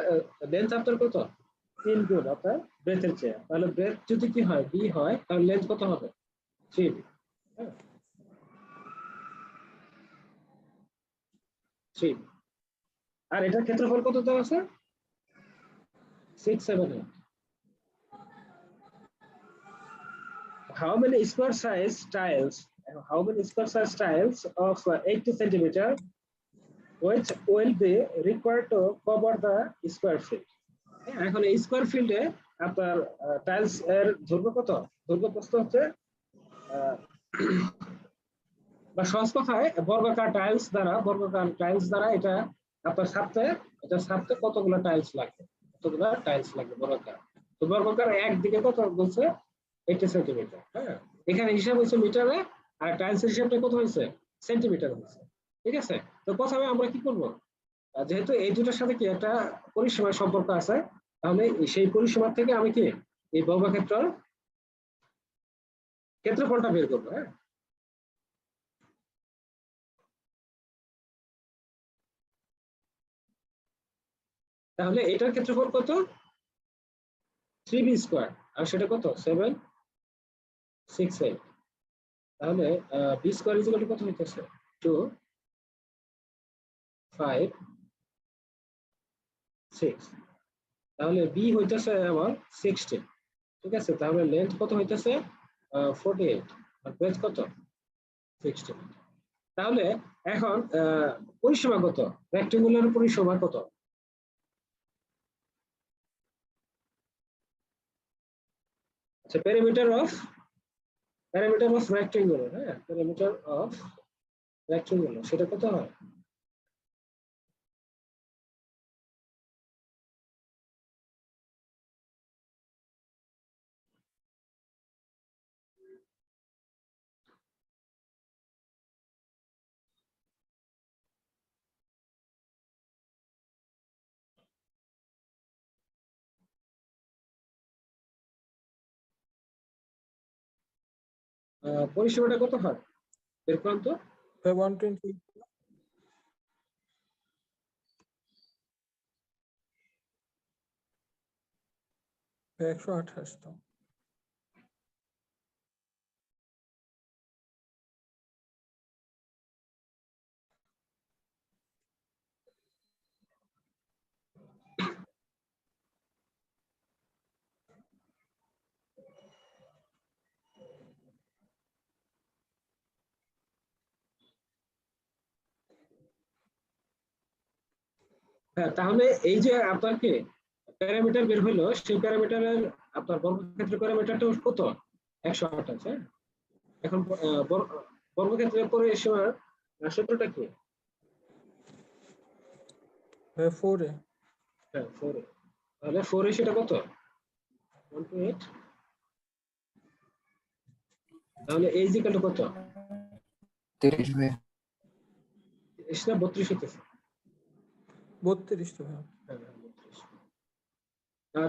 লেন্থ আপনার কত 3 গুণ আপনার ব্রেথের চেয়ে তাহলে ব্রেথ যদি কি হয় b হয় তাহলে লেন্থ কত হবে 3b হ্যাঁ 3 আর এটার ক্ষেত্রফল কত দেওয়া আছে 678 how many square size tiles of 80 centimeter which will be required to cover the square field এখন এই স্কয়ার ফিল্ডে আপনার টাইলস এর দৈর্ঘ্য কত দৈর্ঘ্য প্রস্থ হচ্ছে বা সহজ কথায় বর্গাকার টাইলস দ্বারা এটা আপনার ছাপতে কতগুলো টাইলস লাগবে বর্গাকার তো বর্গাকার একদিকে কত বলছে 80 সেন্টিমিটার হ্যাঁ এখানে হিসাব হচ্ছে মিটারে আর টাইলস এর হিসাবটা কত হয়েছে সেন্টিমিটার হয়েছে ঠিক আছে তো প্রথমে আমরা কি করব যেহেতু এই দুটোর সাথে কি একটা পরিসীমার সম্পর্ক আছে তাহলে সেই পরিসীমা থেকে আমি কি এই বর্গক্ষেত্রের ক্ষেত্রফলটা বের করব হ্যাঁ তাহলে এটার ক্ষেত্রফল কত 3b স্কয়ার আর সেটা কত 768 তাহলে b স্কয়ার ইকুয়াল টু কত হইতেছে 2 5 6 তাহলে b হইতেছে আমার 16 ঠিক আছে তাহলে লেন্থ কত হইতেছে 48 আর ব্রেথ কত 16 তাহলে এখন পরিসীমা কত রেক্টাঙ্গুলার পরিসীমা কত আচ্ছা perimeter of rectangular হ্যাঁ perimeter of rectangular সেটা কত হয় পরিসীমাটা কত হয় বের করুন তো 120 128 তো হ্যাঁ তাহলে এই যে আপনার কি প্যারামিটার বের হলো সেই প্যারামিটারের আপনার বর্গক্ষেত্রের প্যারামিটারটা কত 128 হ্যাঁ এখন বর্গক্ষেত্রের পরিসীমার সূত্রটা কি 4 হ্যাঁ 4 তাহলে 4 সেটা কত 128 তাহলে a is equal to কত 30 ভাইয়া। এটা 32 হইতেছে 32 তো ভাইয়া।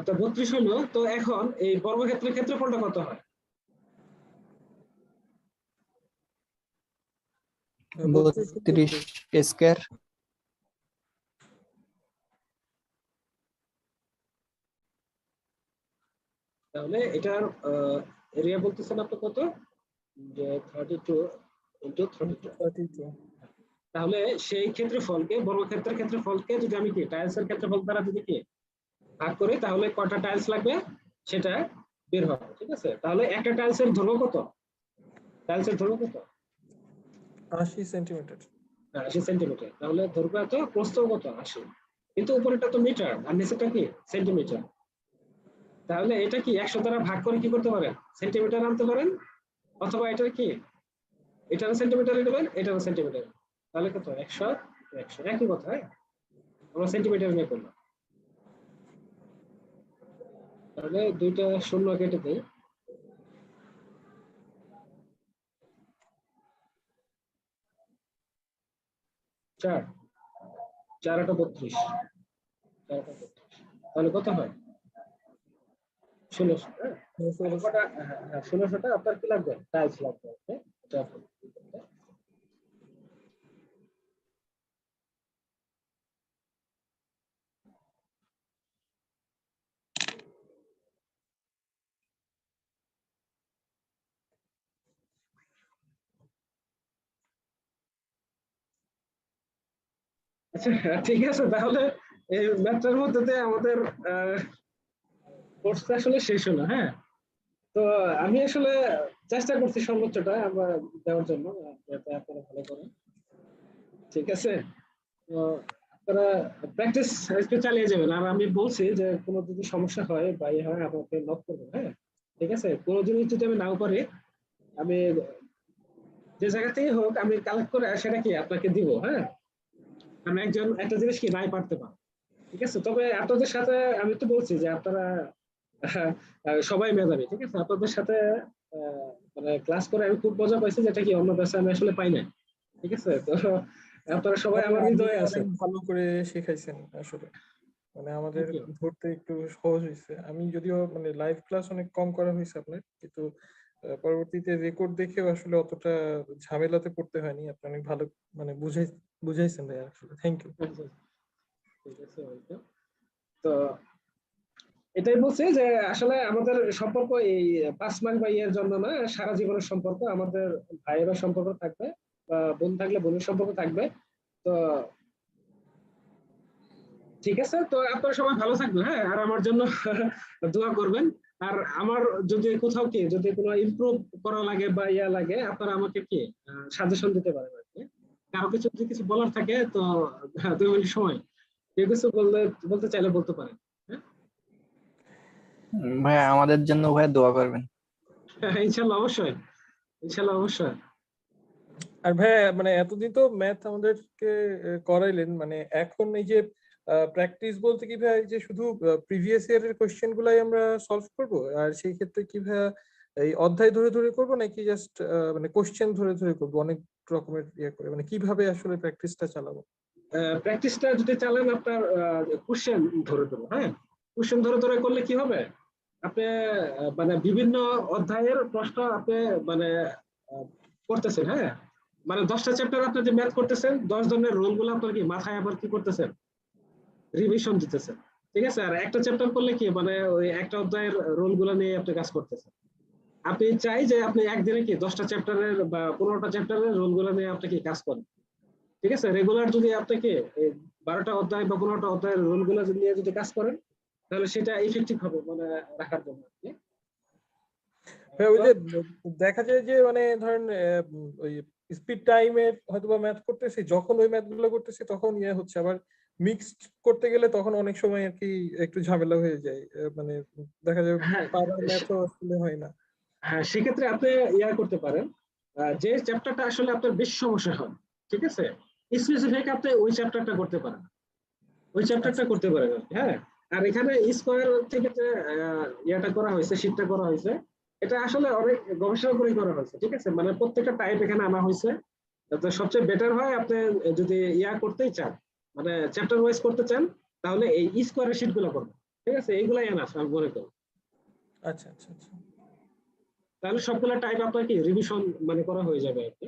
তো 32 হলো, তো এখন এই বর্গক্ষেত্রের ক্ষেত্রফলটা কত হয় 32 স্কয়ার। তাহলে এটার এরিয়া বলতেছেন আপনি কত যে 32 ইনটু 32 32 তাহলে সেই ক্ষেত্রফলকে বর্গক্ষেত্রের ক্ষেত্রফলকে যদি আমি কি টাইলসের ক্ষেত্রফল দ্বারা যদি কি ভাগ করি তাহলে কয়টা টাইলস লাগবে সেটা বের হবে, ঠিক আছে। তাহলে একটা টাইলসের দৈর্ঘ্য কত টাইলসের দৈর্ঘ্য কত 80 সেন্টিমিটার। 80 সেন্টিমিটার, তাহলে দৈর্ঘ্য এত প্রস্থ কত 80, কিন্তু উপরেরটা তো মিটার আর নিচেরটা কি সেন্টিমিটার। তাহলে এটা কি 100 দ্বারা ভাগ করে কি করতে পারেন সেন্টিমিটার আনতে পারেন, অথবা এটা কি এটারও সেন্টিমিটারে নেবেন এটারও সেন্টিমিটার, তাহলে কত 100 100 একই কথা। হ্যাঁ আমরা সেন্টিমিটার নিয়ে করলাম, তাহলে দুইটা শূন্য কেটে দেই, 4 4 8 32 তাহলে কত হয় 1600। হ্যাঁ 1600টা আপনার কি লাগবে টাইলস লাগবে, ওকে এটা আপনি করতে। আচ্ছা ঠিক আছে, তাহলে এই ম্যাথটার মধ্যে দিয়ে আমাদের কোর্সটা আসলে শেষ হলো। হ্যাঁ তো আমি আসলে চেষ্টা করছি সর্বোচ্চটা আমরা দেওয়ার জন্য যাতে আপনারা ভালো করেন, ঠিক আছে। তো আপনারা প্র্যাকটিস একটু চালিয়ে যাবেন, আর আমি বলছি যে কোনো যদি সমস্যা হয় বা ইয়ে হয় আমাকে নক করবেন। হ্যাঁ ঠিক আছে, কোনো জিনিস যদি আমি নাও পারি আমি যে জায়গা থেকে হোক আমি কালেক্ট করে সেটা কি আপনাকে দিব। হ্যাঁ আমি একটা জিনিস কি নাই পারতে পারি, ঠিক আছে। তবে আপনাদের সাথে আমি তো বলছি যে আপনারা সবাই মেধাবী, ঠিক আছে। আপনাদের সাথে মানে ক্লাস করে আমি খুব মজা পাইছি, যেটা কি অন্য ক্লাসে আমি আসলে পাই না, ঠিক আছে। তো আপনারা সবাই আমার আপনি হৃদয়ে আছেন। অনেক ভালো করে শেখাইছেন আসলে, মানে আমাদের Thank you. ধরতে একটু সহজ হয়েছে। আমি যদিও মানে লাইভ ক্লাস অনেক কম করা হয়েছে আপনার, কিন্তু পরবর্তীতে রেকর্ড দেখেও আসলে অতটা ঝামেলাতে পড়তে হয়নি। আপনি অনেক ভালো মানে বুঝাইছেন ভাই, আসলে থ্যাংক ইউ। ঠিক আছে, welcome. তো এটাই বলছি যে আসলে আমাদের সম্পর্ক এই 5 মাস বা ইয়ের জন্য না, সারা জীবনের সম্পর্ক। আমাদের ভাইয়েরা সম্পর্ক থাকবে বা বোন থাকলে বোনের সম্পর্ক থাকবে। তো ঠিক আছে, তো আপনারা সবাই ভালো থাকবেন। হ্যাঁ আর আমার জন্য দোয়া করবেন। আর আমার যদি কোথাও কি যদি কোনো ইমপ্রুভ করা লাগে বা ইয়া লাগে আপনারা আমাকে কি সাজেশন দিতে পারেন আর কি। কারো কিছু যদি কিছু বলার থাকে তো 2 মিনিট সময় কেউ কিছু বলতে চাইলে বলতে পারেন। হ্যাঁ ভাইয়া আমাদের জন্য ভাইয়া দোয়া করবেন। ইনশাল্লাহ অবশ্যই, ইনশাল্লাহ অবশ্যই। আর ভাই মানে এতদিন তো ম্যাথ আমাদেরকে করাইলেন, মানে এখন এই যে প্র্যাকটিস বলতে কি ভাই যে শুধু প্রিভিয়াস ইয়ারের কোশ্চেন গুলাই আমরা সলভ করব, আর সেই ক্ষেত্রে কি ভাই এই অধ্যায় ধরে ধরে করব নাকি জাস্ট মানে কোশ্চেন ধরে ধরে করব অনেক রকমের ইয়ে করে, মানে কিভাবে আসলে প্র্যাকটিসটা চালাবো? প্র্যাকটিসটা যদি চালান আপনার কোশ্চেন ধরে ধরে, হ্যাঁ কোশ্চেন ধরে ধরে করলে কি হবে আপনি মানে বিভিন্ন অধ্যায়ের প্রশ্ন আপনি মানে করতেছেন। হ্যাঁ মানে 10টা চ্যাপ্টার আপনি যে ম্যাথ করতেছেন 10 ধরনের রোল গুলো আপনার কি মাথায় আবার কি করতেছেন রিভিশন দিতেছেন, ঠিক আছে। আর একটা চ্যাপ্টার করলে কি মানে ওই একটা অধ্যায়ের রোল গুলো নিয়ে আপনি কাজ করতেছেন। আপনি চাই যে আপনি একদিনে কি 10টা চ্যাপ্টারের বা 15টা চ্যাপ্টারের রোল গুলো নিয়ে আপনি কি কাজ করেন, ঠিক আছে। রেগুলার যদি আপনাকে 12টা অধ্যায় বা 15টা অধ্যায়ের রোল গুলো নিয়ে যদি কাজ করেন তাহলে সেটা ইফেক্টিভ হবে মানে রাখার জন্য। ভাই ওই যে দেখা যায় যে মানে ধরেন ওই স্পিড টাইমের হয়তোবা ম্যাথ করতেছি, যখন ওই ম্যাথ গুলো করতেছি তখন ইয়ে হচ্ছে, আবার মিক্সড করতে গেলে তখন অনেক সময় আর কি একটু ঝামেলা হয়ে যায়, মানে দেখা যায় হ্যাঁ পারার ম্যাথও আসলে হয় না। হ্যাঁ সেক্ষেত্রে আপনি ইয়া করতে পারেন, যে চ্যাপ্টারটা আসলে আপনার বেশি সমস্যা হয়, ঠিক আছে, স্পেসিফিক আপনি ওই চ্যাপ্টারটা করতে পারেন, ওই চ্যাপ্টারটা করতে পারেন আর কি। হ্যাঁ আর এখানে স্কোয়ার থেকে যে ইয়াটা করা হয়েছে, শীটটা করা হয়েছে, এটা আসলে অনেক গবেষণা করে করা হয়েছে, ঠিক আছে? মানে প্রত্যেকটা টাইপ এখানে আনা হয়েছে। তো সবচেয়ে বেটার হয় আপনি যদি ইয়া করতেই চান, মানে চ্যাপ্টার ওয়াইজ করতে চান, তাহলে এই স্কোয়ারের শীট গুলো করবেন, ঠিক আছে? এইগুলাই এনাফ আমি মনে করি। আচ্ছা আচ্ছা আচ্ছা। তাহলে সবগুলো টাইপ আপনার কি রিভিশন মানে করা হয়ে যাবে আর কি।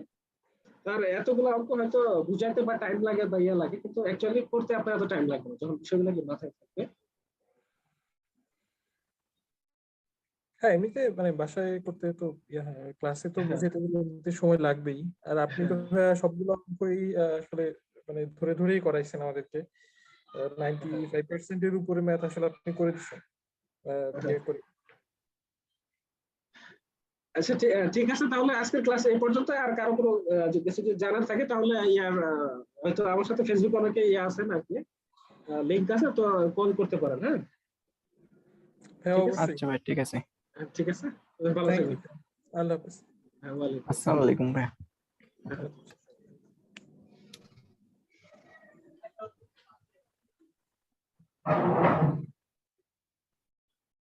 তার এতগুলো অঙ্ক হয়তো বুঝাইতে বা টাইম লাগে বা ইয়া লাগে, কিন্তু অ্যাকচুয়ালি করতে আপনার এত টাইম লাগবে না যখন বিষয়গুলো কি মাথায় থাকবে। হ্যাঁ, এমনিতে মানে বাসায় করতে তো ক্লাসে তো হ্যাঁ বুঝাইতে গেলে এমনিতে সময় লাগবেই। আর আপনি তো হ্যাঁ ভাইয়া সবগুলো অঙ্কই আসলে মানে ধরে ধরেই করাইছেন আমাদেরকে। হ্যাঁ 95% এর উপরে ম্যাথ আসলে আপনি করে দিচ্ছেন হ্যাঁ। ক্লিয়ার করে। আচ্ছা ঠিক আছে, তাহলে আজকের ক্লাস এই পর্যন্ত। আর কারো কোনো যদি কিছু যদি জানার থাকে তাহলে ইয়ার হয়তো আমার সাথে ফেসবুক অনেকে ইয়ে আছেন আর কি, লিংক আছে, তো কল করতে পারেন। হ্যাঁ হ্যাঁ, ঠিক আছে। অবশ্যই। আচ্ছা ভাই, ঠিক আছে। ঠিক আছে, ভালো থ্যাংক ইউ। থাকবেন। আল্লাহ হাফেজ। হ্যাঁ, ওয়ালাইকুম আসসালামু আলাইকুম ভাই। আসসালাম।